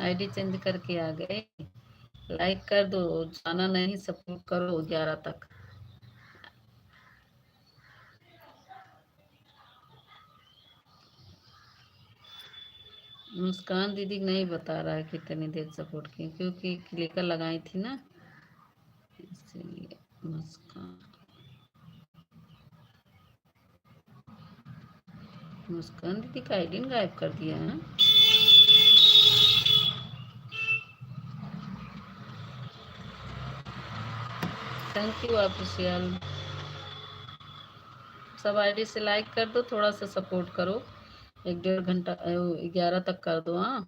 आईडी चेंज करके आ गए। लाइक कर दो, जाना नहीं, सपोर्ट करो 11 तक। मुस्कान दीदी नहीं बता रहा है कितनी देर सपोर्ट की, क्योंकि क्लिकर लगाई थी ना, इसीलिए। मुस्कान मुस्कान दीदी का आईडी गायब कर दिया है। Thank you official. सब आईडी से लाइक कर दो, थोड़ा सा सपोर्ट करो। 1 1.5 घंटा 11 तक कर दो। हाँ,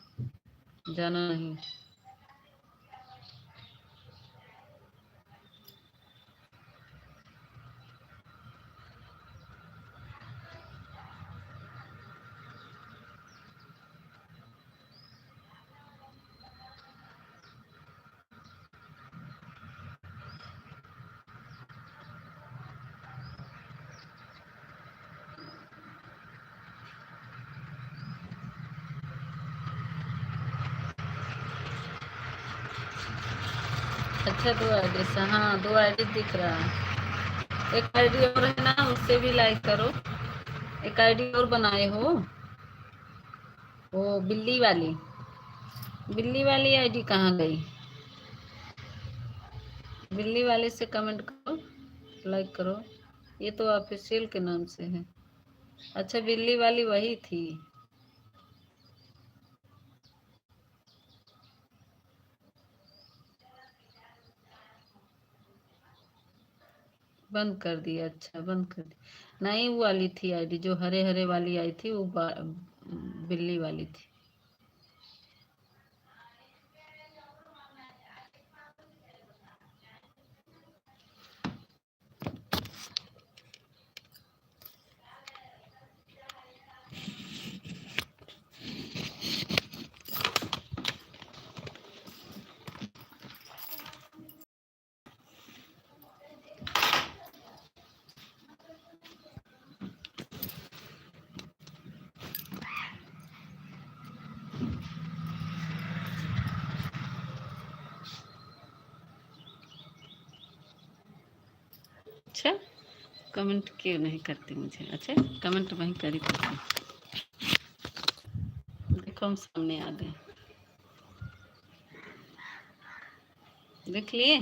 जाना नहीं। अच्छा, 2 आईडी से, हाँ 2 आईडी दिख रहा है। एक आईडी और है ना, उससे भी लाइक करो। एक आईडी और बनाए हो, वो बिल्ली वाली, बिल्ली वाली आईडी कहाँ गई? बिल्ली वाले से कमेंट करो, लाइक करो। ये तो ऑफिशियल के नाम से है। अच्छा, बिल्ली वाली वही थी। बंद कर दिया? अच्छा, बंद कर दी। नहीं, वो वाली थी आईडी जो हरे हरे वाली आई थी, वो बिल्ली वाली थी। अच्छा, कमेंट क्यों नहीं करती मुझे? अच्छा, कमेंट वहीं करी करती। देखो देखो हम सामने आ गए, देख लिए।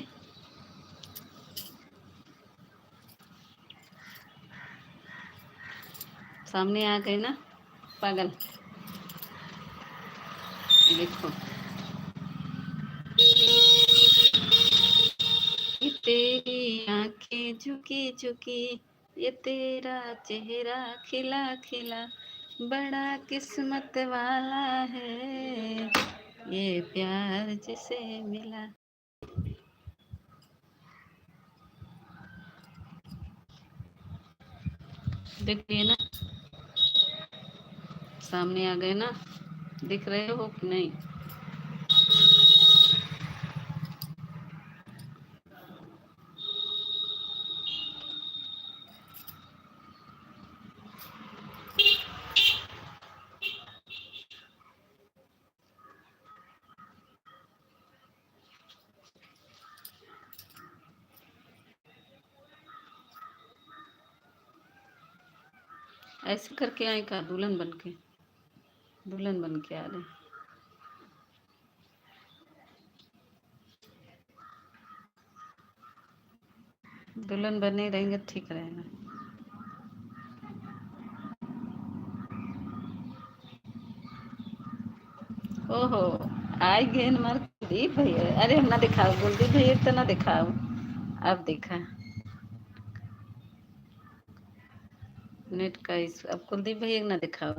सामने आ गए ना पागल। देखो ये तेरी आंखें झुकी झुकी, ये तेरा चेहरा खिला खिला, बड़ा किस्मत वाला है ये प्यार जिसे मिला। देख लिए ना, सामने आ गए ना, दिख रहे हो कि नहीं। ऐसे करके आए का, दुल्हन बन के, दुल्हन बन के आ रहे। दुल्हन बने रहेंगे ठीक रहेगा। ओहो, आई गेन मार कुलदीप भैया। अरे हम ना दिखाओ कुलदीप भैया तो ना दिखाओ। अब देखा नेट का इस, अब कुलदीप भैया ना दिखाओ।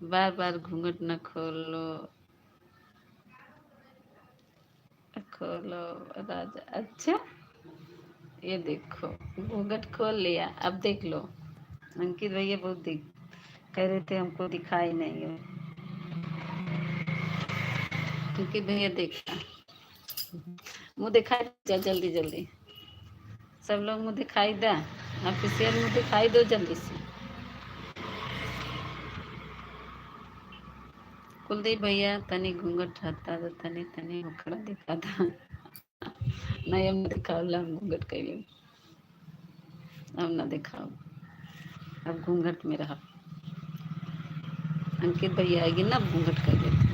बार बार घूंघट न खोलो, खोलो राजा। अच्छा ये देखो घूंघट खोल लिया, अब देख लो। अंकित भैया बहुत दिख कह रहे थे हमको दिखाई नहीं है। अंकित भैया देखा, मुँह दिखाई दो जल्दी जल्दी, सब लोग मुँह दिखाई दे, ऑफिशियल मुँह दिखाई दो जल्दी से। कुलदीप भैया तनी घूंघट हटा दो, तनी तनी मुखड़ा दिखा दो। नहीं हम दिखाओ ला घूंघट कैले, अब ना दिखाओ, अब घूंघट में रहा। अंकित भैया आएगी ना, अब घूंघट कर देते।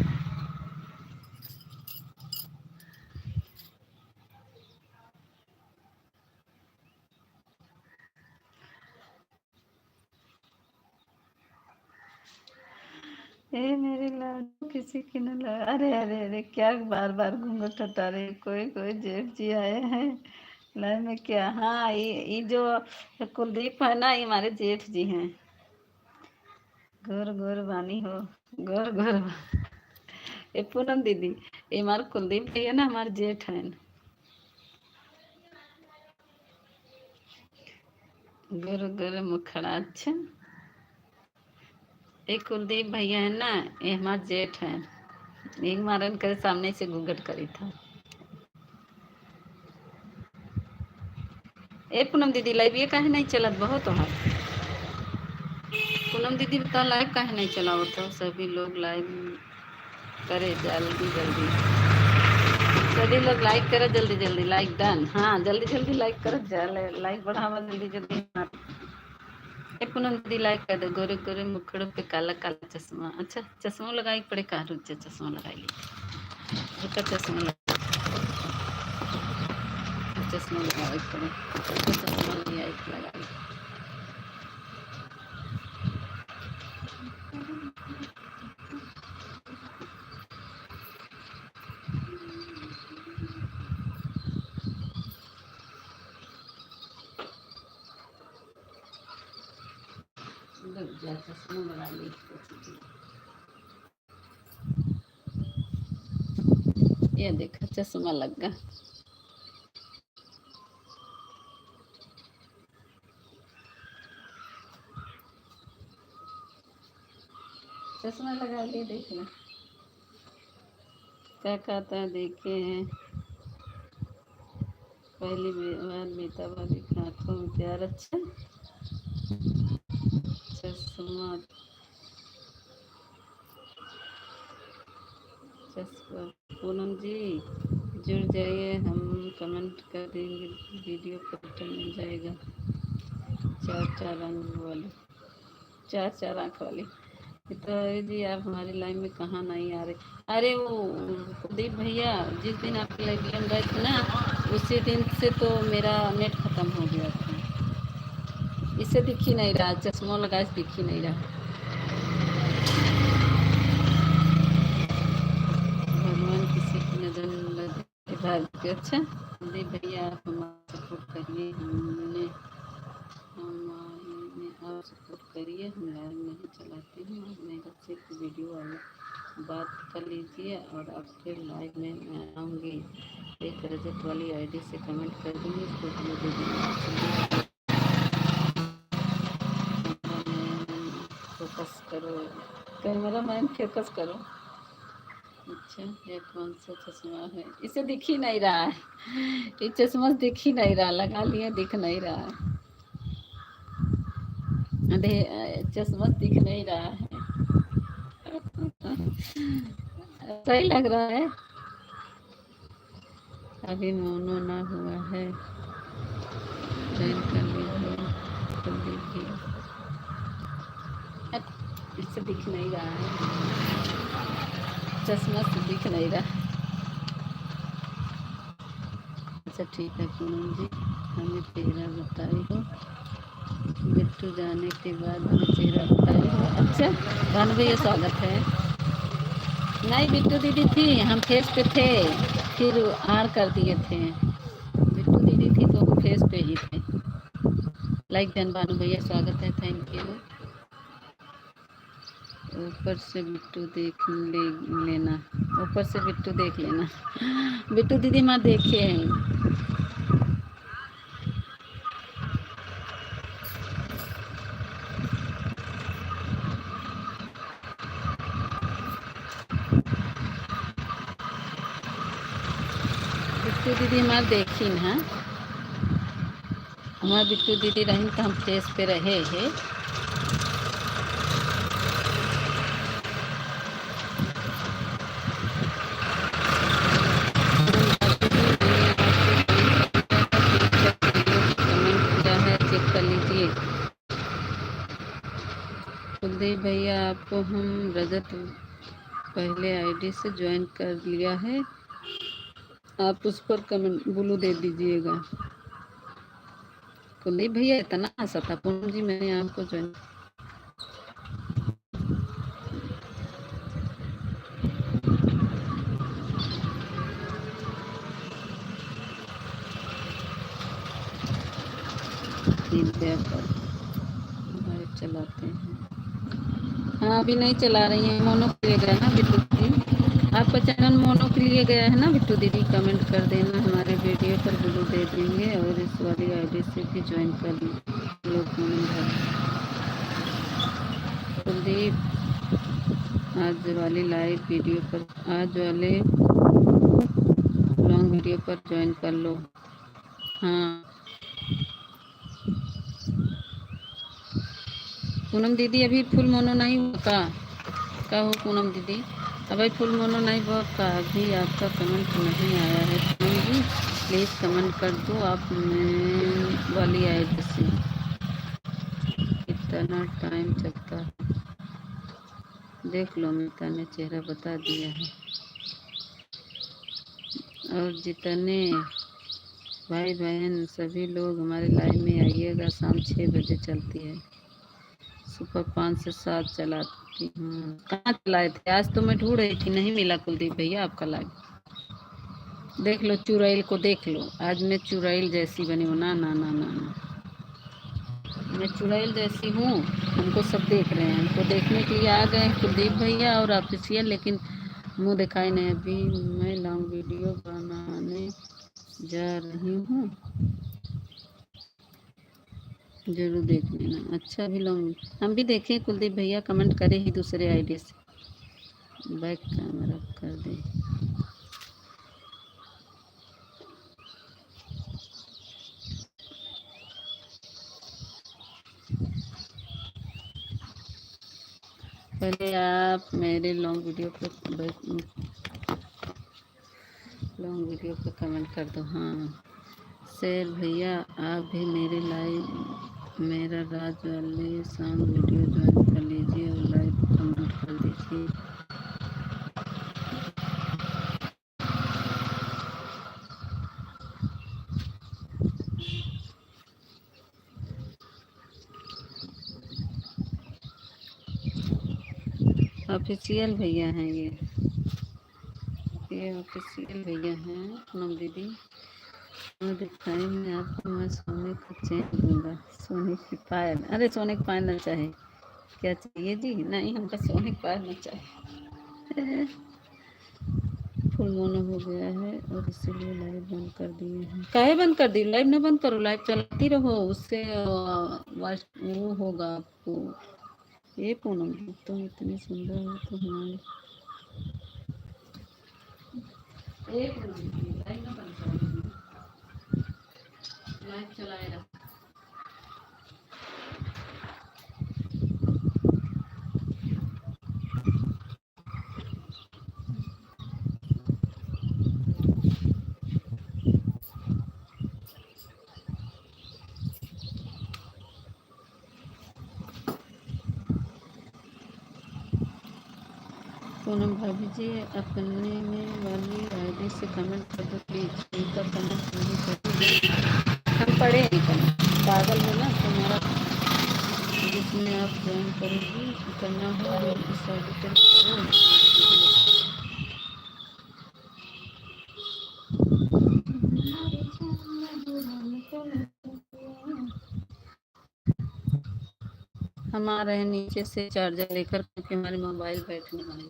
ए मेरे लाडू किसी की न लगा। अरे अरे अरे क्या बार बार घूंघट हटा रहे, कोई कोई जेठ जी आए हैं लाइन में क्या। हाँ ये जो कुलदीप है ना, ये हमारे जेठ जी हैं। गोर गोर वानी हो, गोर गोर। ये पूनम दीदी, ये हमारे कुलदीप भैया ना हमारे जेठ हैं। गोर गोर मुखड़ा। अच्छा ये कुलदीप भैया है ना, ये हमारे जेठ हैं। एक मारन करे सामने से घूंघट करी था। ए पूनम दीदी लाइव ये काहे नहीं चलत बहुत वहाँ। पूनम दीदी बता लाइव काहे नहीं चलाओ, तो सभी लोग लाइव करे जल्दी जल्दी, सभी लोग लाइक करे जल्दी जल्दी, लाइक डन। हाँ जल्दी जल्दी लाइक करो, लाइक बढ़ावा जल्दी जल्दी। ए पूनम दीदी लाइक कर दो। गोरे गोरे मुखड़ों पे काला काला चश्मा। अच्छा चश्मा लगाई पड़े कहा, रुक जा चश्मा लगाई ली, रुका चश्मा लगा, चश्मा लगाई पड़े, चश्मा नहीं आई लगा। चश्मा लगा ली, ये देखो चश्मा लग गया। चश्मा लगा लिए, देख लो क्या कहता है। देखे हैं पहली बार मीतावादी आंखों में प्यार। अच्छा चश्मा, चश्मा। पूनम जी जुड़ जाइए, हम कमेंट कर देंगे, वीडियो का बटन मिल जाएगा। चार चार रंग वाली, चार चार आँख वाली। पिताजी जी आप हमारी लाइव में कहाँ नहीं आ रहे? अरे वो कुलदीप भैया, जिस दिन आपकी लाइव में गए थे ना, उसी दिन से तो मेरा नेट खत्म हो गया था। इससे दिख ही नहीं रहा, चश्मा लगा से दिख ही नहीं रहा। भगवान किसी की नजर न लगे भारत के। अच्छा कुलदीप भैया आप हमारा सपोर्ट करिए, हमने हमारे में आप सपोर्ट करिए। हम लाइव नहीं चलाते हैं और मेरा सिर्फ वीडियो वाला बात कर लीजिए और अब फिर लाइव में मैं आऊँगी। एक रजत वाली आईडी से कमेंट कर दूँगी, इसको follow दे दीजिए। फोकस करो, कैमरा मैन फोकस करो। अच्छा ये कौन सा चश्मा है? इसे दिख ही नहीं रहा है, ये चश्मा दिख ही नहीं रहा, लगा लिया दिख नहीं रहा है। अरे चश्मा दिख नहीं रहा है। सही लग रहा है। अभी मोनो ना हुआ है, जॉइन कर लीजिए। कर लीजिए, इससे दिख नहीं रहा है, चश्मा से दिख नहीं रहा। अच्छा ठीक है पूनम जी, हमें चेहरा बताई हो। बिट्टू जाने के बाद हमें चेहरा बताई हो। अच्छा भानु भैया स्वागत है। नहीं बिट्टू दीदी थी, हम फेस पे थे, फिर आर कर दिए थे। बिट्टू दीदी थी तो हम फेस पे ही थे। लाइक डन भानु भैया स्वागत है, थैंक यू। ऊपर से बिट्टू देख लेना, ऊपर से बिट्टू देख लेना। बिट्टू दीदी माँ देखे हैं। बिट्टू दीदी हमारे देखी ना, हमारे बिट्टू दीदी रही तो हम फेस पे रहे हैं। चेक कर लीजिए। कुलदीप भैया आपको हम रजत पहले आईडी से ज्वाइन कर लिया है, आप उस पर कमेंट ब्लू दे दीजिएगा। कुलदीप भैया इतना हंसा था पूनम जी, मैंने आपको ज्वाइन चलाते हैं। हाँ अभी नहीं चला रही हैं, मोनो के लिए गया ना बिट्टू दीदी, आपका चैनल मोनो के लिए गया है ना बिट्टू दीदी, कमेंट कर देना, हमारे वीडियो पर ब्लू दे देंगे और इस वाली आईडी से भी ज्वाइन कर लोग। कुलदीप आज वाली लाइव वीडियो पर, आज वाले लॉन्ग वीडियो पर ज्वाइन कर लो। हाँ पूनम दीदी अभी फुल मोनो नहीं हुआ का हो पूनम दीदी, अभी फुल मोनो नहीं हुआ का, अभी आपका कमेंट नहीं आया है पूनम जी, प्लीज़ कमेंट कर दो आप वाली आईडी से। कितना टाइम चलता है देख लो, मिता ने चेहरा बता दिया है। और जितने भाई बहन सभी लोग हमारे लाइव में आइएगा, शाम 6 बजे चलती है, सुबह 5 से 7 चलाती हूँ। कहाँ चलाए थे आज? तो मैं ढूंढ रही थी, नहीं मिला कुलदीप भैया आपका लाइव। देख लो चुड़ैल को, देख लो आज मैं चुड़ैल जैसी बनी हूँ। ना ना ना ना ना, मैं चुड़ैल जैसी हूँ, हमको सब देख रहे हैं, हमको देखने के लिए आ गए कुलदीप भैया और ऑफिशियल, लेकिन मुंह दिखाई नहीं। अभी मैं लॉन्ग वीडियो बनाने जा रही हूँ, जरूर देख लेना। अच्छा अभी लॉन्ग हम भी देखें, कुलदीप भैया कमेंट करे ही दूसरे आईडी से, बैक कैमरा कर दे। पहले आप मेरे लॉन्ग वीडियो पर कमेंट कर दो। हाँ शेर भैया आप भी मेरे लाइव, मेरा राज वाले शाम वीडियो ज्वाइन कर लीजिए और लाइव कमेंट ऑफिशियल भैया हैं ये ऑफिशियल भैया हैं पूनम दीदी। और दिखाई मैं आपको, मैं सोने का चेन दूंगा, सोने की पायल। अरे सोने की पायल ना चाहे, क्या चाहिए जी? नहीं, हमको सोने की पायल ना चाहे। फुल मोनो हो गया है और इसीलिए लाइव बंद कर दिए हैं। काहे बंद कर दी? लाइव ना बंद करो, लाइव चलाती रहो, उससे वो होगा आपको। ये पूनम तुम इतनी सुंदर हो तो हमारे एक लाइव ना बंद करो, लाइव चलाए रहो। पूनम भाभी जी अपने में वाली आईडी से कमेंट कर दो प्लीज, उनका कमेंट नहीं करती। हम पढ़े नहीं कमेंट, पागल हो ना तुम्हारा। जिसमें आप ज्वाइन करोगी करना हो जो इस आईडी पर करो। हम आ रहे हैं नीचे से चार्जर लेकर, क्योंकि हमारे मोबाइल बैठने वाली।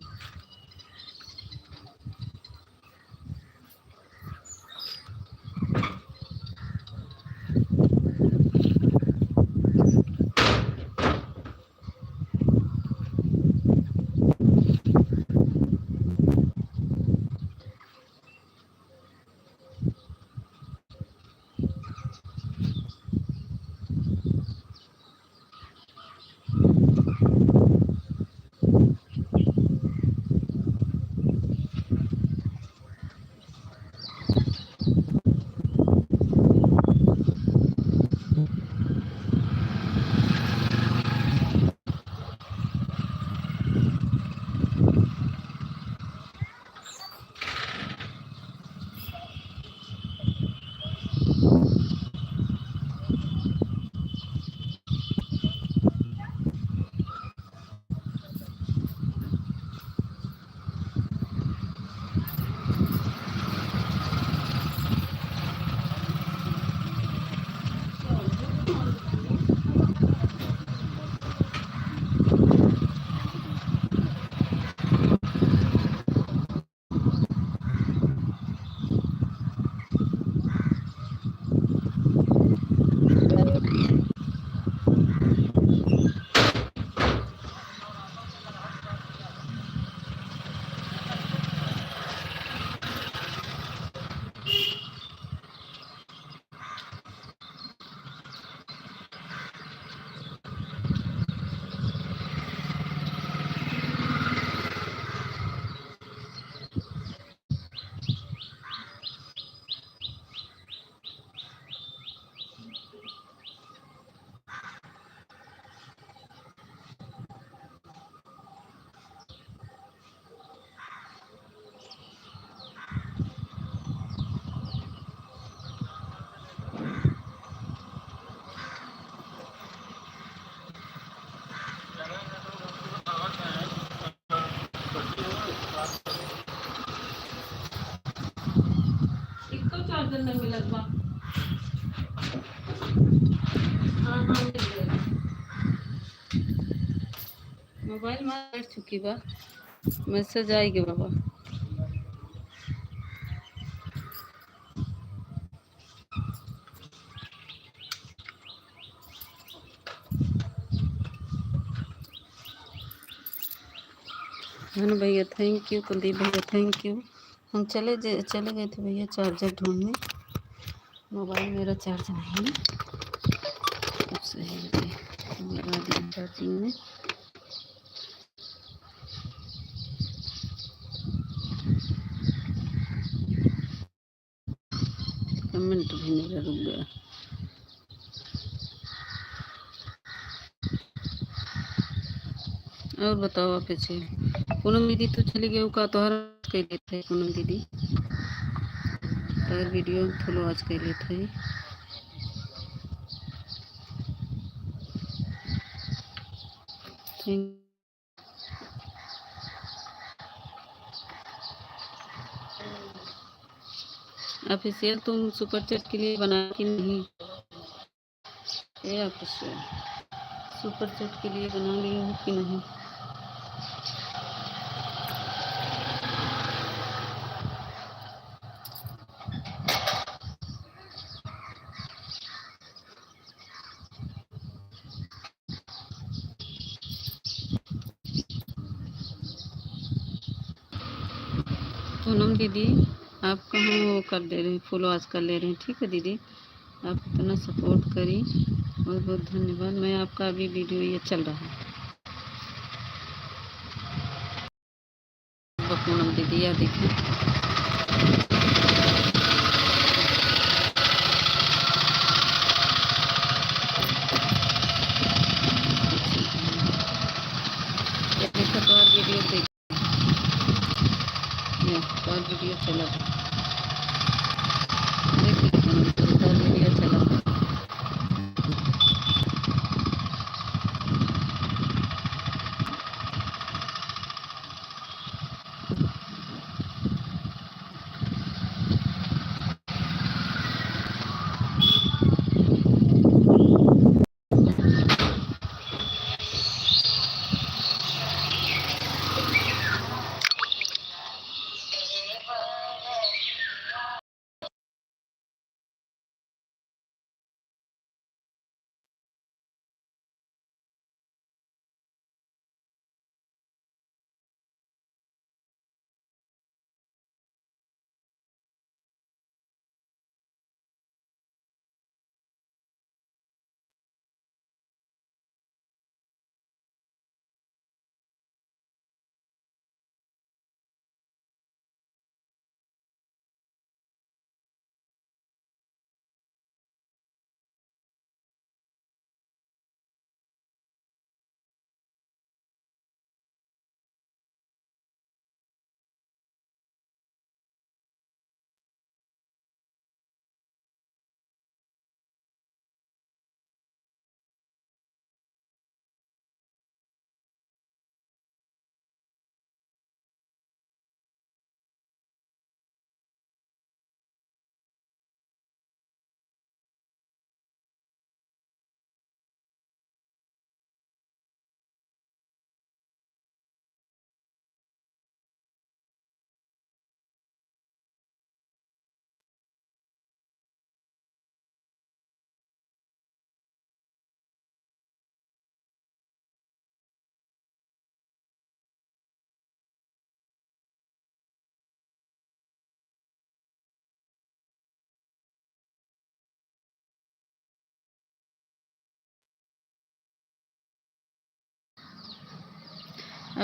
इसको चार्जर नहीं मिलत बा। हाँ हाँ मिल गया। मोबाइल में बैठ चुकी बा, मैसेज आएगी बाबा। धन भैया थैंक यू, कुलदीप भैया थैंक यू। हम चले गए थे भैया चार्जर ढूंढने, मोबाइल मेरा चार्ज नहीं है। अब सही लगा दिया चार्जिंग में। कमेंट भी मेरा रुक गया। और बताओ आप कैसे? पूनम दीदी तो चली गई का तो हर कैले थे पूनम दीदी, तर वीडियो थोड़ा आज कैले थे। थैंक ऑफिशियल तुम सुपर चैट के लिए बना कि नहीं? ये ऑफिशियल सुपर चैट के लिए बना लिए हो कि नहीं? पूनम दीदी आप कहाँ वो कर दे रहे हैं, फॉलोअर्स कर ले रहे हैं? ठीक है दीदी, आप इतना सपोर्ट करी, बहुत बहुत धन्यवाद। मैं आपका अभी वीडियो ये चल रहा है। पूनम दीदी यह देखें, तो और वीडियो देख, और वीडियो चला देखिए, और वीडियो चला।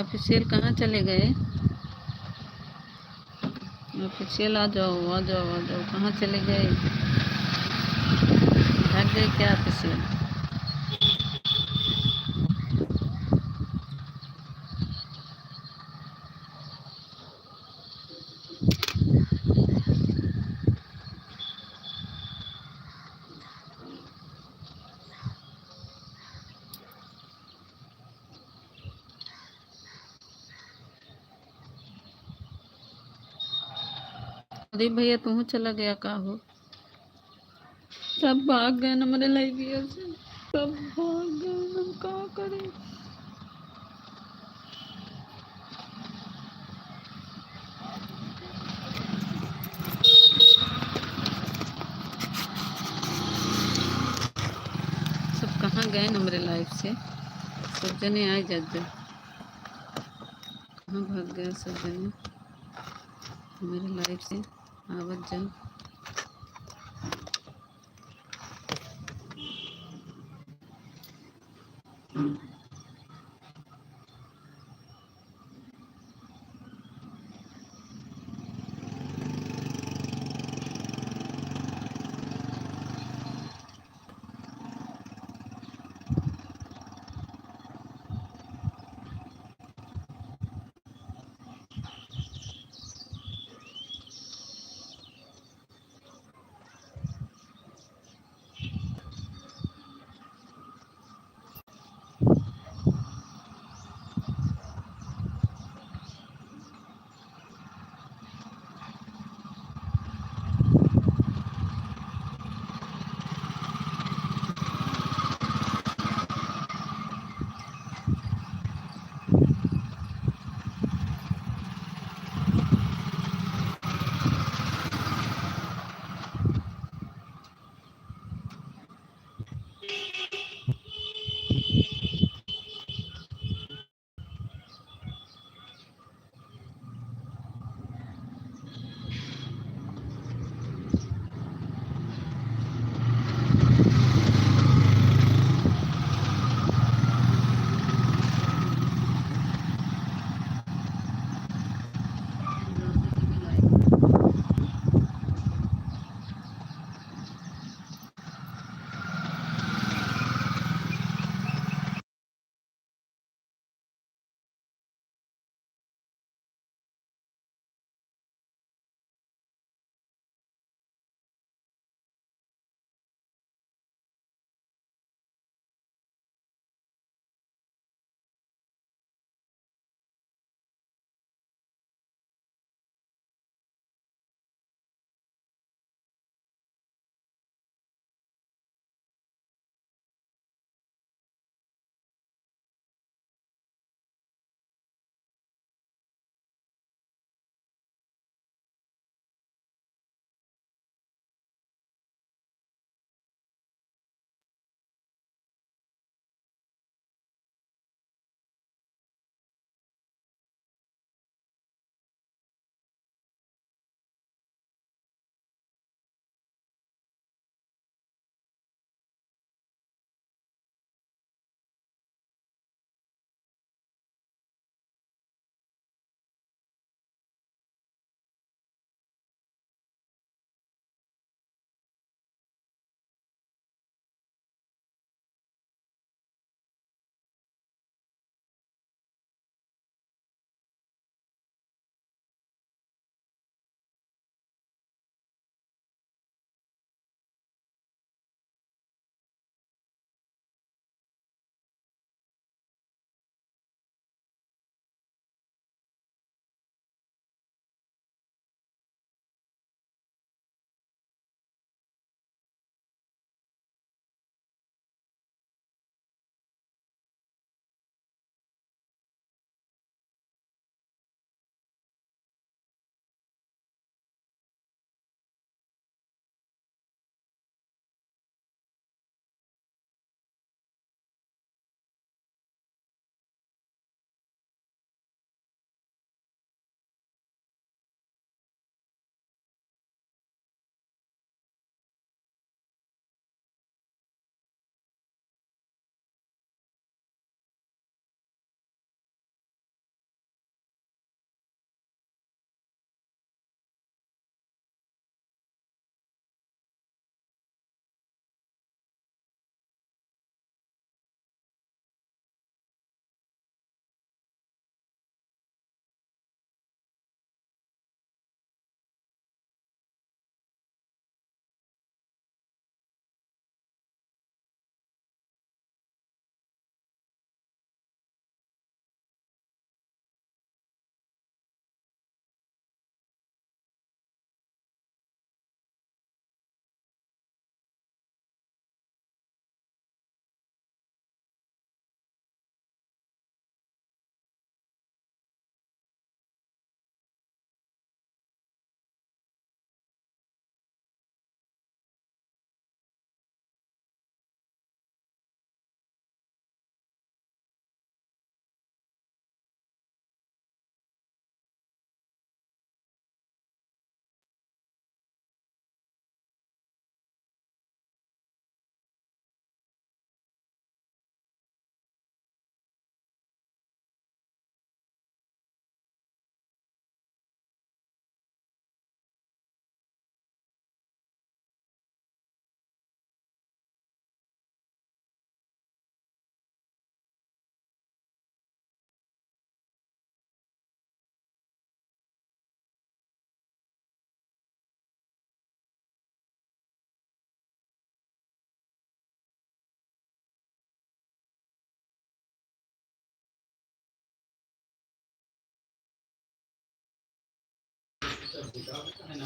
ऑफिशियल कहाँ चले गए? ऑफिशियल आ जाओ, आ जाओ, आ जाओ, कहाँ चले गए? भाग गए क्या ऑफिशियल? प्रदीप भैया तू चला गया का हो? सब भाग गए ना मेरे लाइव से, सब भाग गए, हम क्या करें? सब कहाँ गए ना मेरे लाइफ से? सब जने आए जज, कहाँ भाग गए सब जने मेरे लाइफ से? आवत जा।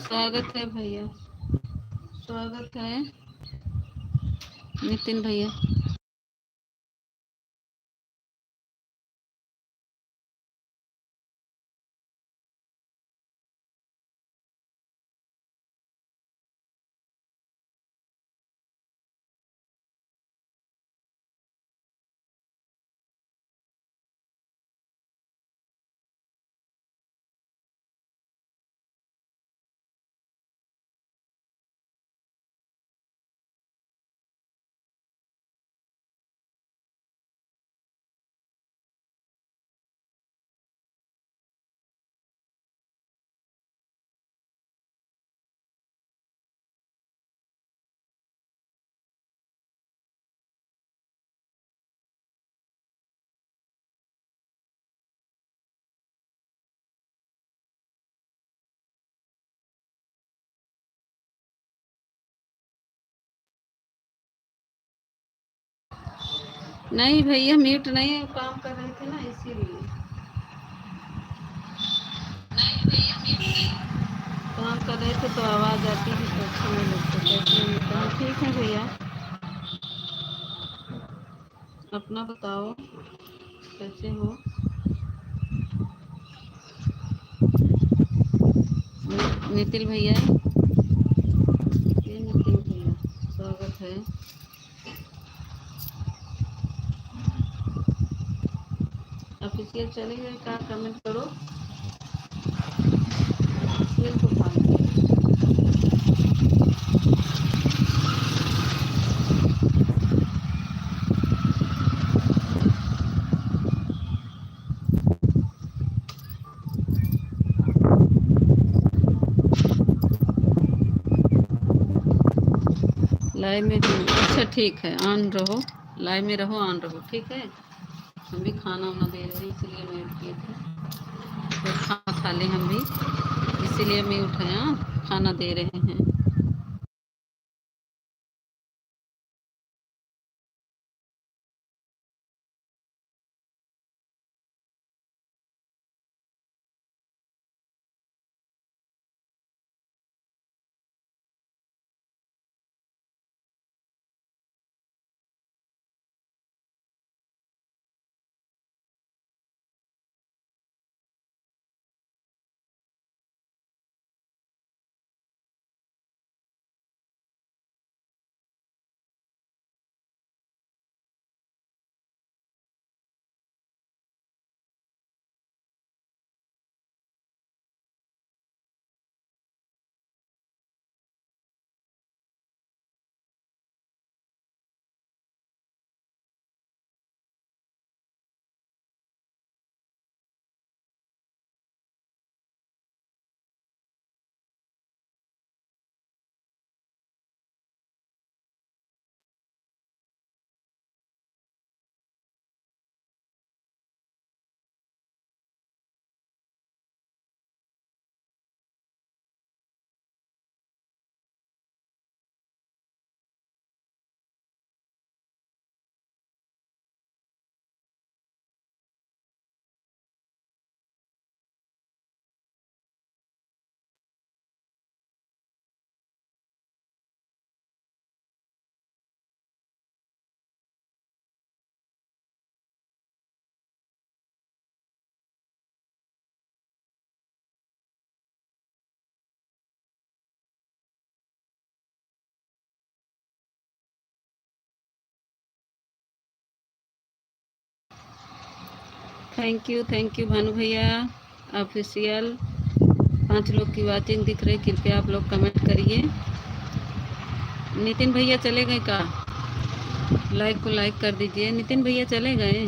स्वागत है भैया, स्वागत है नितिन भैया। नहीं भैया, म्यूट नहीं है, काम कर रहे थे ना इसीलिए। काम कर रहे थे तो आवाज़ आती है तो अच्छा नहीं लगता, कैसे नहीं लगता है। ठीक है भैया, अपना बताओ कैसे हो। नितिन भैया, ये नितिन भैया, स्वागत है। ऑफिशियल चले गए, क्या कमेंट करो। ऑफिशियल को फालतू। लाइव में हूँ, अच्छा ठीक है, ऑन रहो। लाइव में रहो, ऑन रहो, ठीक है। हम भी खाना वाना दे रहे हैं, इसलिए वेट किए थे। तो खाना खा लें हम भी, इसीलिए मैं उठाया, खाना दे रहे हैं। थैंक यू भानु भैया। ऑफिशियल 5 लोग की वाचिंग दिख रही, कृपया आप लोग कमेंट करिए। नितिन भैया चले गए का? लाइव को लाइक कर दीजिए। नितिन भैया चले गए?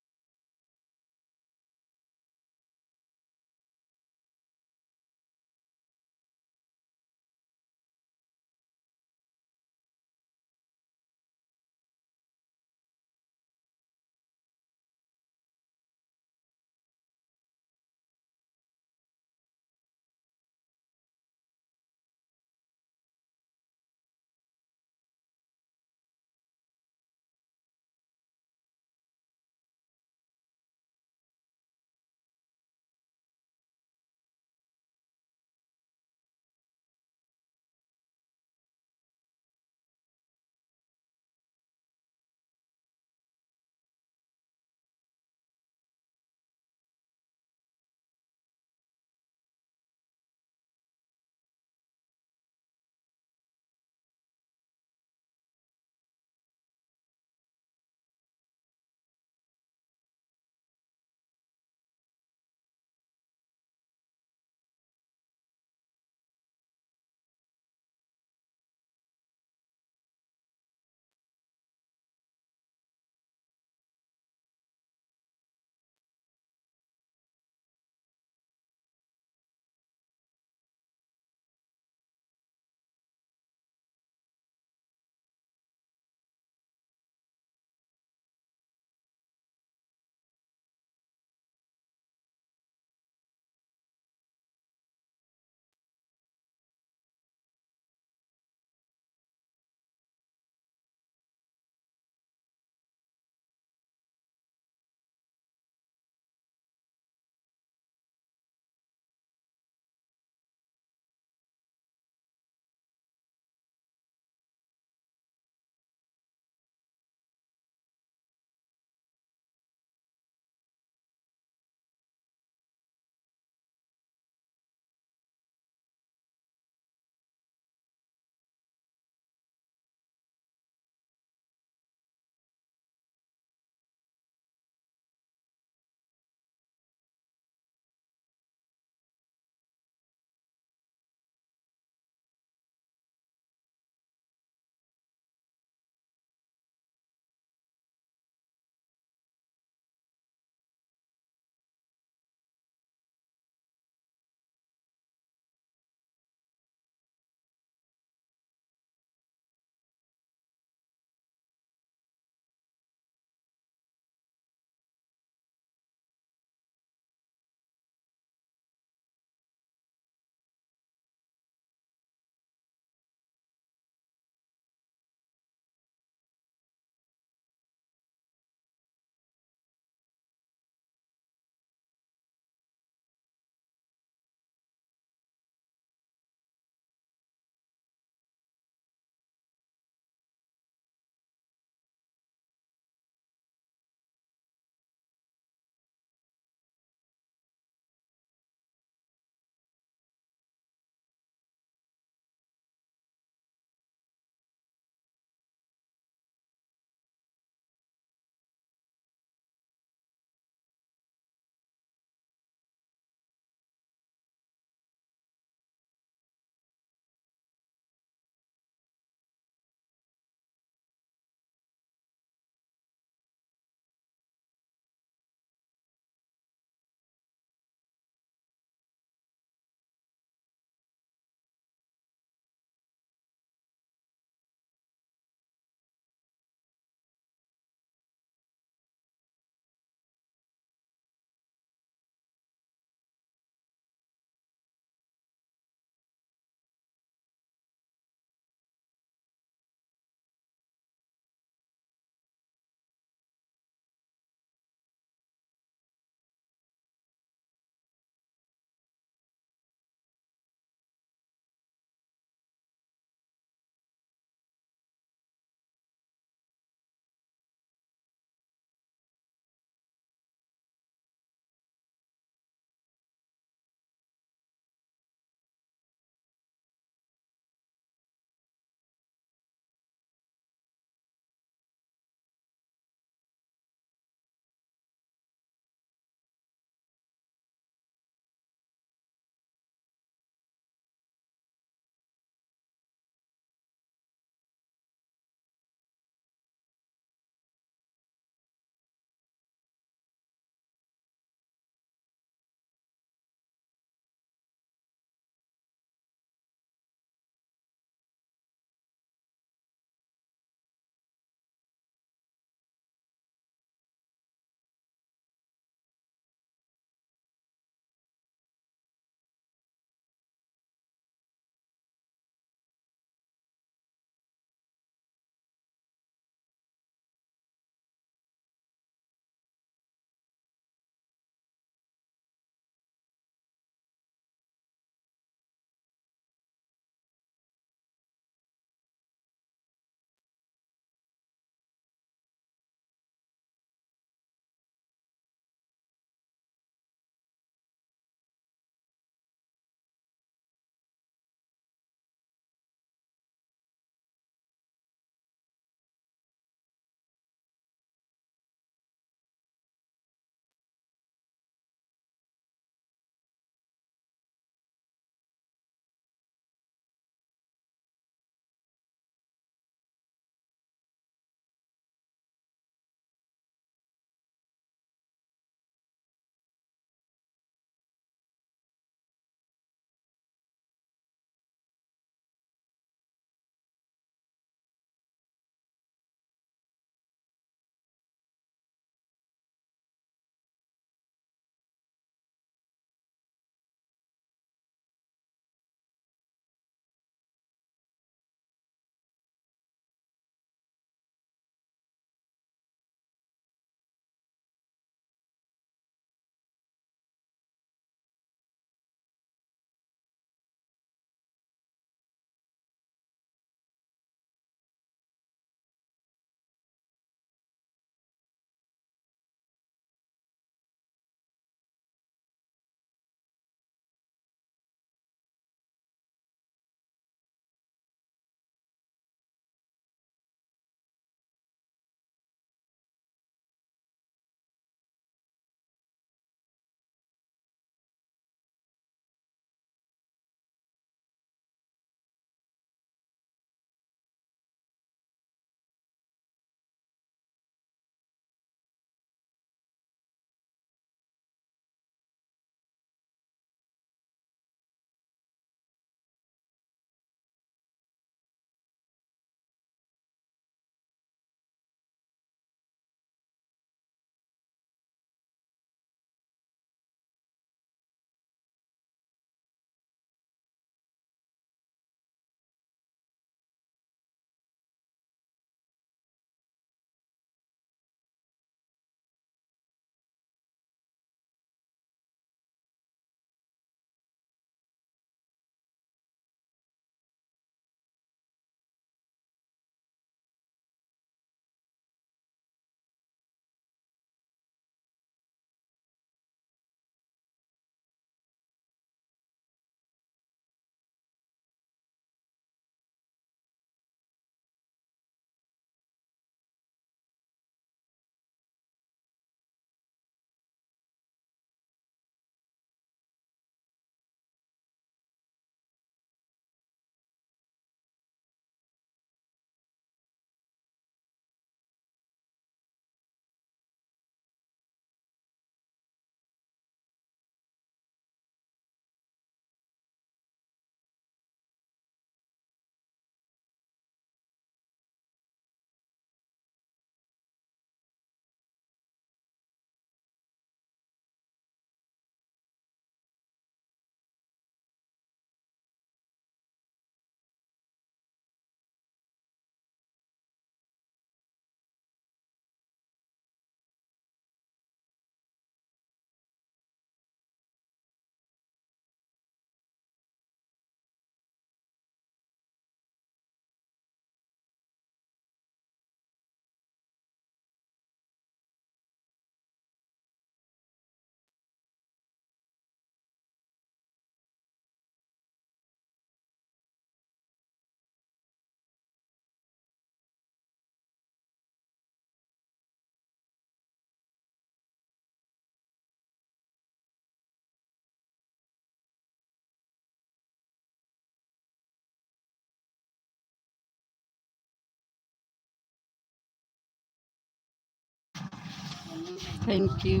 Thank you.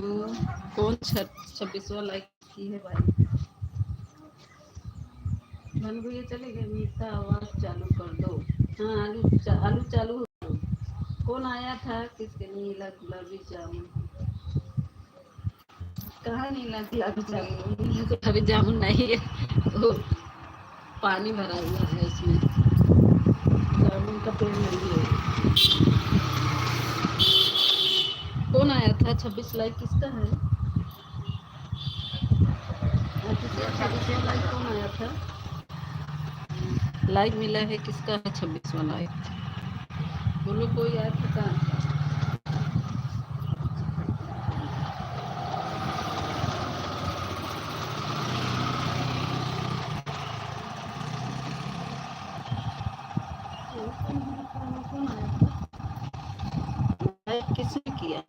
कौन 26वां लाइक की है भाई? धन भैया चले गए, मीठा आवाज चालू कर दो। हाँ, आलू चालू हो दो। कौन आया था? किसके? नीला गुलाबी जामुन। कहाँ नीला गुलाबी जामुन? नीला गुलाबी जामुन नहीं है, वो पानी भरा हुआ है उसमें, जामुन का पेड़ नहीं है। कौन आया था? 26 लाइक किसका है? 26वां लाइक कौन आया था? लाइक मिला है किसका है? 26वां लाइक बोलो, कोई आया था कहाँ? कौन आया था? लाइक किसने किया?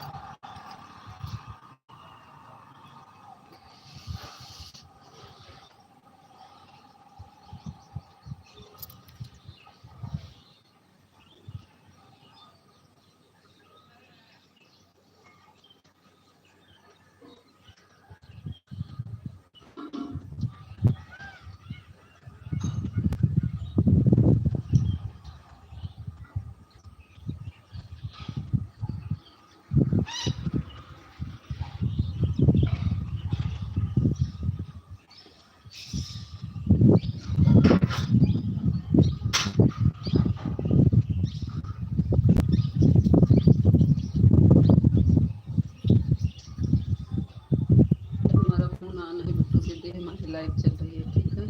हमारा फोन ऑन है, बिल्कुल सीधे हमारी लाइव चल रही है, ठीक है।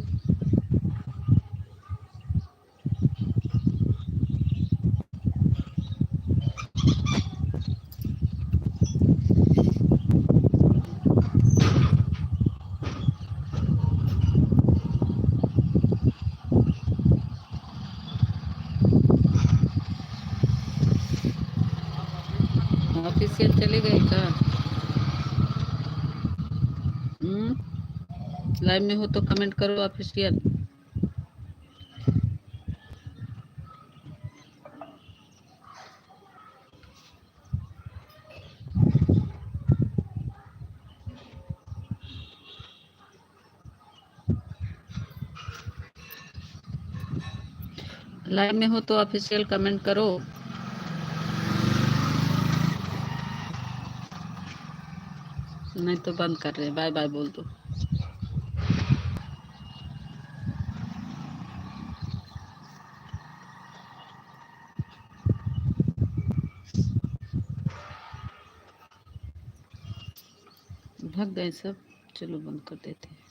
ऑफिशियल चले गए का? लाइव में हो तो कमेंट करो ऑफिशियल। लाइव में हो तो ऑफिशियल कमेंट करो। नहीं तो बंद कर रहे, बाय बाय बोल दो। भाग गए सब, चलो बंद कर देते हैं।